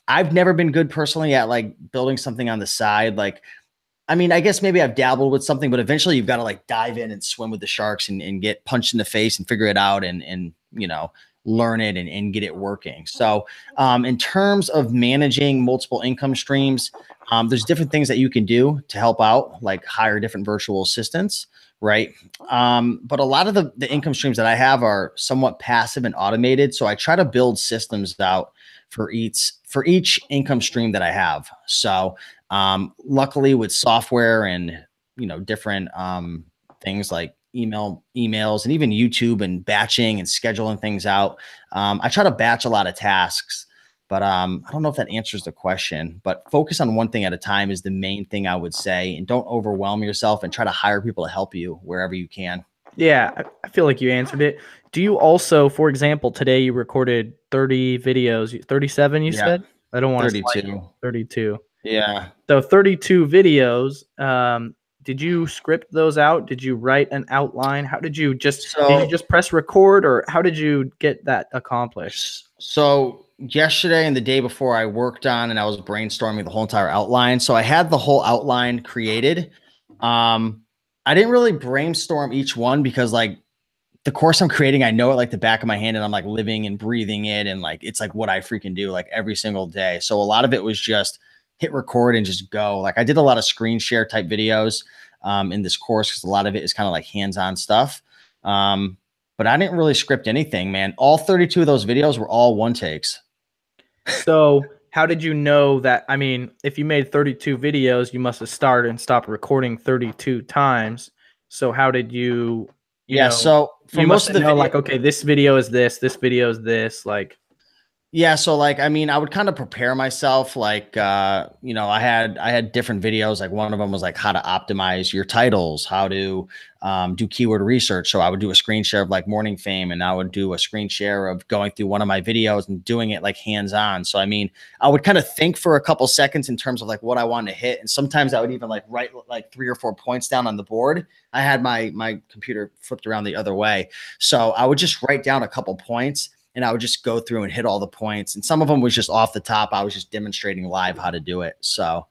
I've never been good personally at like building something on the side. Like, I mean, I guess maybe I've dabbled with something, but eventually you've got to like dive in and swim with the sharks and get punched in the face and figure it out and learn it and get it working. So in terms of managing multiple income streams, there's different things that you can do to help out, like hire different virtual assistants, right? But a lot of the income streams that I have are somewhat passive and automated. So I try to build systems out for each income stream that I have. So luckily with software and different things like emails and even YouTube and batching and scheduling things out, I try to batch a lot of tasks. But I don't know if that answers the question, but focus on one thing at a time is the main thing I would say. And don't overwhelm yourself and try to hire people to help you wherever you can. Yeah, I feel like you answered it. Do you also, for example, today you recorded 30 videos, 37 you said? I don't want to 32. 32. Yeah. So 32 videos. Did you script those out? Did you write an outline? How did you just press record, or how did you get that accomplished? So yesterday and the day before I worked on and I was brainstorming the whole entire outline. So I had the whole outline created. I didn't really brainstorm each one because like the course I'm creating, I know it like the back of my hand and I'm like living and breathing it. And like, it's like what I freaking do like every single day. So a lot of it was just hit record and just go. Like I did a lot of screen share type videos in this course because a lot of it is kind of like hands-on stuff. But I didn't really script anything, man. All 32 of those videos were all one takes. So how did you know that? I mean, if you made 32 videos, you must have started and stopped recording 32 times. So how did you, so for most of the video, like, okay, this video is this video is this, like. Yeah. So like, I mean, I would kind of prepare myself. Like, I had different videos. Like one of them was like how to optimize your titles, how to do keyword research. So I would do a screen share of like Morning Fame, and I would do a screen share of going through one of my videos and doing it like hands-on. So, I mean, I would kind of think for a couple seconds in terms of like what I wanted to hit. And sometimes I would even like write like 3 or 4 points down on the board. I had my computer flipped around the other way. So I would just write down a couple points and I would just go through and hit all the points. And some of them was just off the top. I was just demonstrating live how to do it. So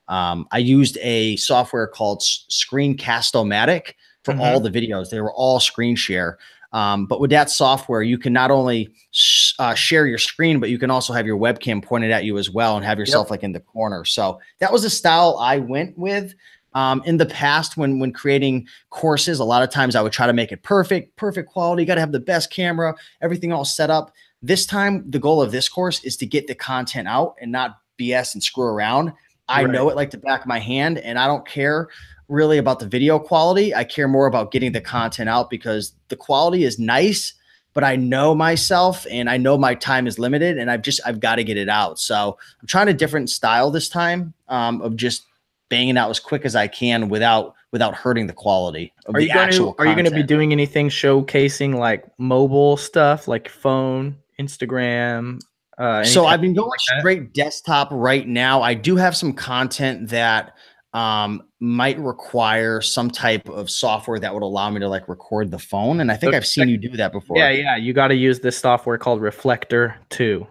I used a software called Screencast-O-Matic for all the videos. They were all screen share. But with that software, you can not only share your screen, but you can also have your webcam pointed at you as well and have yourself like in the corner. So that was the style I went with. In the past, when creating courses, a lot of times I would try to make it perfect quality. You got to have the best camera, everything all set up. This time, the goal of this course is to get the content out and not BS and screw around. I know it like the back of my hand, and I don't care really about the video quality. I care more about getting the content out because the quality is nice, but I know myself and I know my time is limited and I've got to get it out. So I'm trying a different style this time of just banging out as quick as I can without without hurting the quality of Are the you going actual to are you going to be content. doing anything showcasing like mobile stuff, like phone, Instagram, So anything I've been going like that? straight desktop right now. I do have some content that might require some type of software that would allow me to like record the phone. And I think So I've seen you do that yeah, before. yeah, you got to use this software called Reflector 2.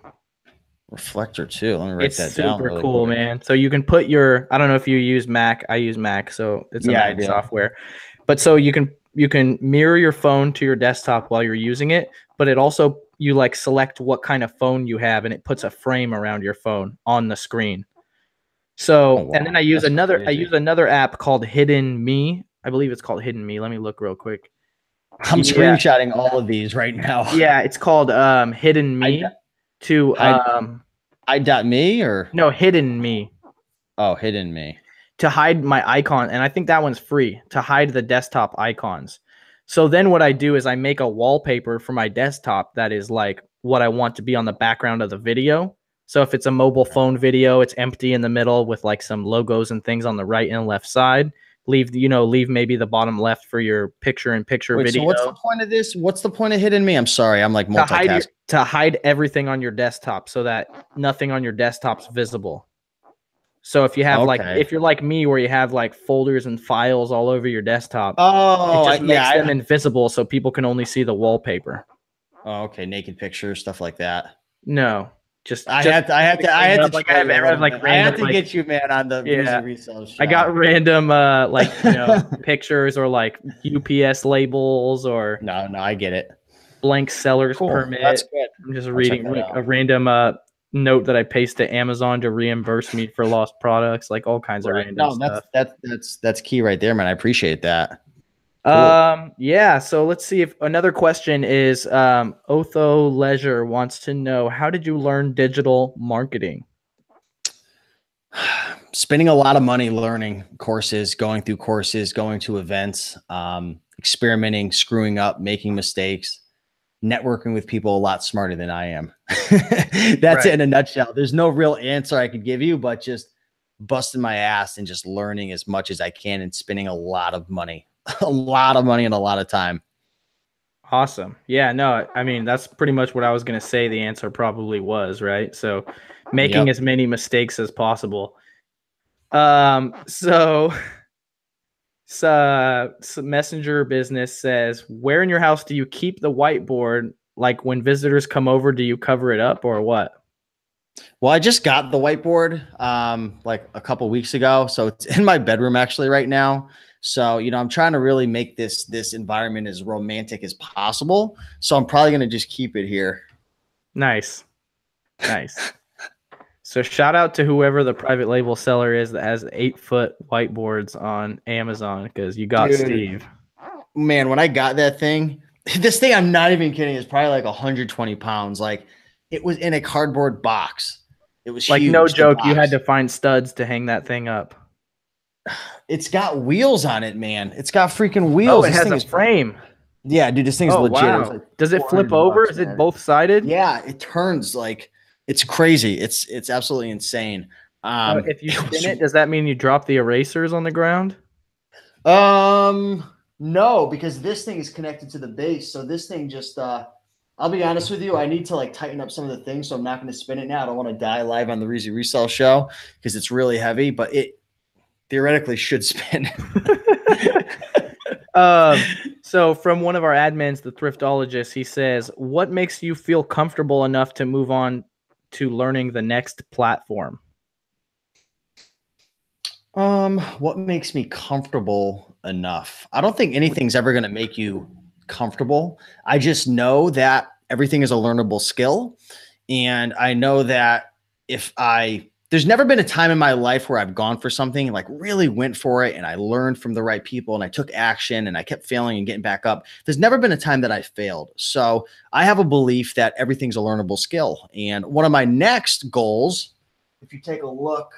Reflector too. Let me write It's that down super really cool, quick. man. So you can put your, I don't know if you use Mac. I use Mac, so it's a Yeah, I Mac do. software. But so you can mirror your phone to your desktop while you're using it, but it also you like select what kind of phone you have and it puts a frame around your phone on the screen. Oh So, and then wow, that's I crazy. use another app called Hidden Me. I believe it's called Hidden Me. Let me look real quick. I'm Yeah. screenshotting all of these right now. Yeah, it's called Hidden I Me to hide I.me or no, Hidden Me oh hidden me. to hide my icon. And I think that one's free to hide the desktop icons. So then what I do is I make a wallpaper for my desktop that is like what I want to be on the background of the video. So if it's a mobile phone video, it's empty in the middle with like some logos and things on the right and left side. Leave maybe the bottom left for your picture in picture Wait, so what's the video point of this? What's the point of hidden me? I'm sorry, I'm like multitasking. to hide everything on your desktop so that nothing on your desktop's visible. So if you have like Okay. if you're like me where you have like folders and files all over your desktop, it Oh, just yeah. makes them invisible so people can only see the wallpaper. Oh, okay. Naked pictures, stuff like that. No, just I just had to, I had to, I clean it had to up. Like troll you a I little have like bit. I had random to like get you, man, on the yeah. Reezy Resells I show. got random pictures or like UPS labels or No, no, I get it. blank seller's Cool. That's permit. good. I'm just I'll check reading that like a out. random note that I paste to Amazon to reimburse me for lost products, like all kinds of Right. random No, stuff. that's key right there, man. I appreciate that. Cool. Yeah, so let's see if another question is Otho Leisure wants to know, how did you learn digital marketing? Spending a lot of money learning courses, going through courses, going to events, experimenting, screwing up, making mistakes, networking with people a lot smarter than I am. That's it Right. in a nutshell. There's no real answer I could give you, but just busting my ass and just learning as much as I can and spending a lot of money, a lot of money and a lot of time. Awesome. Yeah, no, I mean, that's pretty much what I was going to say the answer probably was, right? So making Yep. as many mistakes as possible. So so Messenger Business says, where in your house do you keep the whiteboard? Like when visitors come over, do you cover it up or what? Well, I just got the whiteboard like a couple weeks ago, so it's in my bedroom actually right now. So, I'm trying to really make this environment as romantic as possible. So I'm probably going to just keep it here. Nice. Nice. So shout out to whoever the private label seller is that has 8-foot whiteboards on Amazon because you got Dude, Steve. man, when I got that thing, this thing, I'm not even kidding, is probably like 120 pounds. Like it was in a cardboard box. It was Like no huge, the joke, you had box. to find studs to hang that thing up. It's got wheels on it, man. It's got freaking Oh, wheels. it This has thing a is, frame. yeah, dude, this thing is Oh legit. It was wow. like Does it flip 400 over? bucks, Is it man. both sided? Yeah, it turns like it's crazy. It's absolutely insane. If you It spin was it, does that mean you drop the erasers on the ground? no, because this thing is connected to the base. So this thing just I'll be honest with you, I need to like tighten up some of the things, so I'm not going to spin it now. I don't want to die live on the Reezy Resell show because it's really heavy, but it theoretically should spin. So from one of our admins, the thriftologist, he says, what makes you feel comfortable enough to move on to learning the next platform? What makes me comfortable enough? I don't think anything's ever going to make you comfortable. I just know that everything is a learnable skill. And I know that there's never been a time in my life where I've gone for something and like really went for it and I learned from the right people and I took action and I kept failing and getting back up. There's never been a time that I failed. So I have a belief that everything's a learnable skill. And one of my next goals, if you take a look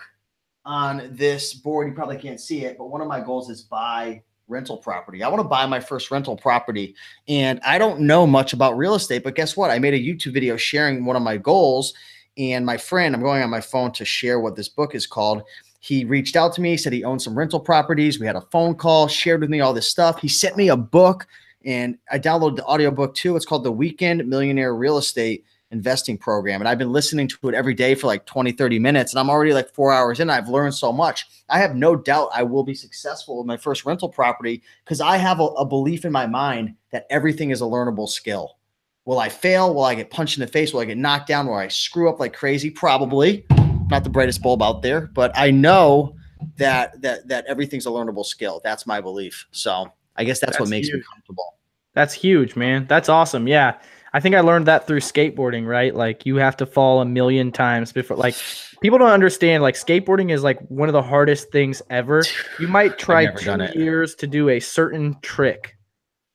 on this board, you probably can't see it, but one of my goals is buy rental property. I want to buy my first rental property. And I don't know much about real estate, but guess what? I made a YouTube video sharing one of my goals. And my friend, I'm going on my phone to share what this book is called. He reached out to me, said he owned some rental properties. We had a phone call, shared with me all this stuff. He sent me a book, and I downloaded the audiobook too. It's called The Weekend Millionaire Real Estate Investing Program. And I've been listening to it every day for like 20, 30 minutes. And I'm already like 4 hours in. I've learned so much. I have no doubt I will be successful with my first rental property because I have a belief in my mind that everything is a learnable skill. Will I fail? Will I get punched in the face? Will I get knocked down? Will I screw up like crazy? Probably. Not the brightest bulb out there, but I know that everything's a learnable skill. That's my belief. So I guess that's what makes me comfortable. That's huge, man. That's awesome. Yeah. I think I learned that through skateboarding, right? Like you have to fall a million times before, like people don't understand, like skateboarding is like one of the hardest things ever. You might try 2 years to do a certain trick.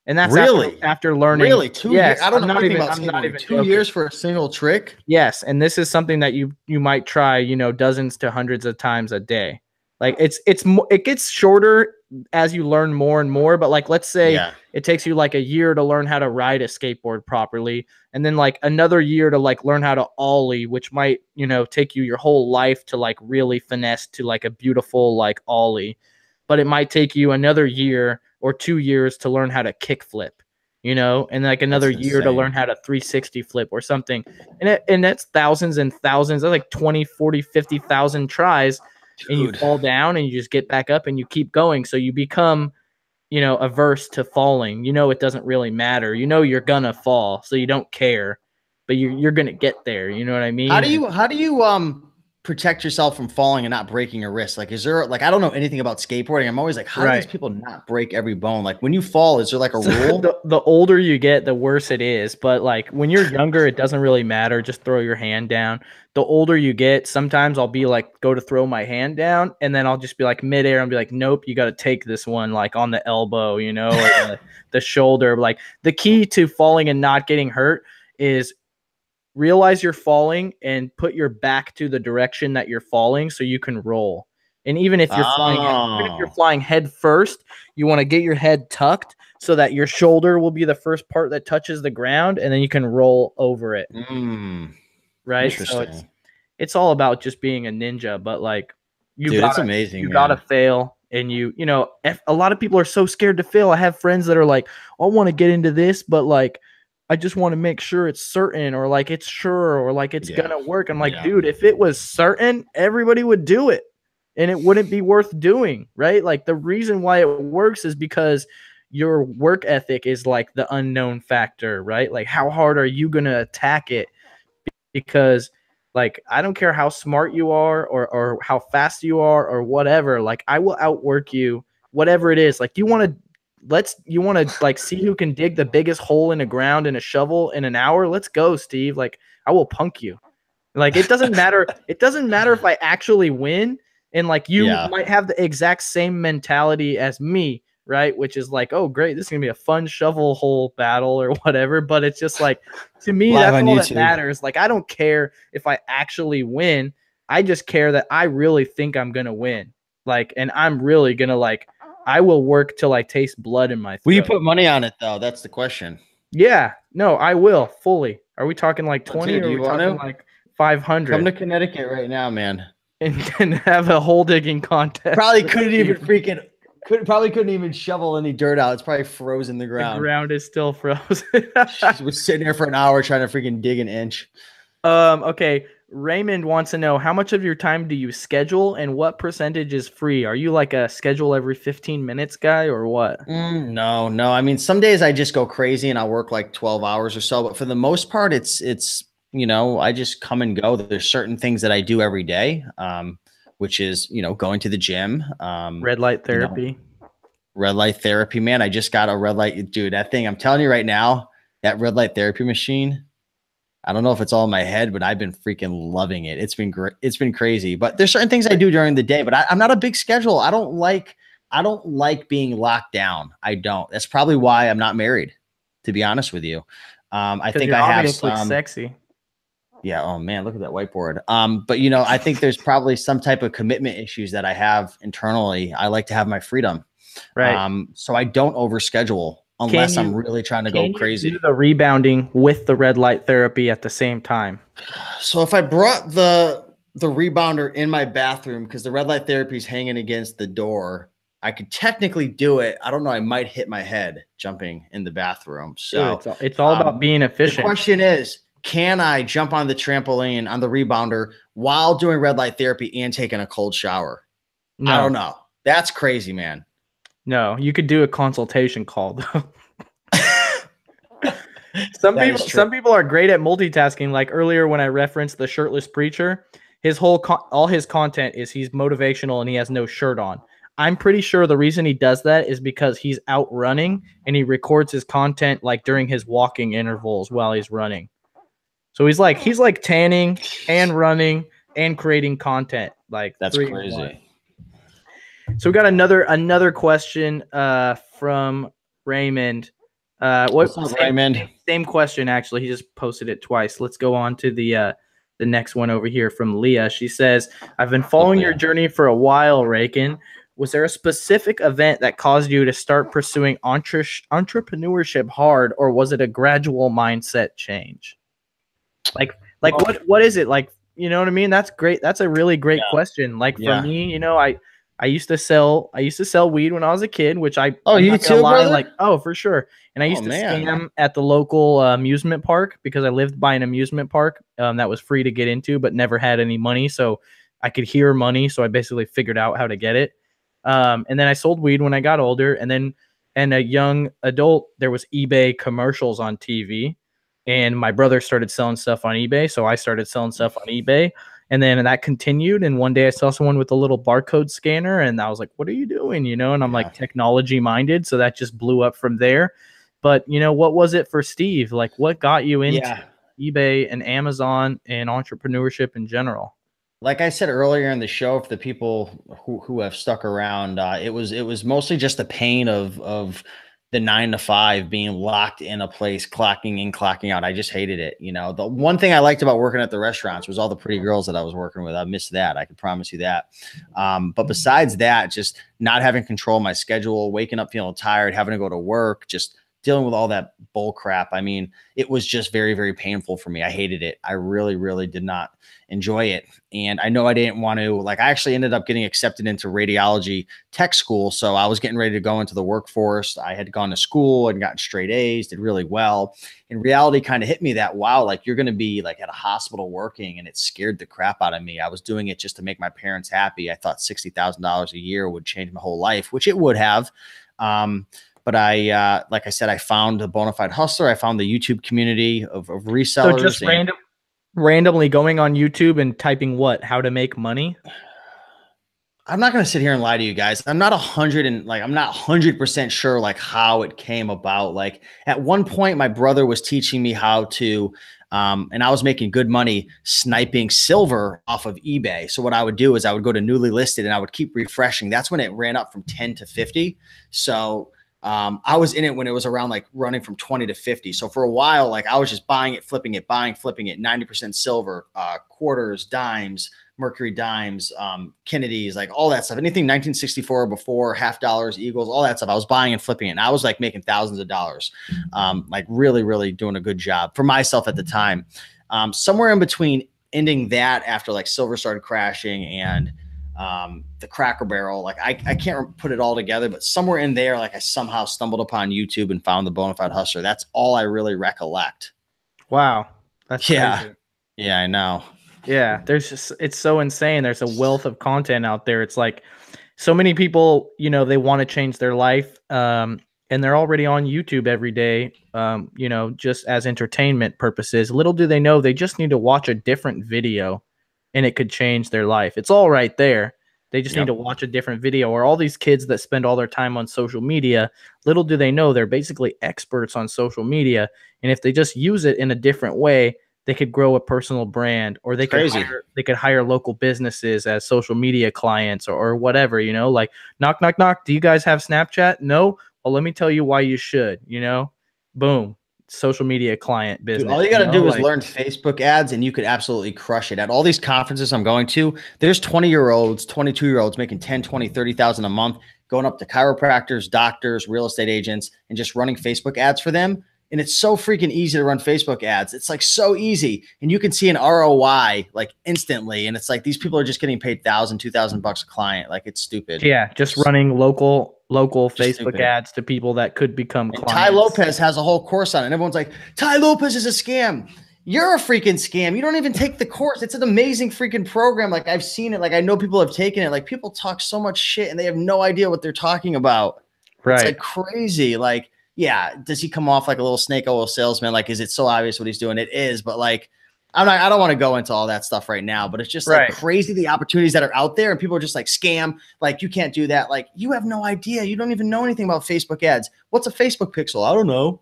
And that's really after learning. Really? 2 years? I don't know anything about skateboarding. I'm not even 2 years for a single trick? Yes. And this is something that you might try, dozens to hundreds of times a day. Like it gets shorter as you learn more and more, but like, let's say it takes you like a year to learn how to ride a skateboard properly. And then like another year to like learn how to ollie, which might, take you your whole life to like really finesse to like a beautiful like ollie, but it might take you another year or 2 years to learn how to kick flip, and like another year to learn how to 360 flip or something. And that's thousands and thousands. That's like 20, 40, 50,000 tries. Dude. And you fall down and you just get back up and you keep going. So you become, averse to falling. It doesn't really matter. You're gonna fall, so you don't care, but you're gonna get there. You know what I mean? How do you protect yourself from falling and not breaking a wrist? Like, is there like, I don't know anything about skateboarding. I'm always like, how do these people not break every bone? Like when you fall, is there like a rule? The older you get, the worse it is. But like when you're younger, it doesn't really matter. Just throw your hand down. The older you get, sometimes I'll be like, go to throw my hand down. And then I'll just be like midair and be like, nope, you got to take this one like on the elbow, or the shoulder. Like the key to falling and not getting hurt is realize you're falling and put your back to the direction that you're falling so you can roll. And even if you're flying head first, you want to get your head tucked so that your shoulder will be the first part that touches the ground, and then you can roll over it. Right? So it's all about just being a ninja, but like it's amazing. You gotta fail. And a lot of people are so scared to fail. I have friends that are like, I want to get into this, but like I just want to make sure it's certain, or like it's sure, or like it's gonna work. I'm like, dude, if it was certain, everybody would do it and it wouldn't be worth doing, right? Like the reason why it works is because your work ethic is like the unknown factor, right? Like how hard are you gonna attack it? Because like I don't care how smart you are or how fast you are or whatever, like I will outwork you, whatever it is. Like you want to like see who can dig the biggest hole in the ground in a shovel in an hour? Let's go, Steve. Like I will punk you. Like it doesn't matter. It doesn't matter if I actually win. And like you might have the exact same mentality as me, right? Which is like, oh great, this is gonna be a fun shovel hole battle or whatever. But it's just like, to me, that's all that matters. Like I don't care if I actually win. I just care that I really think I'm gonna win. Like, and I'm really gonna like, I will work till I taste blood in my throat. Will you put money on it though? That's the question. Yeah, no, I will fully. Are we talking like 20 or are we talking like 500? Come to Connecticut right now, man. And have a hole digging contest. Probably couldn't even shovel any dirt out. It's probably frozen the ground. The ground is still frozen. She was sitting there for an hour trying to freaking dig an inch. Okay. Raymond wants to know, how much of your time do you schedule and what percentage is free? Are you like a schedule every 15 minutes guy or what? No. I mean, some days I just go crazy and I'll work like 12 hours or so, but for the most part, it's I just come and go. There's certain things that I do every day, which is, going to the gym. Red light therapy. Red light therapy, man. I just got a red light. Dude, that thing, I'm telling you right now, that red light therapy machine, I don't know if it's all in my head, but I've been freaking loving it. It's been great. It's been crazy, but there's certain things I do during the day, but I'm not a big schedule. I don't like being locked down. I don't. That's probably why I'm not married, to be honest with you. I think I have some sexy. Yeah. Oh man, look at that whiteboard. But I think there's probably some type of commitment issues that I have internally. I like to have my freedom. Right. So I don't overschedule. Can unless I'm you really trying to go can you do crazy. the rebounding with the red light therapy at the same time? So if I brought the rebounder in my bathroom, because the red light therapy is hanging against the door, I could technically do it. I don't know. I might hit my head jumping in the bathroom. Dude, So it's all about being the efficient. question is, can I jump on the trampoline on the rebounder while doing red light therapy and taking a cold shower? I No, don't know. That's crazy, man. no, you could do a consultation call though. That is true. Some people are great at multitasking. Like earlier when I referenced the shirtless preacher, his whole all his content is he's motivational and he has no shirt on. I'm pretty sure the reason he does that is because he's out running and he records his content like during his walking intervals while he's running. So he's like tanning and running and creating content like That's 3 in 1. crazy. So we got another question from Raymond. What's up, Raymond? Same question actually. He just posted it twice. Let's go on to the next one over here from Leah. She says, "I've been following your journey for a while, Raiken. Was there a specific event that caused you to start pursuing entrepreneurship hard, or was it a gradual mindset change? Like what is it like? You know what I mean? That's great. That's a really great question. Like for me, you know, I used to sell weed when I was a kid, which I'm you not gonna too, lie, brother? like, oh, for sure. And I used to scam at the local amusement park because I lived by an amusement park that was free to get into, but never had any money. So I could hear money. So I basically figured out how to get it. And then I sold weed when I got older. And then, and a young adult, there was eBay commercials on TV. And my brother started selling stuff on eBay. So I started selling stuff on eBay. And then that continued. And one day I saw someone with a little barcode scanner and I was like, what are you doing? You know, and I'm like technology minded. So that just blew up from there. But, you know, what was it for Steve? Like, what got you into eBay and Amazon and entrepreneurship in general? Like I said earlier in the show, for the people who have stuck around, it was mostly just the pain of the 9 to 5 being locked in a place, clocking in, clocking out. I just hated it. You know, the one thing I liked about working at the restaurants was all the pretty girls that I was working with. I missed that. I can promise you that. But besides that, just not having control of my schedule, waking up feeling tired, having to go to work, just dealing with all that bull crap. I mean, it was just very, very painful for me. I hated it. I really, really did not enjoy it. And I know I didn't want to, like, I actually ended up getting accepted into radiology tech school. So I was getting ready to go into the workforce. I had gone to school and gotten straight A's, did really well. And reality kind of hit me that, wow, like you're going to be like at a hospital working, and it scared the crap out of me. I was doing it just to make my parents happy. I thought $60,000 a year would change my whole life, which it would have. But I, like I said, I found a bona fide hustler. I found the YouTube community of resellers. So just randomly going on YouTube and typing what? How to make money? I'm not going to sit here and lie to you guys. I'm not 100% sure like how it came about. Like at one point, my brother was teaching me how to, and I was making good money sniping silver off of eBay. So what I would do is I would go to newly listed and I would keep refreshing. That's when it ran up from 10 to 50. So I was in it when it was around like running from 20 to 50. So for a while, like I was just buying it, flipping it, buying, flipping it, 90% silver, quarters, dimes, Mercury dimes, Kennedys, like all that stuff, anything 1964 before, half dollars, Eagles, all that stuff. I was buying and flipping it. And I was like making thousands of dollars, like really, really doing a good job for myself at the time. Somewhere in between ending that after like silver started crashing and the Cracker Barrel, like I can't put it all together, but somewhere in there, like I somehow stumbled upon YouTube and found the Bonafide Hustler. That's all I really recollect. Wow. That's crazy. Yeah, I know. Yeah, there's just, it's so insane. There's a wealth of content out there. It's like so many people, you know, they want to change their life. And they're already on YouTube every day, you know, just as entertainment purposes. Little do they know they just need to watch a different video and it could change their life. It's all right there. They just need to watch a different video. Or all these kids that spend all their time on social media, little do they know they're basically experts on social media. And if they just use it in a different way, they could grow a personal brand, or they could hire local businesses as social media clients or whatever, you know, like knock, knock, knock. Do you guys have Snapchat? No. Well, let me tell you why you should, you know, boom. Social media client business. Dude, all you got to do is learn Facebook ads and you could absolutely crush it. At all these conferences I'm going to, there's 20-year-olds, 22-year-olds making 10, 20, 30,000 a month going up to chiropractors, doctors, real estate agents, and just running Facebook ads for them. And it's so freaking easy to run Facebook ads. It's like so easy. And you can see an ROI like instantly. And it's like these people are just getting paid $1,000, $2,000 a client. Like it's stupid. Yeah, just running local Facebook stupid. ads to people that could become and clients. Tai Lopez has a whole course on it. And everyone's like, Tai Lopez is a scam. You're a freaking scam. You don't even take the course. It's an amazing freaking program. Like I've seen it. Like I know people have taken it. Like people talk so much shit and they have no idea what they're talking about. Right. It's like crazy. Like, yeah, does he come off like a little snake oil salesman? Like, is it so obvious what he's doing? It is, but like, I don't want to go into all that stuff right now, but it's just like crazy the opportunities that are out there, and people are just like scam. Like, you can't do that. Like, you have no idea. You don't even know anything about Facebook ads. What's a Facebook pixel? I don't know.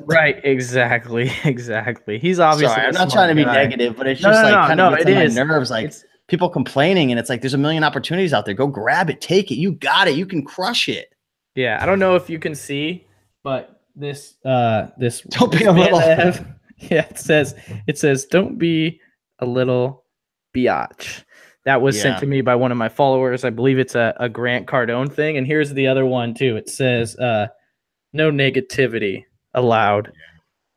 Right, exactly. He's obviously. Sorry, I'm not trying to be negative, but it's just kind of gets on my nerves. Like people complaining, and it's like there's a million opportunities out there. Go grab it, take it. You got it. You can crush it. Yeah, I don't know if you can see, but this don't be a little. Yeah, it says don't be a little biatch. That was sent to me by one of my followers. I believe it's a Grant Cardone thing. And here's the other one too. It says no negativity allowed.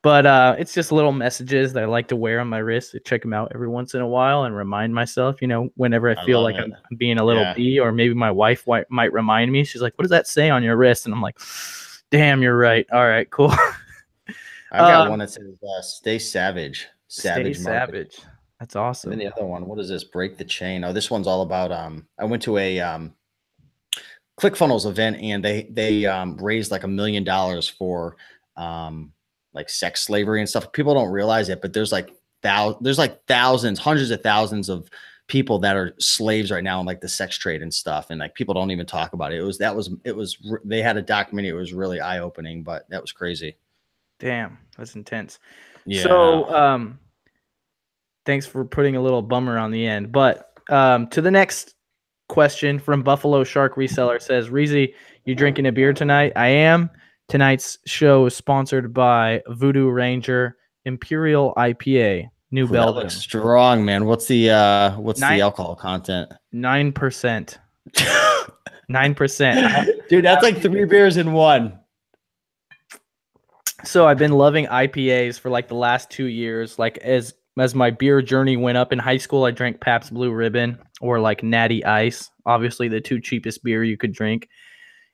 But it's just little messages that I like to wear on my wrist to check them out every once in a while and remind myself, whenever I feel like I'm being a little B, or maybe my wife might remind me. She's like, what does that say on your wrist? And I'm like, damn, you're right. All right, cool. I've got one that says stay savage. Stay savage. That's awesome. And then the other one, what is this? Break the chain. Oh, this one's all about I went to a ClickFunnels event, and they raised like $1 million for like sex slavery and stuff. People don't realize it, but there's like thousands, hundreds of thousands of people that are slaves right now in like the sex trade and stuff, and like people don't even talk about it. They had a documentary. It was really eye-opening, but that was crazy. Damn, that's intense. Yeah. So thanks for putting a little bummer on the end. But to the next question from Buffalo Shark Reseller says, Reezy, you drinking a beer tonight? I am. Tonight's show is sponsored by Voodoo Ranger Imperial IPA, New Belgium. That looks strong, man. What's the alcohol content? 9%. 9%. Dude, that's like 3 beers in one. So I've been loving IPAs for like the last 2 years. Like as my beer journey went up in high school, I drank Pabst Blue Ribbon or like Natty Ice, obviously the 2 cheapest beer you could drink.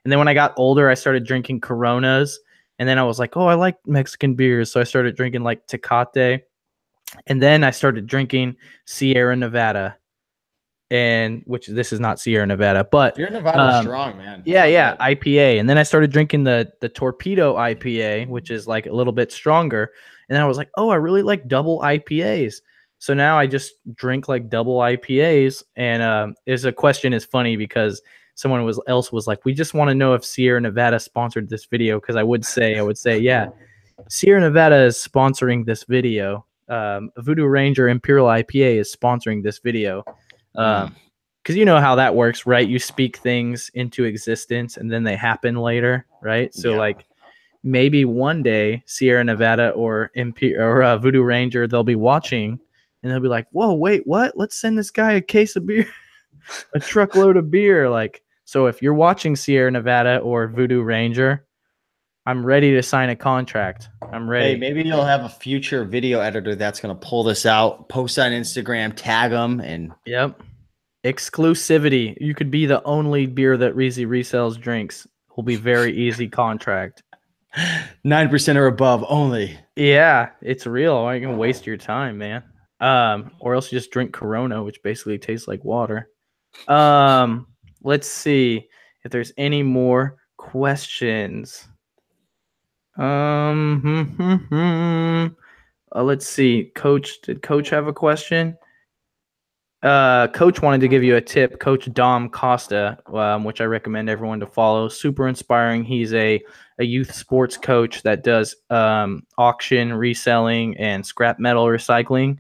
And then when I got older, I started drinking Coronas. And then I was like, oh, I like Mexican beers. So I started drinking like Tecate. And then I started drinking Sierra Nevada. And which this is not Sierra Nevada, but Sierra Nevada is strong, man. Yeah, IPA. And then I started drinking the Torpedo IPA, which is like a little bit stronger. And then I was like, oh, I really like double IPAs. So now I just drink like double IPAs. And there's a question is funny because someone else was like, we just want to know if Sierra Nevada sponsored this video, because I would say, yeah, Sierra Nevada is sponsoring this video. Voodoo Ranger Imperial IPA is sponsoring this video. Because you know how that works, right? You speak things into existence and then they happen later, right? So like maybe one day Sierra Nevada or Voodoo Ranger, they'll be watching and they'll be like, whoa, wait, what? Let's send this guy a case of beer, a truckload of beer. Like, so if you're watching Sierra Nevada or Voodoo Ranger, I'm ready to sign a contract. I'm ready. Hey, maybe you'll have a future video editor that's going to pull this out, post on Instagram, tag them, and yep. Exclusivity. You could be the only beer that Reezy Resells drinks. Will be very easy contract. 9% or above only. Yeah, it's real. Why are you gonna waste your time, man? Or else you just drink Corona, which basically tastes like water. Let's see if there's any more questions. Let's see. Coach, did Coach have a question? Coach wanted to give you a tip. Coach Dom Costa, which I recommend everyone to follow. Super inspiring. He's a youth sports coach that does auction, reselling, and scrap metal recycling.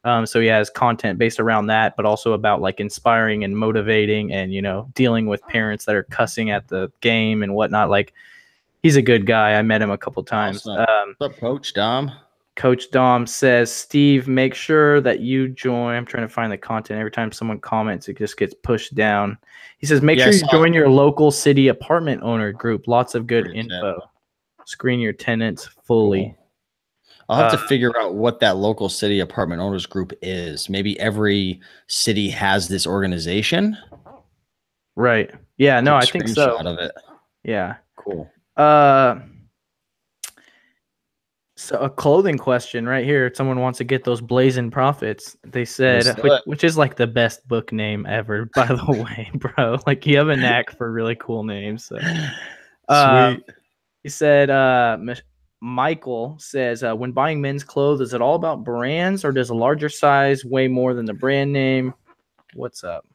So he has content based around that, but also about like inspiring and motivating and, dealing with parents that are cussing at the game and whatnot. Like, he's a good guy. I met him a couple times. Awesome. What's up, Coach Dom? Coach Dom says, Steve, make sure that you join. I'm trying to find the content. Every time someone comments, it just gets pushed down. He says, make sure you join your local city apartment owner group. Lots of good info. Screen your tenants fully. Cool. I'll have to figure out what that local city apartment owners group is. Maybe every city has this organization. Right. Yeah, no, I think so. Of it. Yeah. Cool. So a clothing question right here. Someone wants to get those blazing profits. They said, which is like the best book name ever, by the way, bro. Like you have a knack for really cool names. So. Sweet. He said, Michael says, when buying men's clothes, is it all about brands or does a larger size weigh more than the brand name? What's up?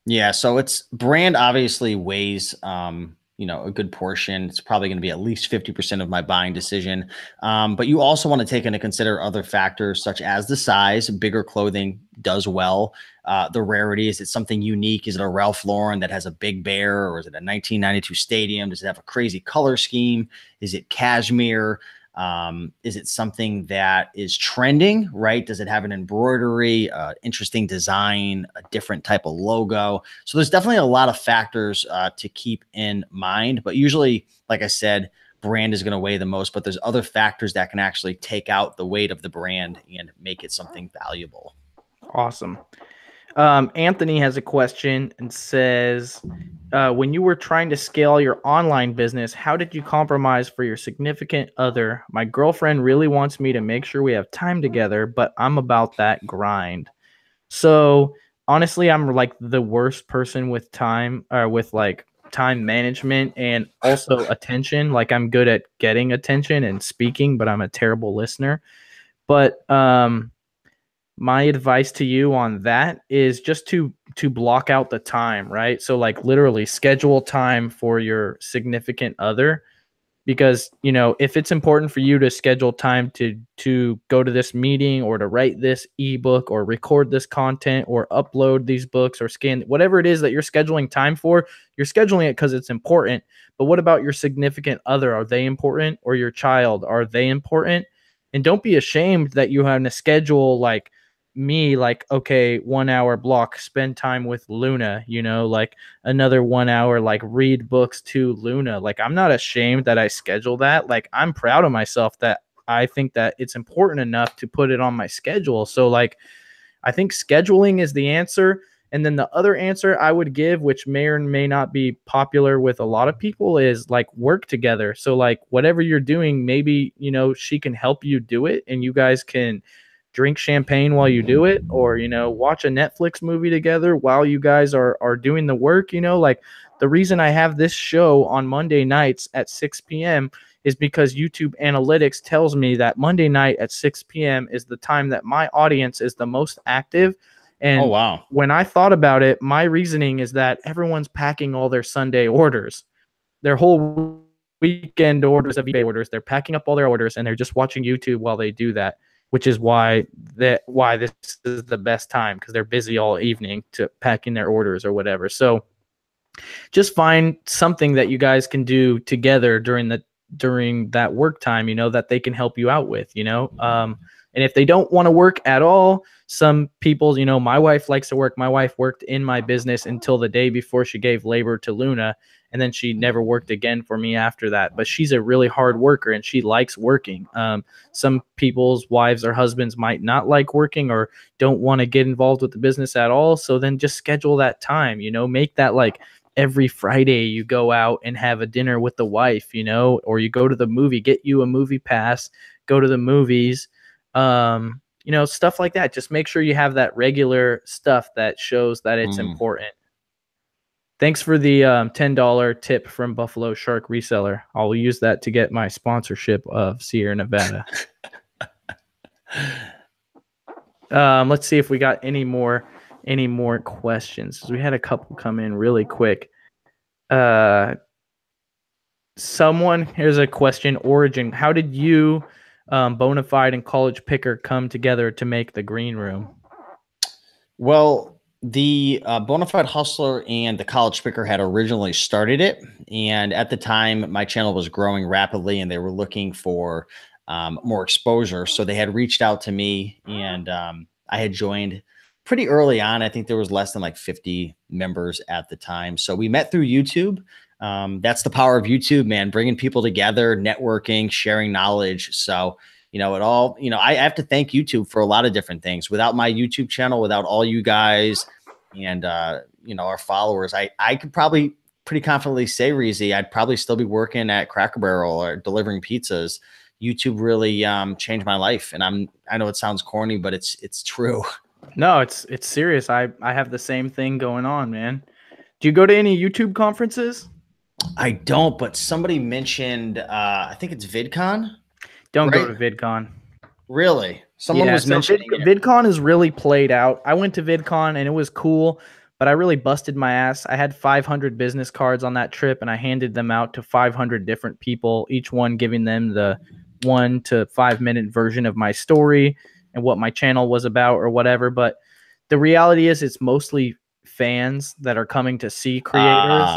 Yeah, so it's brand obviously weighs a good portion. It's probably going to be at least 50% of my buying decision. But you also want to take into consider other factors such as the size. Bigger clothing does well. The rarity, is it something unique? Is it a Ralph Lauren that has a big bear, or is it a 1992 stadium? Does it have a crazy color scheme? Is it cashmere? Is it something that is trending, right? Does it have an embroidery, interesting design, a different type of logo? So there's definitely a lot of factors to keep in mind, but usually, like I said, brand is going to weigh the most, but there's other factors that can actually take out the weight of the brand and make it something valuable. Awesome. Anthony has a question and says, when you were trying to scale your online business, how did you compromise for your significant other? My girlfriend really wants me to make sure we have time together, but I'm about that grind. So honestly, I'm like the worst person with time, or with like time management and also attention. Like I'm good at getting attention and speaking, but I'm a terrible listener. But my advice to you on that is just to block out the time, right? So like literally schedule time for your significant other, because if it's important for you to schedule time to go to this meeting or to write this ebook or record this content or upload these books or scan whatever it is that you're scheduling time for, you're scheduling it because it's important. But what about your significant other? Are they important? Or your child, are they important? And don't be ashamed that you have to schedule like me, like, okay, 1 hour block, spend time with Luna, like another 1 hour, like read books to Luna. Like, I'm not ashamed that I schedule that. Like, I'm proud of myself that I think that it's important enough to put it on my schedule. So like, I think scheduling is the answer. And then the other answer I would give, which may or may not be popular with a lot of people, is like work together. So like whatever you're doing, maybe, she can help you do it and you guys can drink champagne while you do it, or watch a Netflix movie together while you guys are doing the work. Like the reason I have this show on Monday nights at 6 p.m. is because YouTube analytics tells me that Monday night at 6 p.m. is the time that my audience is the most active. And when I thought about it, my reasoning is that everyone's packing all their Sunday orders, their whole weekend orders of eBay orders. They're packing up all their orders and they're just watching YouTube while they do that, which is why this is the best time, because they're busy all evening to packing their orders or whatever. So just find something that you guys can do together during that work time, that they can help you out with, and if they don't want to work at all, some people, my wife likes to work. My wife worked in my business until the day before she gave labor to Luna. And then she never worked again for me after that. But she's a really hard worker and she likes working. Some people's wives or husbands might not like working or don't want to get involved with the business at all. So then just schedule that time, make that like every Friday you go out and have a dinner with the wife, or you go to the movie, get you a movie pass, go to the movies, stuff like that. Just make sure you have that regular stuff that shows that it's important. Thanks for the $10 tip from Buffalo Shark Reseller. I'll use that to get my sponsorship of Sierra Nevada. Let's see if we got any more questions. We had a couple come in really quick. Here's a question. Origin. How did you, Bonafide and College Picker, come together to make the green room? Well, the Bonafide Hustler and the College Picker had originally started it. And at the time, my channel was growing rapidly and they were looking for more exposure. So they had reached out to me, and I had joined pretty early on. I think there was less than like 50 members at the time. So we met through YouTube. That's the power of YouTube, man, bringing people together, networking, sharing knowledge. So, it all, I have to thank YouTube for a lot of different things. Without my YouTube channel, without all you guys and, our followers, I could probably pretty confidently say, Reezy, I'd probably still be working at Cracker Barrel or delivering pizzas. YouTube really changed my life. And I know it sounds corny, but it's true. No, it's serious. I have the same thing going on, man. Do you go to any YouTube conferences? I don't, but somebody mentioned, I think it's VidCon. Don't go to VidCon. Really? Someone was mentioning VidCon is really played out. I went to VidCon and it was cool, but I really busted my ass. I had 500 business cards on that trip, and I handed them out to 500 different people, each one giving them the 1 to 5 minute version of my story and what my channel was about or whatever. But the reality is it's mostly fans that are coming to see creators.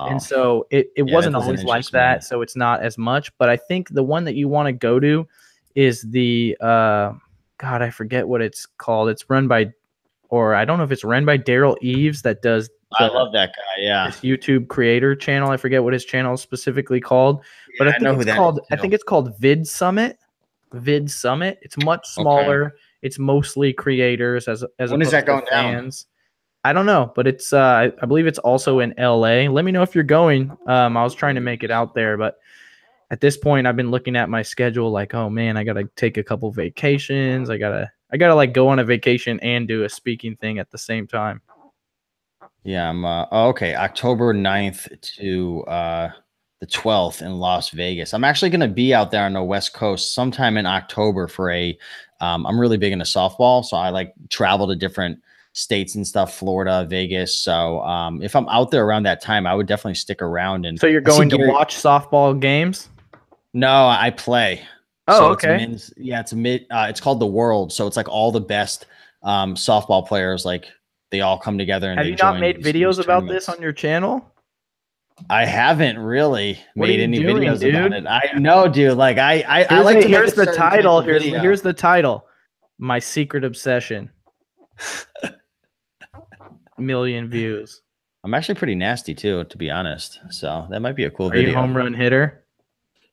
And so it wasn't always like that. So it's not as much, but I think the one that you want to go to is the, God, I forget what it's called. It's run by, or I don't know if it's run by Daryl Eves that does. I love that guy. Yeah. This YouTube creator channel. I forget what his channel is specifically called, but I think it's called, I think it's called Vid Summit. It's much smaller. Okay. It's mostly creators as when is that going fans. Down? I don't know, but it's I believe it's also in LA. Let me know if you're going. I was trying to make it out there, but at this point I've been looking at my schedule like, oh man, I gotta take a couple vacations. I gotta like go on a vacation and do a speaking thing at the same time. Yeah, I'm okay. October 9th to the 12th in Las Vegas. I'm actually going to be out there on the West Coast sometime in October for I'm really big into softball. So I like travel to different states and stuff, Florida, Vegas. So if I'm out there around that time, I would definitely stick around. And so you're going to watch softball games? No, I play. Oh, so okay. It's called The World. So it's like all the best softball players, like they all come together. And have you not made videos about this on your channel? I haven't really made any videos about it. I know, dude. Like I like to. Here's the title. Here's the title. My secret obsession. Million views. I'm actually pretty nasty too, to be honest. So that might be a cool video. Are you a home run hitter?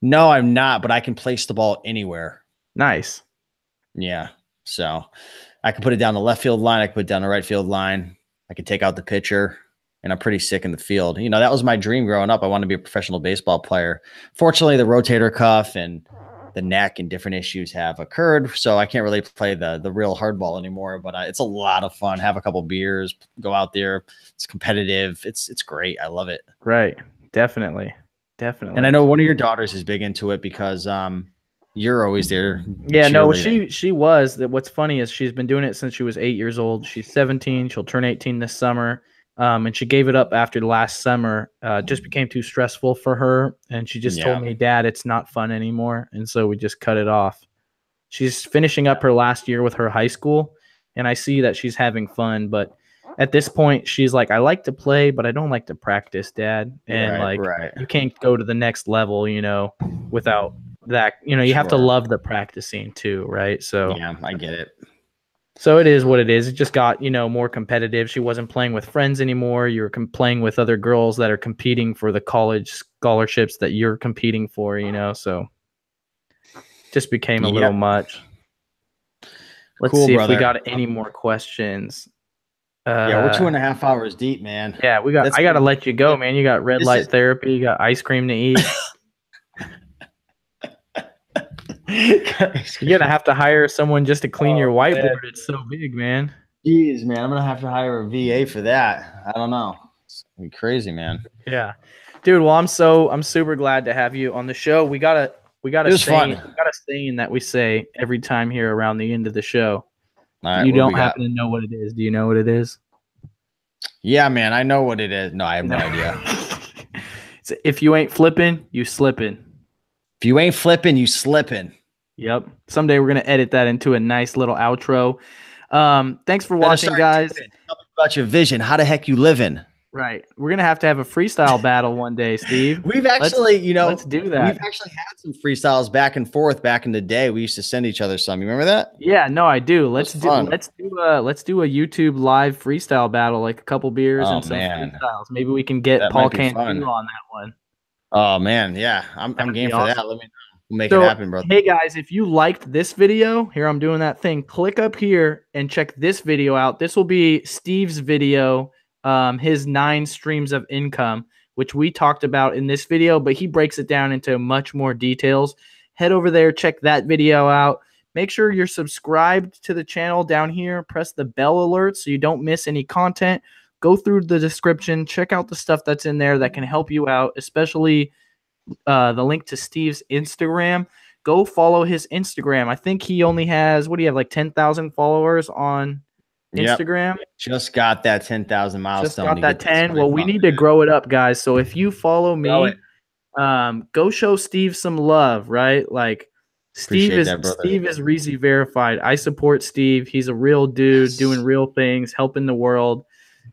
No, I'm not, but I can place the ball anywhere. Nice. Yeah. So I can put it down the left field line. I can put it down the right field line. I can take out the pitcher. And I'm pretty sick in the field. That was my dream growing up. I wanted to be a professional baseball player. Fortunately, the rotator cuff and the neck and different issues have occurred. So I can't really play the real hardball anymore, but it's a lot of fun. Have a couple beers, go out there. It's competitive. It's great. I love it. Right. Definitely. And I know one of your daughters is big into it because you're always there. Yeah, no, she was. What's funny is she's been doing it since she was 8 years old. She's 17. She'll turn 18 this summer. And she gave it up after last summer. Just became too stressful for her. And she just told me, Dad, it's not fun anymore. And so we just cut it off. She's finishing up her last year with her high school. And I see that she's having fun. But at this point, she's like, I like to play, but I don't like to practice, Dad. And you can't go to the next level, without that. You have to love the practicing too, right? So yeah, I get it. So it is what it is. It just got, more competitive. She wasn't playing with friends anymore. You're playing with other girls that are competing for the college scholarships that you're competing for, so just became a little much. Let's see if we got any more questions. Yeah, we're 2.5 hours deep, man. Yeah, I got to let you go, man. You got red light therapy. You got ice cream to eat. You're gonna have to hire someone just to clean your whiteboard. Man. It's so big, man. Jeez, man, I'm gonna have to hire a VA for that. I don't know. It's gonna be crazy, man. Yeah, dude. Well, I'm super glad to have you on the show. We got a saying that we say every time here around the end of the show. All right, you don't happen to know what it is? Do you know what it is? Yeah, man, I know what it is. No, I have no idea. If you ain't flipping, you slipping. If you ain't flipping, you slipping. Yep. Someday we're going to edit that into a nice little outro. Thanks for watching, guys. Tell me about your vision. How the heck you living? Right. We're gonna have to have a freestyle battle one day, Steve. We've actually, Let's do that. we've actually had some freestyles back and forth back in the day. We used to send each other some. You remember that? Yeah, no, I do. That was fun. Let's do a YouTube live freestyle battle, like a couple beers Oh and some man, freestyles. Maybe we can get that Paul might be Cantu fun. on that one. Oh man, yeah, I'm That'd game be for awesome. that. Let me know. We'll make it So, happen, brother. hey guys, if you liked this video, here I'm doing that thing. Click up here and check this video out. This will be Steve's video, his 9 streams of income, which we talked about in this video, but he breaks it down into much more details. Head over there, check that video out. Make sure you're subscribed to the channel down here. Press the bell alert so you don't miss any content. Go through the description, check out the stuff that's in there that can help you out, especially the link to Steve's Instagram. Go follow his Instagram. I think he only has, what do you have, like 10,000 followers on Instagram? Yep. Just got that 10,000 milestone. Just got that 10. Well, we need to grow it up, guys. So if you follow me, go show Steve some love, right? Like Steve is Reezy verified. I support Steve. He's a real dude doing real things, helping the world.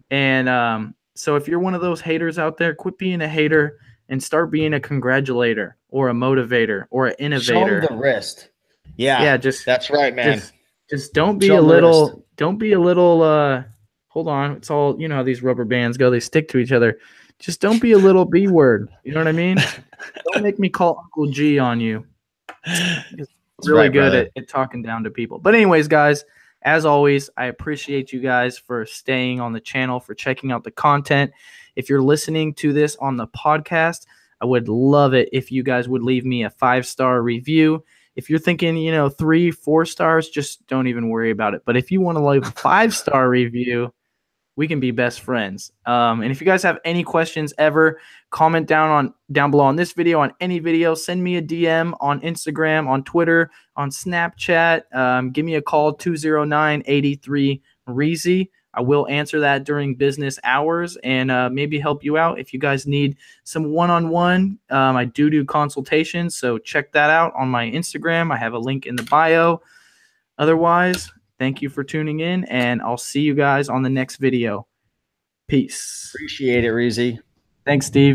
And so if you're one of those haters out there, quit being a hater and start being a congratulator or a motivator or an innovator. Show him the wrist. Yeah, just that's right, man. Just don't be a little, hold on. It's all, you know how these rubber bands go, they stick to each other. Just don't be a little B word. You know what I mean? Don't make me call Uncle G on you. He's really good at talking down to people. But anyways, guys, as always, I appreciate you guys for staying on the channel, for checking out the content. If you're listening to this on the podcast, I would love it if you guys would leave me a 5-star review. If you're thinking, 3, 4 stars, just don't even worry about it. But if you want to leave a 5-star review, we can be best friends. And if you guys have any questions ever, comment down below on this video, on any video. Send me a DM on Instagram, on Twitter, on Snapchat. Give me a call, 209-83-REEZY. I will answer that during business hours and maybe help you out if you guys need some one-on-one. I do consultations, so check that out on my Instagram. I have a link in the bio. Otherwise, thank you for tuning in, and I'll see you guys on the next video. Peace. Appreciate it, Reezy. Thanks, Steve.